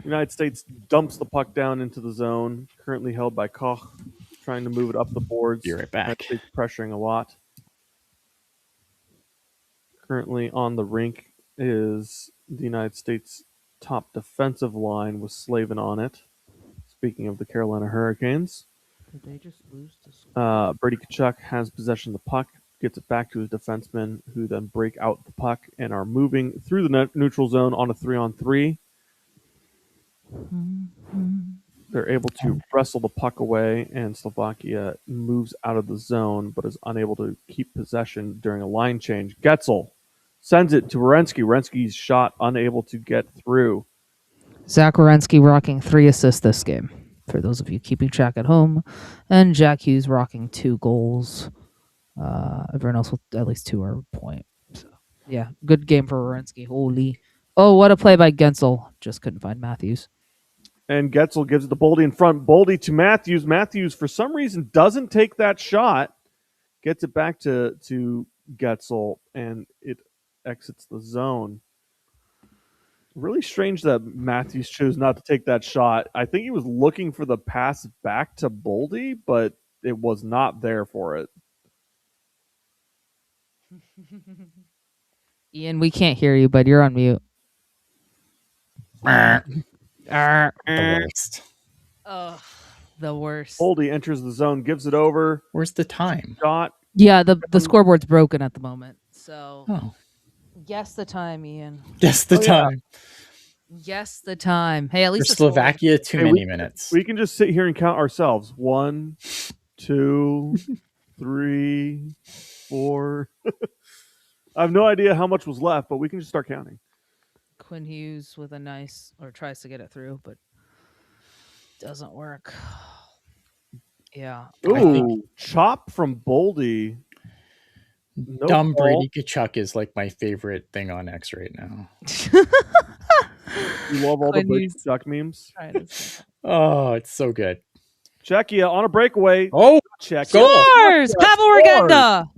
United States dumps the puck down into the zone, currently held by Koch, trying to move it up the boards. Be right back. Pressuring a lot. Currently on the rink is the United States' top defensive line with Slavin on it. Speaking of the Carolina Hurricanes. Did they just lose to Brady Tkachuk has possession of the puck, gets it back to his defensemen, who then break out the puck and are moving through the neutral zone on a 3-on-3. They're able to wrestle the puck away, and Slovakia moves out of the zone, but is unable to keep possession during a line change. Getzel sends it to Werenski. Werenski's shot unable to get through. Zach Werenski rocking 3 assists this game, for those of you keeping track at home, and Jack Hughes rocking 2 goals. Everyone else with at least 2 or a point. So, yeah, good game for Werenski. Holy. Oh, what a play by Gensel. Just couldn't find Matthews. And Getzel gives it to Boldy in front. Boldy to Matthews. Matthews, for some reason, doesn't take that shot. Gets it back to Getzel, and it exits the zone. Really strange that Matthews chose not to take that shot. I think he was looking for the pass back to Boldy, but it was not there for it. Ian, we can't hear you, but you're on mute. The worst. The worst. Boldy enters the zone, gives it over. Where's the time? Shot. Yeah, the scoreboard's broken at the moment. So guess the time, Ian. Guess the time. Guess the time. Hey, at least for Slovakia, too many minutes. We can just sit here and count ourselves. 1, 2, 3, 4. I have no idea how much was left, but we can just start counting. Quinn Hughes with a nice, or tries to get it through, but doesn't work. Yeah. Ooh, chop from Boldy. No Dumb ball. Brady Tkachuk is like my favorite thing on X right now. You love all the Brady Tkachuk memes? Oh, it's so good. Czechia on a breakaway. Oh, Czechia. Scores! Pavol Regenda!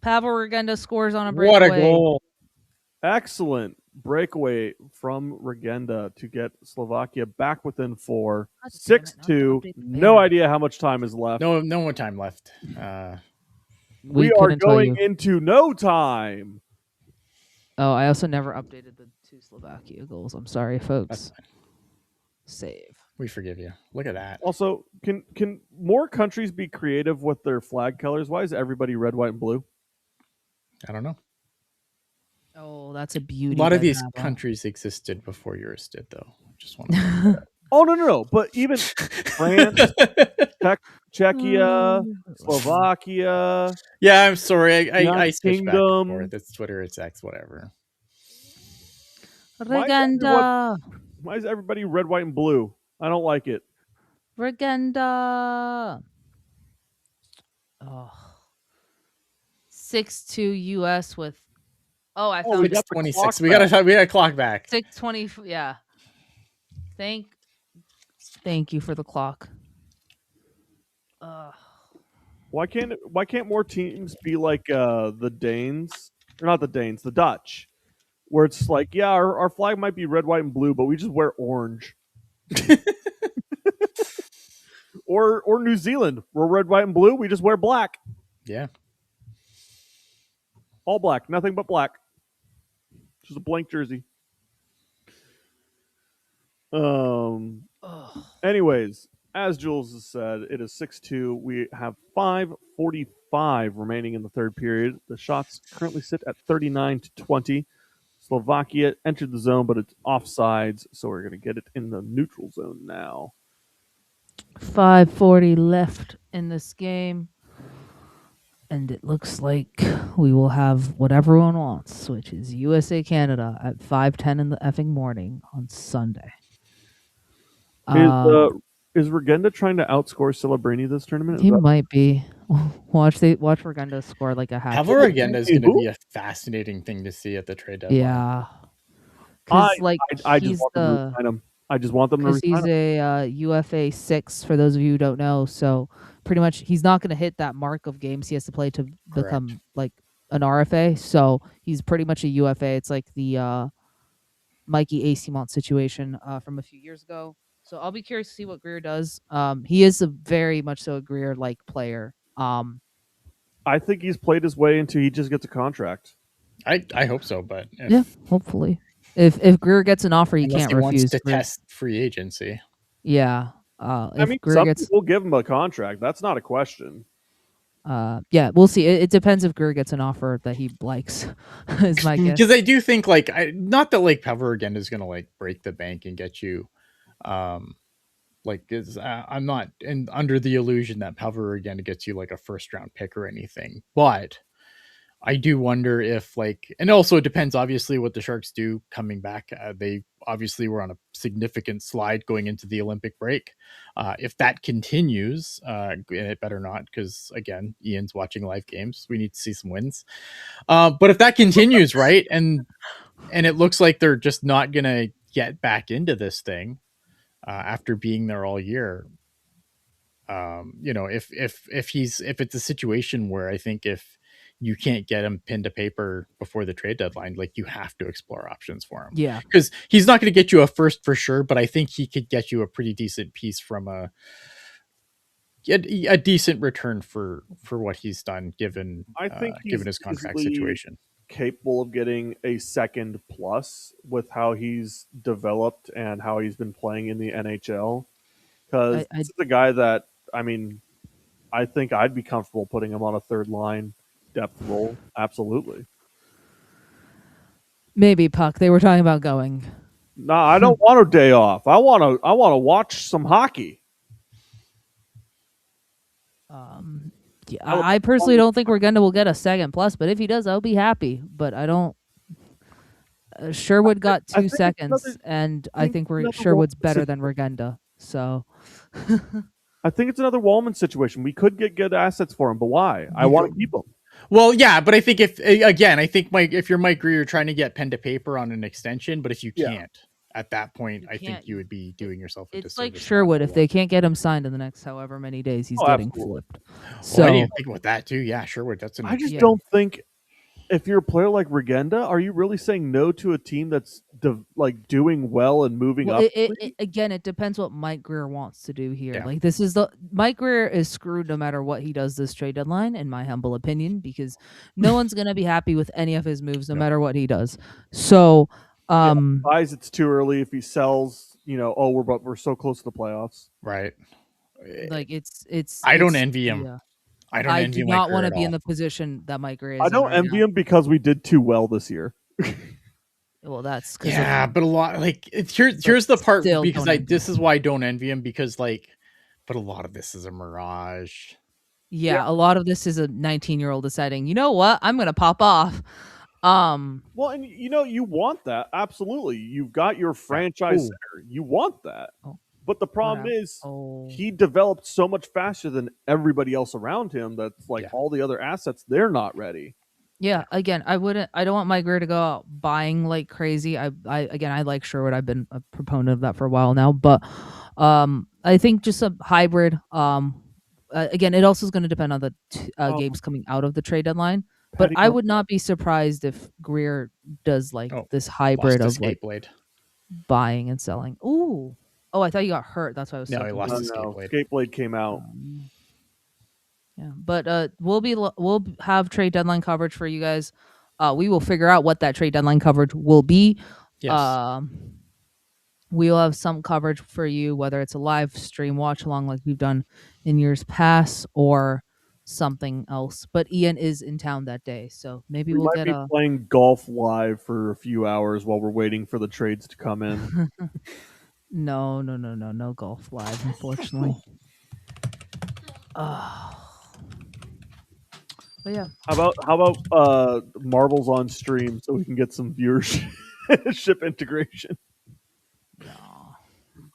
Pavol Regenda scores on a breakaway. What a goal. Excellent breakaway from Regenda to get Slovakia back within 4. 6-2. No idea how much time is left. No more time left. We are going into no time. Oh, I also never updated the 2 Slovakia goals. I'm sorry, folks. Save. We forgive you. Look at that. Also, can more countries be creative with their flag colors? Why is everybody red, white, and blue? I don't know. Oh, that's a beauty. A lot of these countries existed before yours did, though. Just want to Oh no! But even France, Czechia, Slovakia, Yeah, I'm sorry. I United switch back and Kingdom. forth. It's Twitter, it's X, whatever. Regenda. Why is everybody red, white, and blue? I don't like it. Regenda. Oh. 6-2 US with. Oh, I Oh, found we it. got the 26. clock We back. gotta clock back. 6:20. Yeah. Thank you for the clock. Why can't more teams be like the Danes, or not the Danes, the Dutch, where it's like, yeah, our flag might be red, white, and blue, but we just wear orange. or New Zealand, we're red, white, and blue. We just wear black, Yeah. all black, nothing but black. Just a blank jersey. Anyways, as Jules has said, it is 6-2. We have 5:45 remaining in the third period. The shots currently sit at 39-20. Slovakia entered the zone, but it's offsides, so we're going to get it in the neutral zone now. 5:40 left in this game. And it looks like we will have what everyone wants, which is USA Canada at 5:10 in the effing morning on Sunday. Is Regenda trying to outscore Celebrini this tournament? He might be. Watch Regenda score like a hat. Pavol Regenda is going to be a fascinating thing to see at the trade deadline. Yeah. I just want them to resign him. I just want them to resign him. He's a UFA 6, for those of you who don't know. So pretty much he's not going to hit that mark of games he has to play to become like an RFA. So he's pretty much a UFA. It's like the Mikey Acemont situation from a few years ago. So I'll be curious to see what Greer does. He is a very much so a Greer-like player. I think he's played his way until he just gets a contract. I hope so, but yeah, hopefully. If Greer gets an offer, he can't refuse. Wants to test free agency. Yeah. I mean, some people give him a contract. That's not a question. Yeah, we'll see. It depends if Greer gets an offer that he likes. Is my guess. Because I do think not that like Pavol Regenda is going to like break the bank and get you, I'm not under the illusion that Pavol Regenda gets you like a first round pick or anything, but I do wonder if and also it depends obviously what the Sharks do coming back. They obviously were on a significant slide going into the Olympic break. If that continues, and it better not, because again, Ian's watching live games. We need to see some wins. But if that continues, right, and it looks like they're just not going to get back into this thing after being there all year. If it's a situation where I think if you can't get him pinned to paper before the trade deadline, like you have to explore options for him. Yeah. Because he's not going to get you a first for sure, but I think he could get you a pretty decent piece from a decent return for what he's done given given his contract situation. Capable of getting a second plus with how he's developed and how he's been playing in the NHL. Because this is the guy that, I mean, I think I'd be comfortable putting him on a third line depth role. Absolutely. Maybe, Puck. They were talking about going. No, I don't want a day off. I want to watch some hockey. Yeah, I personally don't think Regenda will get a second plus, but if he does, I'll be happy. But I don't. Sherwood got 2 seconds, and I think Sherwood's better than Regenda. So. I think it's another Wallman situation. We could get good assets for him, but why? I want to keep him. Well, yeah, but I think if you're Mike Greer, you're trying to get pen to paper on an extension, but if you can't, at that point, I think you would be doing yourself a disservice. It's like Sherwood. If they can't get him signed in the next however many days, he's getting flipped. So I didn't think about that too. Yeah, Sherwood. I just don't think if you're a player like Regenda, are you really saying no to a team that's doing well and moving up? Again, it depends what Mike Greer wants to do here. Yeah. Mike Greer is screwed no matter what he does this trade deadline, in my humble opinion, because no one's going to be happy with any of his moves, no matter what he does. So, buys it's too early. If he sells, we're so close to the playoffs, right? I don't envy him. Yeah. I do not want to be in the position that Mike Greer is. I don't envy him because we did too well this year. Well, that's because but a lot here's the part still because don't envy this is why I don't envy him because but a lot of this is a mirage. Yeah, a lot of this is a 19-year-old deciding, you know what, I'm gonna pop off. Well, and you want that absolutely. You've got your franchise Ooh. center. You want that, Oh, but the problem happened? is Oh, he developed so much faster than everybody else around him. That's like Yeah. all the other assets, they're not ready. yeah. Again, I don't want my career to go out buying like crazy. I like Sherwood. I've been a proponent of that for a while now, but I think just a hybrid. Again, it also is going to depend on the Oh, games coming out of the trade deadline. But Petty I would not be surprised if Greer does like Oh, this lost hybrid a of like skate blade. buying and selling. Ooh. Oh, I thought you got hurt. That's why I was No, so he lost confused. the skate blade. Skateblade came out. Yeah, but we'll have trade deadline coverage for you guys. We will figure out what that trade deadline coverage will be. Yes. We'll have some coverage for you, whether it's a live stream watch along like we've done in years past or something else. But Ian is in town that day, so maybe We we'll might get be a playing golf live for a few hours while we're waiting for the trades to come in. no golf live, unfortunately. But yeah. How about marbles on stream so we can get some viewership integration?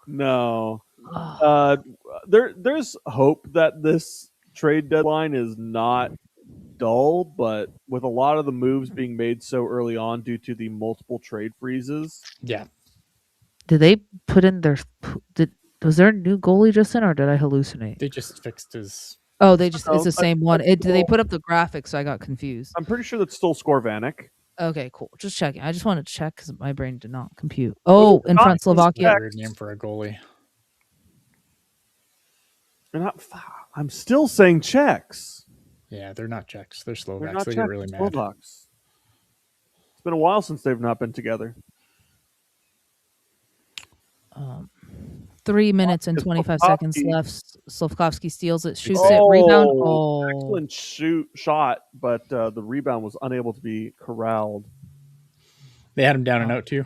No. There's hope that this trade deadline is not dull, but with a lot of the moves being made so early on due to the multiple trade freezes. Yeah. Did they put in their was there a new goalie just in or did I hallucinate? They just fixed his. Oh, they just No, it's the same one. that's They still- put up the graphics, so I got confused. I'm pretty sure that's still Skorvanik. Okay, cool. Just checking. I just wanted to check because my brain did not compute. Oh, in front Slovakia. Weird name for a goalie. And I'm still saying Czechs. Yeah, they're not Czechs. They're They're Slovaks. not They Czechs. get really they're mad. Slovaks. It's been a while since they've not been together. 3 minutes and 25 seconds Slafkovsky. left. Slavkovsky steals it, shoots Oh, it, rebound. Oh, Excellent shot, but the rebound was unable to be corralled. They had him down and out too.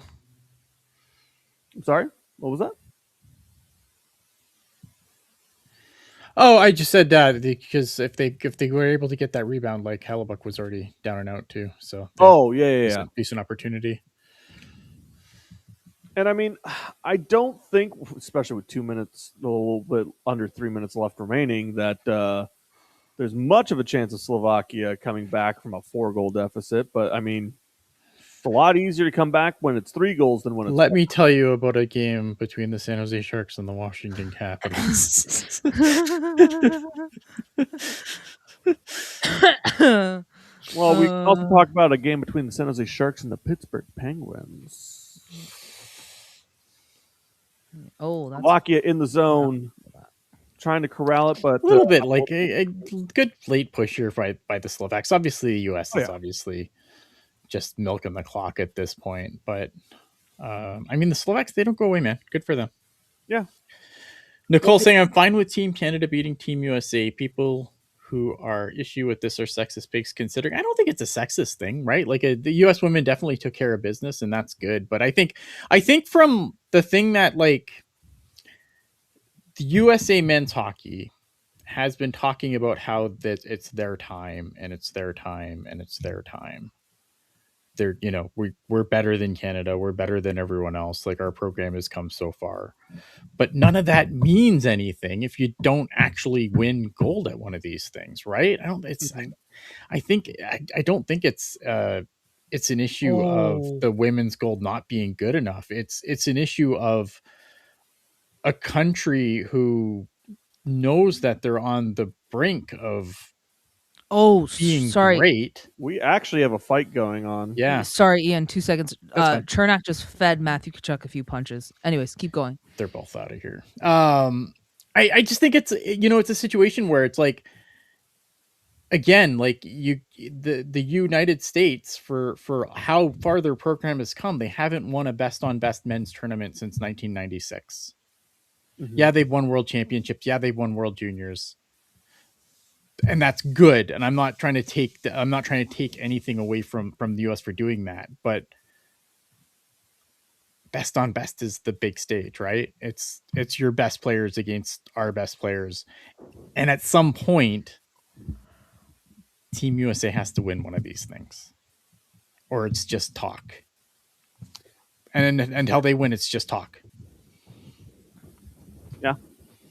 I'm sorry, what was that? Oh, I just said that because if they were able to get that rebound, like Hellebuck was already down and out too. So Yeah. decent opportunity. And I mean, I don't think, especially with 2 minutes, a little bit under 3 minutes left remaining, that there's much of a chance of Slovakia coming back from a 4-goal deficit. But I mean, it's a lot easier to come back when it's 3 goals than when it's. Let me tell you about a game between the San Jose Sharks and the Washington Capitals. Well, we can also talk about a game between the San Jose Sharks and the Pittsburgh Penguins. oh, that's Slovakia in the zone, trying to corral it, but a little bit like a good late push here by the Slovaks. Obviously, the U.S. is obviously just milking the clock at this point. But I mean, the Slovaks, they don't go away, man. Good for them. Yeah. Nicole saying, I'm fine with Team Canada beating Team USA. People who are issue with this are sexist pigs considering. I don't think it's a sexist thing, right? Like the U.S. women definitely took care of business, and that's good. But I think from the thing that like the USA men's hockey has been talking about how that it's their time and it's their time and it's their time. They're, we're better than Canada. We're better than everyone else. Like our program has come so far, but none of that means anything if you don't actually win gold at one of these things, right? I don't think it's an issue of the women's gold not being good enough. It's an issue of a country who knows that they're on the brink of being great. We actually have a fight going on. Yeah. Sorry, Ian, 2 seconds. That's fine. Chernak just fed Matthew Tkachuk a few punches. Anyways, keep going. They're both out of here. I just think it's it's a situation where it's like, again, like the United States for how far their program has come, they haven't won a best on best men's tournament since 1996. Mm-hmm. Yeah, they've won world championships. Yeah, they've won world juniors. And that's good. And I'm not trying to take anything away from the US for doing that, but best on best is the big stage, right? It's your best players against our best players, and at some point, Team USA has to win one of these things, or it's just talk. And until they win, it's just talk. Yeah.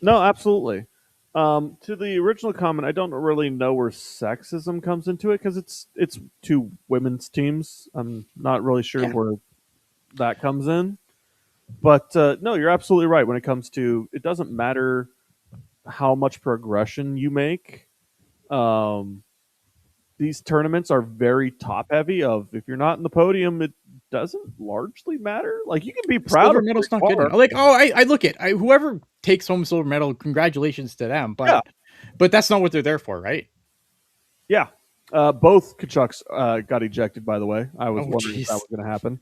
No, absolutely. To the original comment, I don't really know where sexism comes into it because it's two women's teams. I'm not really sure where that comes in. But no, you're absolutely right. When it comes to, it doesn't matter how much progression you make. These tournaments are very top heavy. Of if you're not in the podium, it doesn't largely matter. Like you can be proud Silver of medal's where not you good are. enough. Like, I look at whoever takes home silver medal, congratulations to them. But Yeah. but that's not what they're there for, right? Yeah. Both Kachucks got ejected, by the way. I was Oh, wondering if that jeez. was going to happen.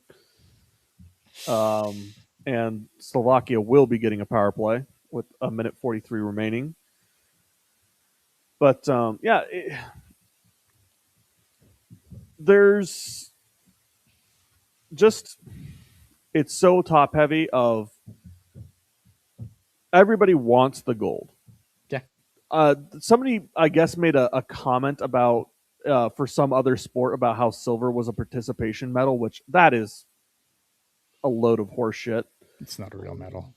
And Slovakia will be getting a power play with a minute 43 remaining. But yeah, there's just, it's so top heavy of everybody wants the gold. Yeah. Somebody, I guess, made a comment about for some other sport about how silver was a participation medal, which that is a load of horse shit. It's not a real medal.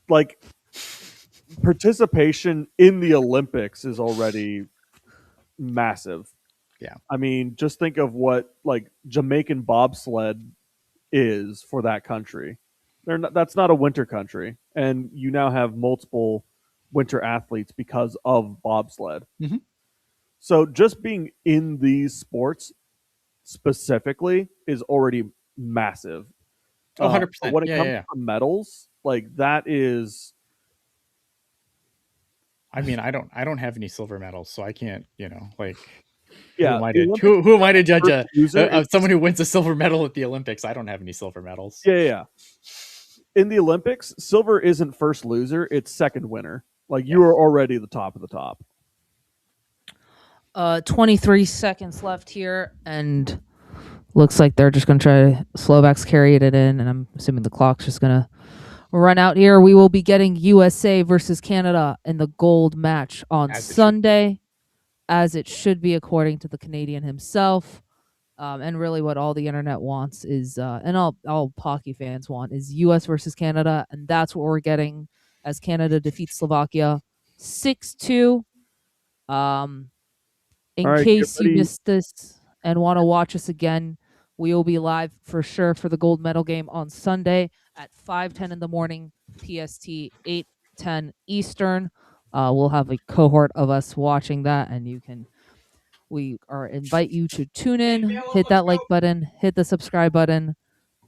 Like participation in the Olympics is already massive. Yeah. I mean, just think of what like Jamaican bobsled is for that country. That's not a winter country, and you now have multiple winter athletes because of bobsled. Mhm. So just being in these sports specifically is already massive. Oh, But 100%. when it Yeah, comes yeah. to medals, like that is I mean, I don't have any silver medals, so I can't, like yeah. who am I The to Olympics who am I to judge first loser is someone who wins a silver medal at the Olympics? I don't have any silver medals. yeah. In the Olympics, silver isn't first loser; it's second winner. Like you are already the top of the top. 23 seconds left here, and looks like they're just going to try Slovaks carried it in, and I'm assuming the clock's just going to run out here. We will be getting USA versus Canada in the gold match on Sunday, as it should be according to the Canadian himself. And really what all the internet wants is, and all hockey fans want, is US versus Canada, and that's what we're getting as Canada defeats Slovakia 6-2. In All right, case you ready. missed this and want to watch us again, we will be live for sure for the gold medal game on Sunday at 5:10 in the morning PST, 8:10 Eastern. We'll have a cohort of us watching that, and we invite you to tune in, hit that like button, hit the subscribe button,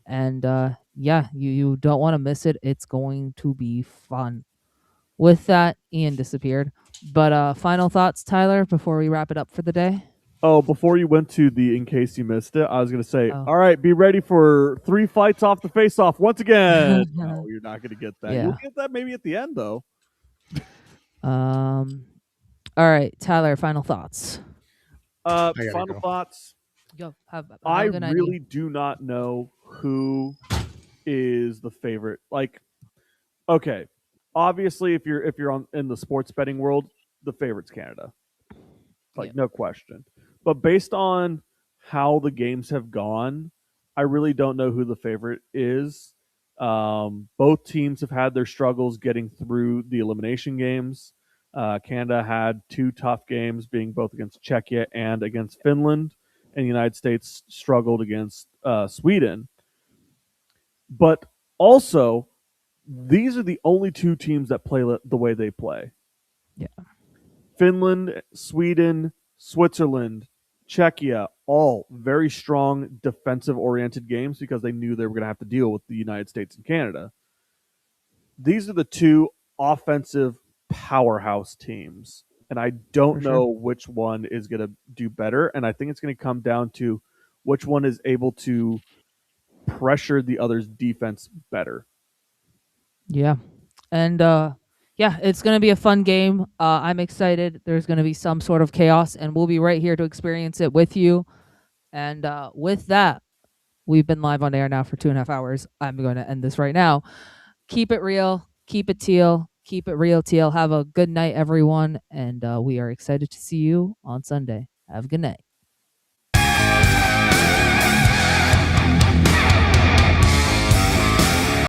and yeah, you don't want to miss it. It's going to be fun. With that, Ian disappeared. But final thoughts, Tyler, before we wrap it up for the day? Oh, before you went to the in case you missed it, I was going to say, Oh. all right, be ready for 3 fights off the face off once again. No, you're not going to get that. Yeah. You'll get that maybe at the end, though. All right, Tyler, final thoughts. Final thoughts. Go. I really do not know who is the favorite. Like, okay, obviously, if you're in the sports betting world, the favorite's Canada. Like, no question. But based on how the games have gone, I really don't know who the favorite is. Both teams have had their struggles getting through the elimination games. Canada had 2 tough games, being both against Czechia and against Finland, and the United States struggled against Sweden. But also, these are the only 2 teams that play the way they play. Yeah. Finland, Sweden, Switzerland, Czechia, all very strong defensive-oriented games because they knew they were going to have to deal with the United States and Canada. These are the 2 offensive powerhouse teams, and I don't know which one is going to do better, and I think it's going to come down to which one is able to pressure the other's defense better. Yeah. And yeah, it's going to be a fun game. I'm excited. There's going to be some sort of chaos, and we'll be right here to experience it with you. And with that, We've been live on air now for 2.5 hours. I'm going to end this right now. Keep it real. Keep it teal. Keep it real, teal. Have a good night, everyone. And we are excited to see you on Sunday. Have a good night.